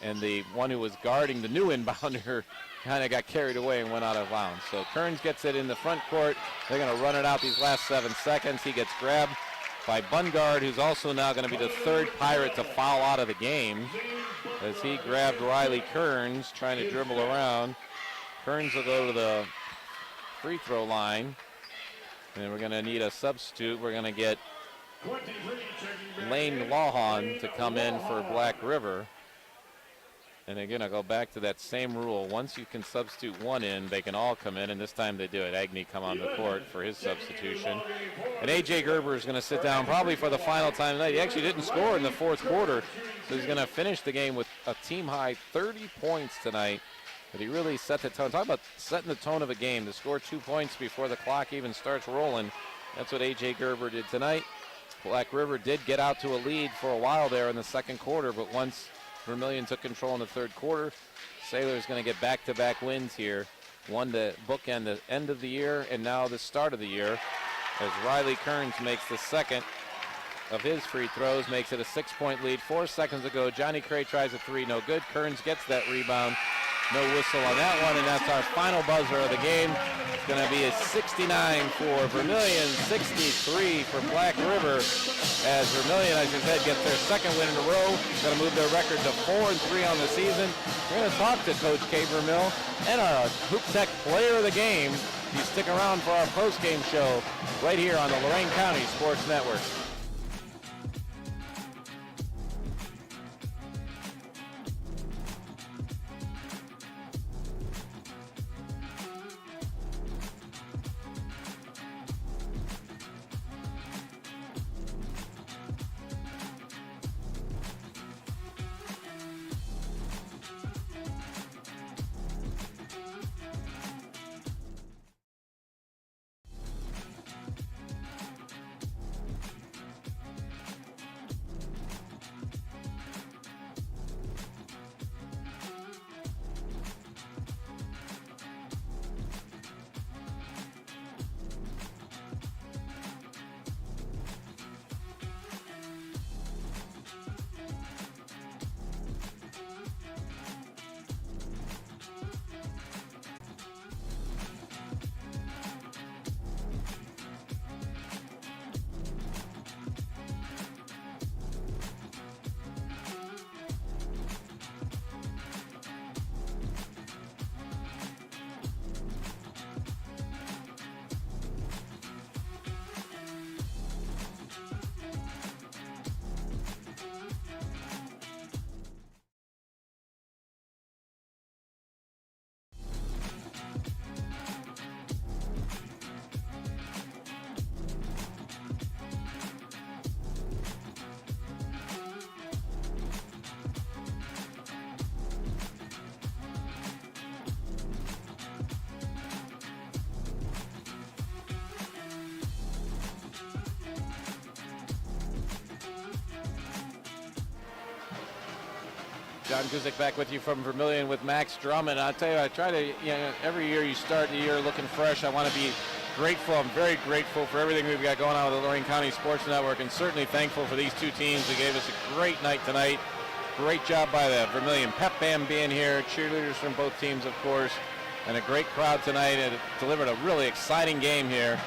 Speaker 1: And the one who was guarding the new inbounder kind of got carried away and went out of bounds. So Kearns gets it in the front court. They're going to run it out these last 7 seconds. He gets grabbed by Bungard, who's also now going to be the third Pirate to foul out of the game, as he grabbed Riley Kearns trying to dribble around. Kearns will go to the free throw line, and we're going to need a substitute. We're going to get Lane Lawhon to come in for Black River. And again, I'll go back to that same rule. Once you can substitute one in, they can all come in, and this time they do it. Agnew come on the court for his substitution. And A.J. Gerber is going to sit down probably for the final time tonight. He actually didn't score in the fourth quarter, so he's going to finish the game with a team-high 30 points tonight. But he really set the tone. Talk about setting the tone of a game. To score 2 points before the clock even starts rolling. That's what A.J. Gerber did tonight. Black River did get out to a lead for a while there in the second quarter, but once Vermilion took control in the third quarter, Sailor's going to get back-to-back wins here. One to bookend the end of the year and now the start of the year, as Riley Kearns makes the second of his free throws, makes it a 6-point lead. 4 seconds ago, Johnny Cray tries a three, no good. Kearns gets that rebound. No whistle on that one, and that's our final buzzer of the game. It's going to be a 69 for Vermilion, 63 for Black River, as Vermilion, as you said, gets their second win in a row. Going to move their record to 4-3 on the season. We're going to talk to Coach Kay Vermill and our Hoop Tech Player of the Game. You stick around for our post-game show right here on the Lorain County Sports Network. John Guzik back with you from Vermilion with Max Drummond. I'll tell you, I try to, every year you start the year looking fresh. I want to be grateful. I'm very grateful for everything we've got going on with the Lorain County Sports Network, and certainly thankful for these two teams who gave us a great night tonight. Great job by the Vermilion Pep Band being here, cheerleaders from both teams, of course, and a great crowd tonight. And it delivered a really exciting game here,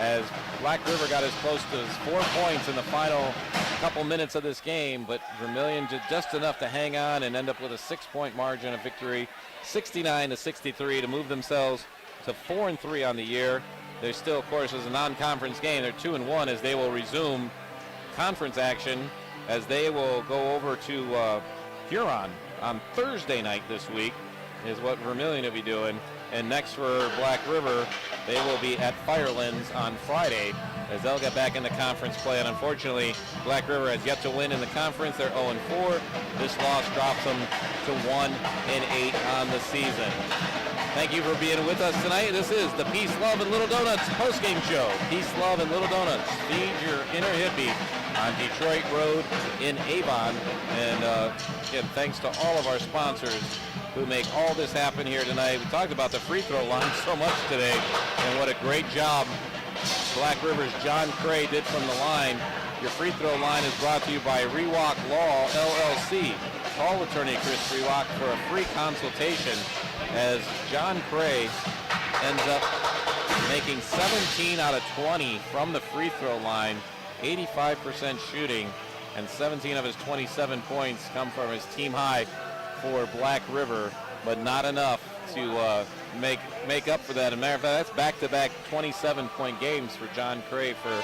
Speaker 1: as Black River got as close to 4 points in the final couple minutes of this game, but Vermilion did just enough to hang on and end up with a 6-point margin of victory, 69-63, to move themselves to 4-3 on the year. They still, of course, as a non-conference game, they're 2-1 as they will resume conference action, as they will go over to Huron on Thursday night this week, is what Vermilion will be doing. And next for Black River, they will be at Firelands on Friday as they'll get back into conference play. And unfortunately, Black River has yet to win in the conference. They're 0-4. This loss drops them to 1-8 on the season. Thank you for being with us tonight. This is the Peace, Love, and Little Donuts postgame show. Peace, Love, and Little Donuts. Feed your inner hippie on Detroit Road in Avon. And again, thanks to all of our sponsors who make all this happen here tonight. We talked about the free throw line so much today, and what a great job Black River's John Cray did from the line. Your free throw line is brought to you by Rewalk Law, LLC. Call attorney Chris Rewalk for a free consultation as John Cray ends up making 17 out of 20 from the free throw line, 85% shooting, and 17 of his 27 points come from his team high for Black River, but not enough to make up for that. As a matter of fact, that's back-to-back 27-point games for John Cray for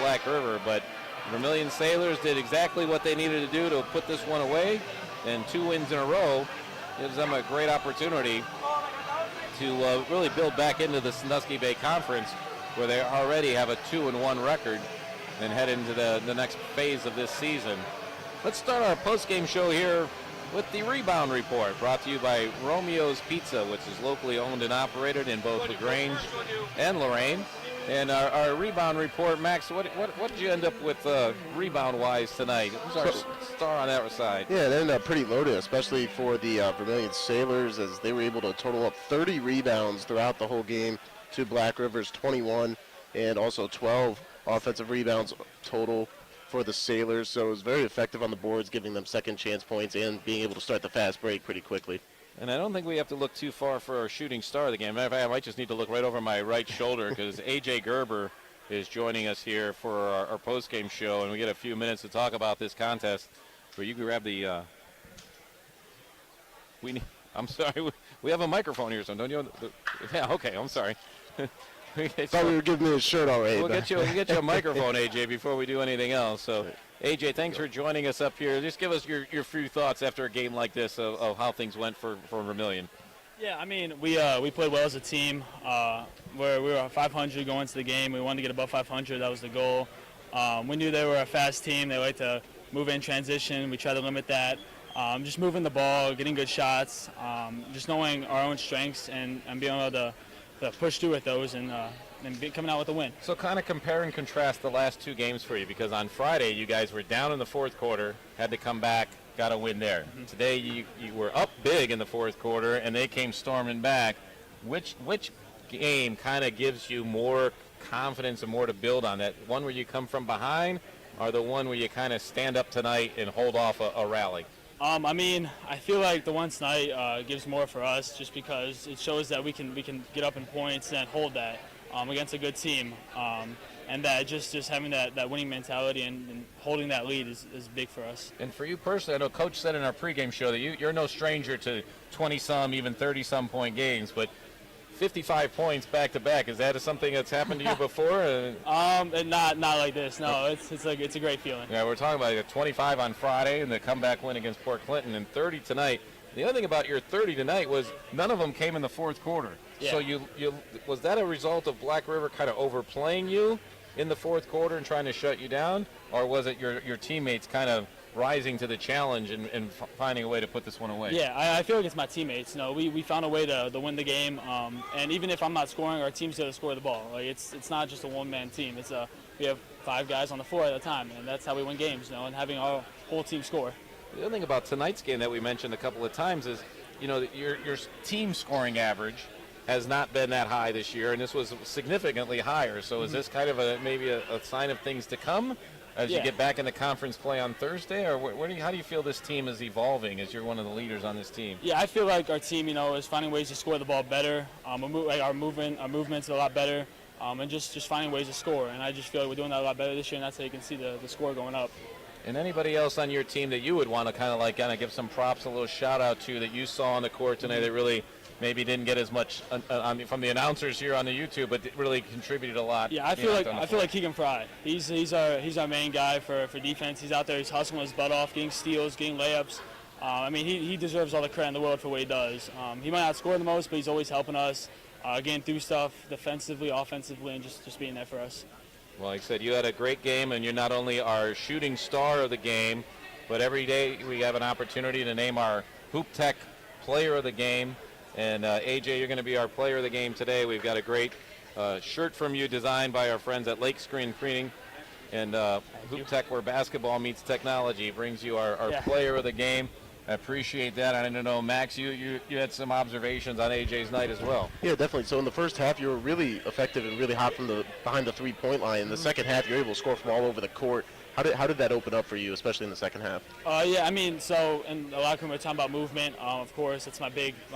Speaker 1: Black River. But Vermilion Sailors did exactly what they needed to do to put this one away, and 2 wins in a row gives them a great opportunity to really build back into the Sandusky Bay Conference, where they already have a 2-1 record and head into the next phase of this season. Let's start our post-game show here with the Rebound Report, brought to you by Romeo's Pizza, which is locally owned and operated in both LaGrange and Lorain. And our Rebound Report, Max, what did you end up with rebound-wise tonight? Who's our star on that side?
Speaker 7: Yeah, it ended up pretty loaded, especially for the Vermilion Sailors, as they were able to total up 30 rebounds throughout the whole game to Black River's 21, and also 12 offensive rebounds total for the Sailors. So it was very effective on the boards, giving them second chance points and being able to start the fast break pretty quickly.
Speaker 1: And I don't think we have to look too far for our shooting star of the game. Matter of fact, I might just need to look right over my right shoulder because A.J. Gerber is joining us here for our post-game show, and we get a few minutes to talk about this contest. Where you can grab the I'm sorry, we have a microphone here, so don't you? Yeah, okay, I'm sorry.
Speaker 7: Thought we were giving me a shirt already.
Speaker 1: We'll get you a microphone, AJ, before we do anything else. So, AJ, thanks for joining us up here. Just give us your few thoughts after a game like this of how things went for Vermilion.
Speaker 8: Yeah, I mean, we played well as a team. We were 500 going into the game. We wanted to get above 500. That was the goal. We knew they were a fast team. They like to move in transition. We tried to limit that. Just moving the ball, getting good shots, just knowing our own strengths and being able to push through with those and coming out with a win.
Speaker 1: So kind of compare and contrast the last 2 games for you, because on Friday you guys were down in the fourth quarter, had to come back, got a win there. Mm-hmm. Today you were up big in the fourth quarter and they came storming back. Which game kind of gives you more confidence and more to build on? That one where you come from behind, or the one where you kind of stand up tonight and hold off a rally?
Speaker 8: I mean, I feel like the one tonight gives more for us, just because it shows that we can get up in points and hold that against a good team, and that just having that winning mentality and holding that lead is big for us.
Speaker 1: And for you personally, I know Coach said in our pregame show that you're no stranger to 20-some, even 30-some point games, but 55 points back-to-back, is that something that's happened to you before?
Speaker 8: Not like this. No, it's a great feeling.
Speaker 1: Yeah, we're talking about 25 on Friday and the comeback win against Port Clinton, and 30 tonight. The other thing about your 30 tonight was none of them came in the fourth quarter. Yeah. So you was that a result of Black River kind of overplaying you in the fourth quarter and trying to shut you down, or was it your teammates kind of rising to the challenge and finding a way to put this one away?
Speaker 8: Yeah, I feel like it's my teammates. You know, we found a way to win the game, and even if I'm not scoring, our team's going to score the ball. Like it's not just a one-man team. We have 5 guys on the floor at a time, and that's how we win games. You know, and having our whole team score.
Speaker 1: The other thing about tonight's game that we mentioned a couple of times is, you know, your team scoring average has not been that high this year, and this was significantly higher. So is this kind of maybe a sign of things to come as you get back into conference play on Thursday, or how do you feel this team is evolving as you're one of the leaders on this team?
Speaker 8: Yeah, I feel like our team, you know, is finding ways to score the ball better. Our movement's a lot better, and just finding ways to score. And I just feel like we're doing that a lot better this year, and that's how you can see the score going up.
Speaker 1: And anybody else on your team that you would want to kind of give some props, a little shout out to that you saw on the court tonight that really maybe didn't get as much from the announcers here on the YouTube, but really contributed a lot.
Speaker 8: Yeah, I feel like Keegan Fry. He's our main guy for defense. He's out there, he's hustling his butt off, getting steals, getting layups. I mean, he deserves all the credit in the world for what he does. He might not score the most, but he's always helping us, getting through stuff defensively, offensively, and just being there for us.
Speaker 1: Well, like I said, you had a great game, and you're not only our shooting star of the game, but every day we have an opportunity to name our Hoop Tech player of the game. And AJ, you're going to be our player of the game today. We've got a great shirt from you designed by our friends at Lake Screen Printing. And Hoop Tech, where basketball meets technology, brings you our player of the game. I appreciate that. I don't know, Max, you had some observations on AJ's night as well.
Speaker 7: Yeah, definitely. So in the first half, you were really effective and really hot from behind the three-point line. In the second half, you're able to score from all over the court. How did that open up for you, especially in the second half?
Speaker 8: Yeah, I mean, so in the locker room, we're talking about movement. Of course, that's my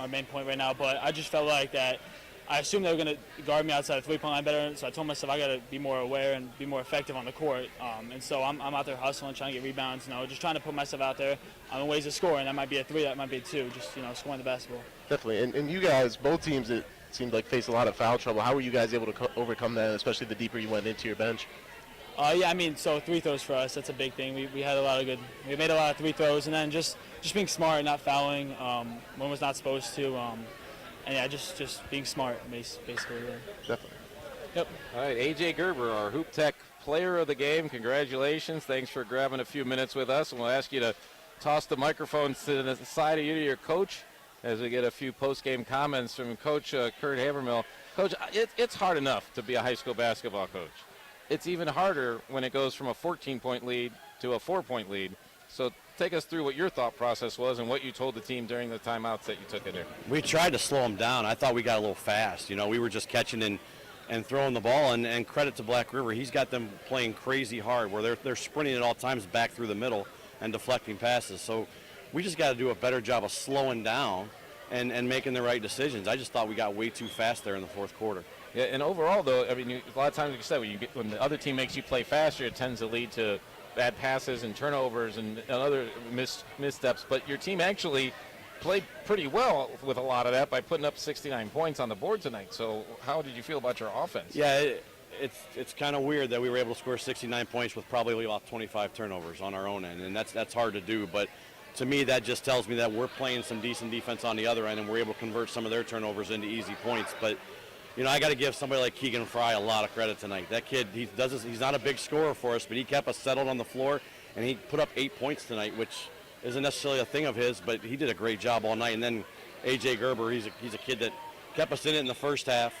Speaker 8: main point right now. But I just felt like that. I assumed they were going to guard me outside the three-point line better, so I told myself I got to be more aware and be more effective on the court. And so I'm out there hustling, trying to get rebounds, just trying to put myself out there on ways to score. And that might be a three, that might be a two, just scoring the basketball.
Speaker 7: Definitely. And you guys, both teams, it seemed like faced a lot of foul trouble. How were you guys able to overcome that, especially the deeper you went into your bench?
Speaker 8: Yeah, I mean, so free throws for us, that's a big thing. We had we made a lot of free throws, and then just being smart and not fouling when was not supposed to. And yeah, just being smart, basically. Yeah.
Speaker 7: Definitely.
Speaker 8: Yep.
Speaker 1: All right, AJ Gerber, our Hoop Tech player of the game. Congratulations. Thanks for grabbing a few minutes with us. And we'll ask you to toss the microphones to the side of you to your coach as we get a few post-game comments from Coach Kurt Havermill. Coach, it's hard enough to be a high school basketball coach. It's even harder when it goes from a 14-point lead to a 4-point lead. So take us through what your thought process was and what you told the team during the timeouts that you took in there.
Speaker 3: We tried to slow them down. I thought we got a little fast. We were just catching and throwing the ball, and credit to Black River. He's got them playing crazy hard where they're sprinting at all times back through the middle and deflecting passes. So we just got to do a better job of slowing down and making the right decisions. I just thought we got way too fast there in the fourth quarter.
Speaker 1: Yeah, and overall, though, I mean, a lot of times, like you said, when the other team makes you play faster, it tends to lead to bad passes and turnovers and other missteps. But your team actually played pretty well with a lot of that by putting up 69 points on the board tonight. So how did you feel about your offense?
Speaker 3: Yeah, it's kind of weird that we were able to score 69 points with probably about 25 turnovers on our own end, and that's hard to do. But to me, that just tells me that we're playing some decent defense on the other end, and we're able to convert some of their turnovers into easy points. But I got to give somebody like Keegan Fry a lot of credit tonight. That kid, he's not a big scorer for us, but he kept us settled on the floor, and he put up 8 points tonight, which isn't necessarily a thing of his, but he did a great job all night. And then A.J. Gerber, he's a kid that kept us in it in the first half,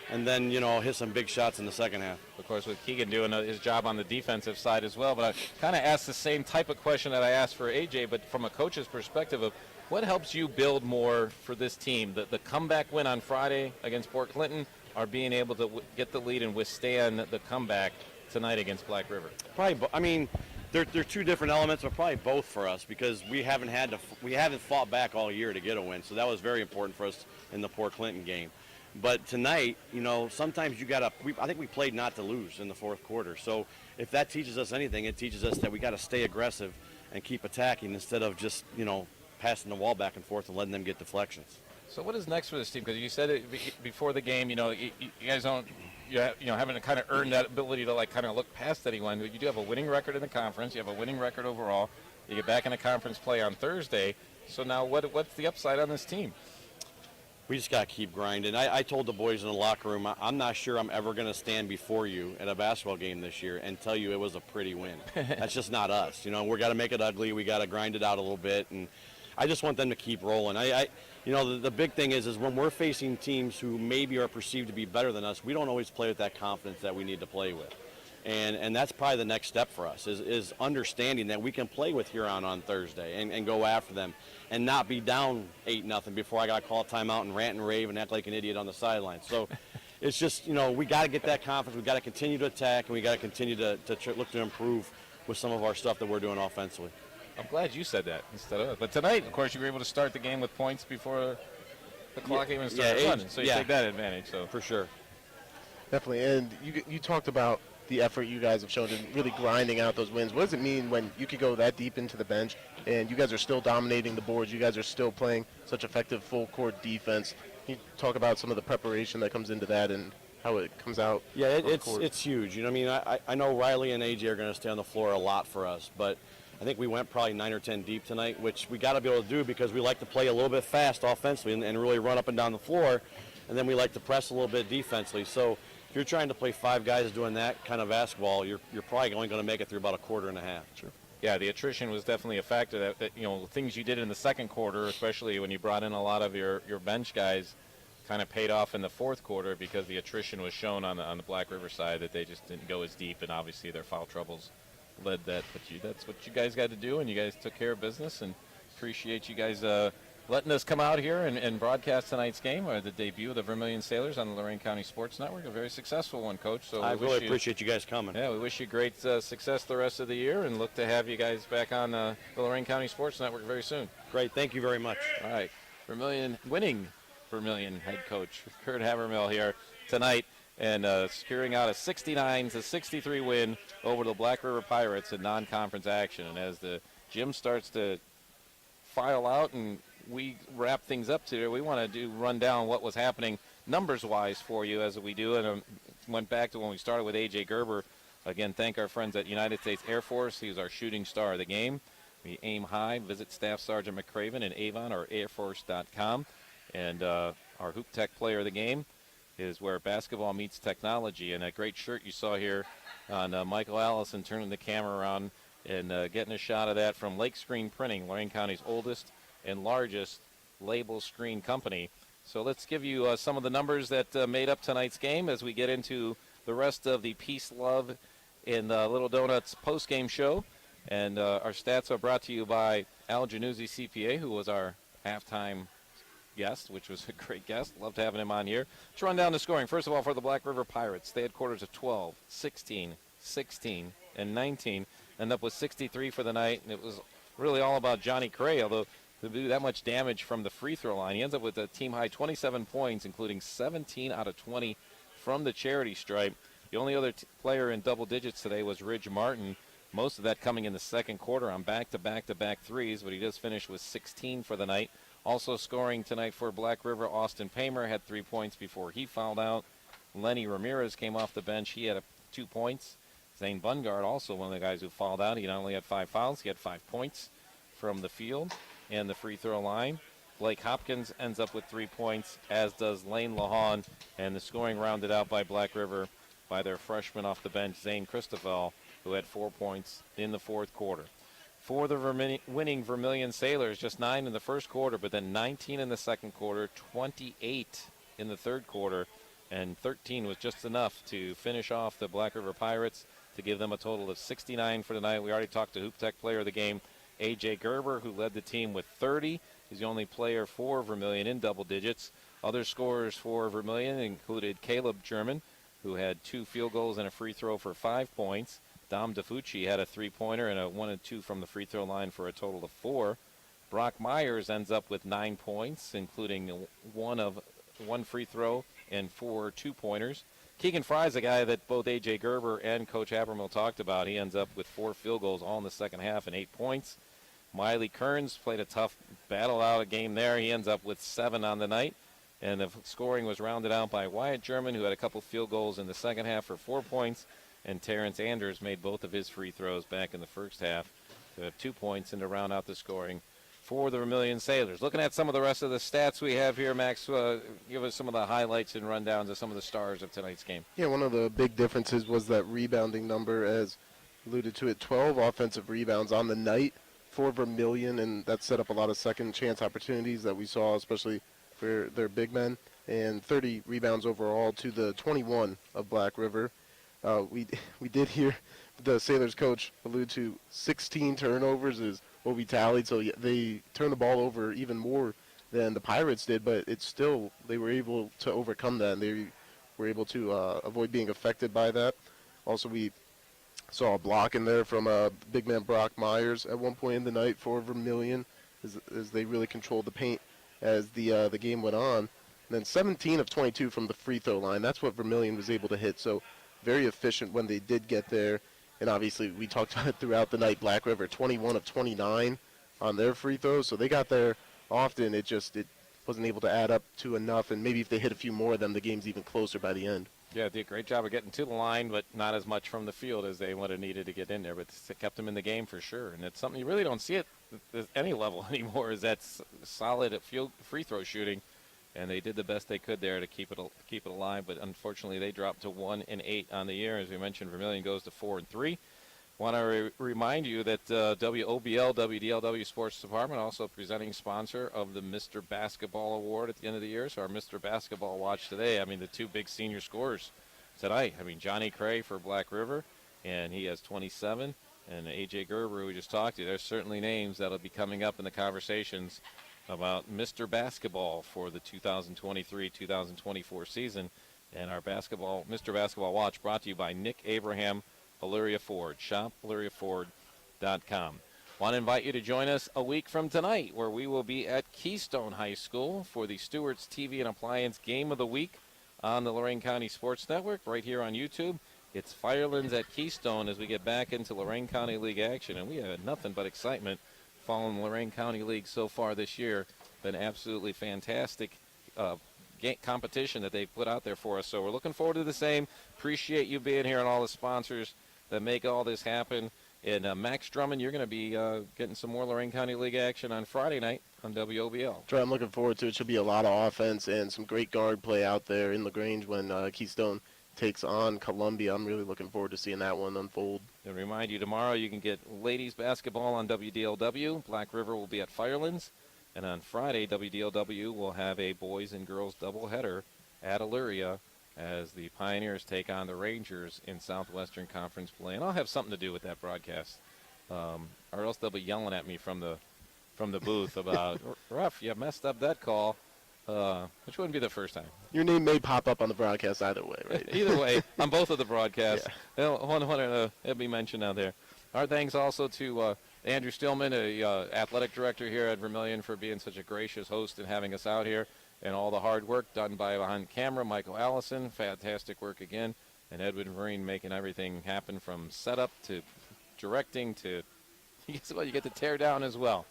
Speaker 3: and then, hit some big shots in the second half.
Speaker 1: Of course, with Keegan doing his job on the defensive side as well. But I kind of asked the same type of question that I asked for A.J., but from a coach's perspective of what helps you build more for this team? The comeback win on Friday against Port Clinton, or being able to get the lead and withstand the comeback tonight against Black River?
Speaker 3: Probably, they're two different elements, but probably both for us because we haven't fought back all year to get a win. So that was very important for us in the Port Clinton game. But tonight, sometimes I think we played not to lose in the fourth quarter. So if that teaches us anything, it teaches us that we got to stay aggressive and keep attacking instead of just, passing the ball back and forth and letting them get deflections.
Speaker 1: So what is next for this team? Because you said it before the game, you guys haven't kind of earned that ability to kind of look past anyone. You do have a winning record in the conference. You have a winning record overall. You get back in the conference play on Thursday. So now what's the upside on this team?
Speaker 3: We just got to keep grinding. I told the boys in the locker room, I'm not sure I'm ever going to stand before you at a basketball game this year and tell you it was a pretty win. That's just not us. We got to make it ugly. We got to grind it out a little bit. And I just want them to keep rolling. The big thing is when we're facing teams who maybe are perceived to be better than us, we don't always play with that confidence that we need to play with. And that's probably the next step for us is understanding that we can play with Huron on Thursday and go after them and not be down 8-0 before I got to call a timeout and rant and rave and act like an idiot on the sideline. So it's just, we got to get that confidence. We got to continue to attack, and we got to continue to look to improve with some of our stuff that we're doing offensively.
Speaker 1: I'm glad you said that instead of. But tonight, of course, you were able to start the game with points before the clock even started running. So you take that advantage. So
Speaker 3: for sure.
Speaker 7: Definitely. And you talked about the effort you guys have shown in really grinding out those wins. What does it mean when you could go that deep into the bench and you guys are still dominating the boards? You guys are still playing such effective full-court defense. Can you talk about some of the preparation that comes into that and how it comes out?
Speaker 3: Yeah, it's huge. I know Riley and AJ are going to stay on the floor a lot for us, but I think we went probably 9 or 10 deep tonight, which we got to be able to do because we like to play a little bit fast offensively and really run up and down the floor, and then we like to press a little bit defensively. So if you're trying to play 5 guys doing that kind of basketball, you're probably only going to make it through about a quarter and a half.
Speaker 1: Sure. Yeah, the attrition was definitely a factor. That things you did in the second quarter, especially when you brought in a lot of your bench guys, kind of paid off in the fourth quarter because the attrition was shown on the Black River side that they just didn't go as deep, and obviously their foul troubles led that. But that's what you guys got to do, and you guys took care of business, and appreciate you guys letting us come out here and broadcast tonight's game, or the debut of the Vermilion Sailors on the Lorain County Sports Network. A very successful one, Coach. So
Speaker 3: I really appreciate you guys coming.
Speaker 1: Yeah, we wish you great success the rest of the year, and look to have you guys back on the Lorain County Sports Network very soon.
Speaker 3: Great, thank you very much.
Speaker 1: All right, winning Vermilion head coach Kurt Havermill here tonight, and securing out a 69-63 win over the Black River Pirates in non-conference action. And as the gym starts to file out and we wrap things up today, we want to run down what was happening numbers-wise for you as we do. And went back to when we started with A.J. Gerber. Again, thank our friends at United States Air Force. He was our shooting star of the game. We aim high. Visit Staff Sergeant McCraven in Avon or airforce.com. And our Hoop Tech player of the game is where basketball meets technology. And that great shirt you saw here on Michael Allison turning the camera around and getting a shot of that from Lake Screen Printing, Lorain County's oldest and largest label screen company. So let's give you some of the numbers that made up tonight's game as we get into the rest of the Peace, Love, and Little Donuts post-game show. And our stats are brought to you by Al Januzzi CPA, who was our halftime guest, which was a great guest. Loved having him on here. Let's run down the scoring. First of all, for the Black River Pirates, they had quarters of 12, 16, 16, and 19. End up with 63 for the night, and it was really all about Johnny Cray, although to do that much damage from the free throw line. He ends up with a team-high 27 points, including 17 out of 20 from the charity stripe. The only other player in double digits today was Ridge Martin, most of that coming in the second quarter on back-to-back-to-back threes, but he does finish with 16 for the night. Also scoring tonight for Black River, Austin Paymer had 3 points before he fouled out. Lenny Ramirez came off the bench. He had 2 points. Zane Bungard, also one of the guys who fouled out. He not only had 5 fouls, he had 5 points from the field and the free throw line. Blake Hopkins ends up with 3 points, as does Lane Lahan, and the scoring rounded out by Black River by their freshman off the bench, Zane Christoffel, who had 4 points in the fourth quarter. For the winning Vermilion Sailors, just 9 in the first quarter, but then 19 in the second quarter, 28 in the third quarter, and 13 was just enough to finish off the Black River Pirates to give them a total of 69 for the night. We already talked to Hoop Tech player of the game, A.J. Gerber, who led the team with 30. He's the only player for Vermilion in double digits. Other scorers for Vermilion included Caleb German, who had 2 field goals and a free throw for 5 points. Dom DeFucci had a 3-pointer and a 1 and 2 from the free throw line for a total of 4. Brock Myers ends up with 9 points, including 1 free throw and 4 2-pointers. Keegan Fry's a guy that both A.J. Gerber and Coach Habermill talked about. He ends up with 4 field goals all in the second half and 8 points. Miley Kearns played a tough battle out a game there. He ends up with 7 on the night. And the scoring was rounded out by Wyatt German, who had a couple field goals in the second half for 4 points. And Terrence Anders made both of his free throws back in the first half to have 2 points and to round out the scoring for the Vermilion Sailors. Looking at some of the rest of the stats we have here, Max, give us some of the highlights and rundowns of some of the stars of tonight's game.
Speaker 7: Yeah, one of the big differences was that rebounding number, as alluded to it, 12 offensive rebounds on the night for Vermilion, and that set up a lot of second chance opportunities that we saw, especially for their big men, and 30 rebounds overall to the 21 of Black River. We did hear the Sailors coach allude to 16 turnovers is what we tallied, so they turned the ball over even more than the Pirates did, but it's still, they were able to overcome that, and they were able to avoid being affected by that. Also, we saw a block in there from big man Brock Myers at one point in the night for Vermilion, as they really controlled the paint as the game went on. And then 17 of 22 from the free throw line. That's what Vermilion was able to hit, so very efficient when they did get there. And obviously, we talked about it throughout the night, Black River, 21 of 29 on their free throws. So they got there often. It wasn't able to add up to enough. And maybe if they hit a few more of them, the game's even closer by the end.
Speaker 1: Yeah, did a great job of getting to the line, but not as much from the field as they would have needed to get in there. But it kept them in the game for sure. And it's something you really don't see at any level anymore, is that solid at free throw shooting. And they did the best they could there to keep it alive. But unfortunately, they dropped to 1-8 on the year. As we mentioned, Vermilion goes to 4-3. Want to remind you that WOBL, WDLW Sports Department, also presenting sponsor of the Mr. Basketball Award at the end of the year. So our Mr. Basketball watch today, I mean, the two big senior scorers tonight. I mean, Johnny Cray for Black River, and he has 27. And A.J. Gerber, who we just talked to, there's certainly names that will be coming up in the conversations about Mr. Basketball for the 2023-2024 season. And our Mr. Basketball watch brought to you by Nick Abraham, Illyria Ford. Shop IllyriaFord.com. Want to invite you to join us a week from tonight, where we will be at Keystone High School for the Stewart's TV and Appliance Game of the Week on the Lorain County Sports Network, right here on YouTube. It's Firelands at Keystone as we get back into Lorain County League action, and we have nothing but excitement following the Lorain County League so far this year. Been absolutely fantastic competition that they've put out there for us. So we're looking forward to the same. Appreciate you being here and all the sponsors that make all this happen. And Max Drummond, you're going to be getting some more Lorain County League action on Friday night on WOBL.
Speaker 7: That's right, I'm looking forward to it. Should be a lot of offense and some great guard play out there in LaGrange when Keystone takes on Columbia. I'm really looking forward to seeing that one unfold.
Speaker 1: And remind you, tomorrow you can get ladies basketball on WDLW. Black River will be at Firelands. And on Friday, WDLW will have a boys and girls doubleheader at Illyria as the Pioneers take on the Rangers in Southwestern Conference play. And I'll have something to do with that broadcast, or else they'll be yelling at me from the booth about, Ref, you messed up that call, which wouldn't be the first time.
Speaker 7: Your name may pop up on the broadcast either way, right?
Speaker 1: Either way, on both of the broadcasts.
Speaker 7: Yeah.
Speaker 1: It'll be mentioned out there. Our thanks also to Andrew Stillman, athletic director here at Vermilion, for being such a gracious host and having us out here, and all the hard work done by behind camera. Michael Allison, fantastic work again, and Edwin Vereen making everything happen from setup to directing to, guess what, you get to tear down as well.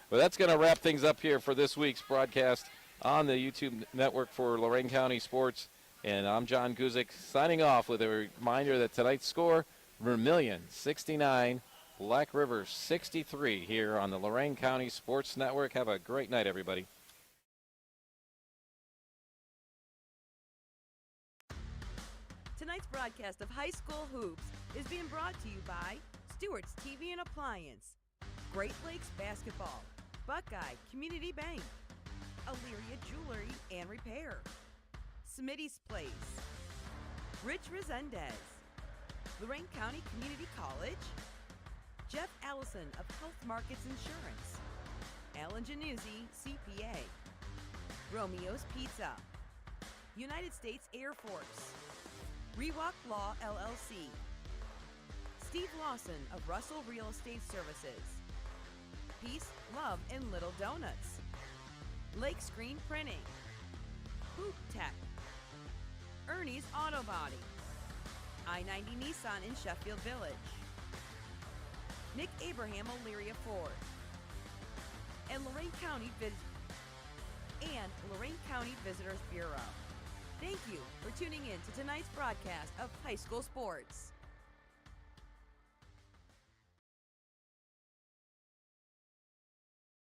Speaker 1: But that's going to wrap things up here for this week's broadcast on the YouTube network for Lorain County Sports. And I'm John Guzik signing off with a reminder that tonight's score, Vermilion 69, Black River 63 here on the Lorain County Sports Network. Have a great night, everybody.
Speaker 9: Tonight's broadcast of High School Hoops is being brought to you by Stewart's TV and Appliance, Great Lakes Basketball, Buckeye Community Bank, Illyria Jewelry and Repair, Smitty's Place, Rich Resendez, Lorain County Community College, Jeff Allison of Health Markets Insurance, Alan Januzzi, CPA, Romeo's Pizza, United States Air Force, Rewalk Law LLC, Steve Lawson of Russell Real Estate Services, Peace, Love, and Little Donuts, Lake Screen Printing, Hoop Tech, Ernie's Auto Body, I-90 Nissan in Sheffield Village, Nick Abraham Illyria Ford, and Lorain County Visitors Bureau. Thank you for tuning in to tonight's broadcast of High School Sports.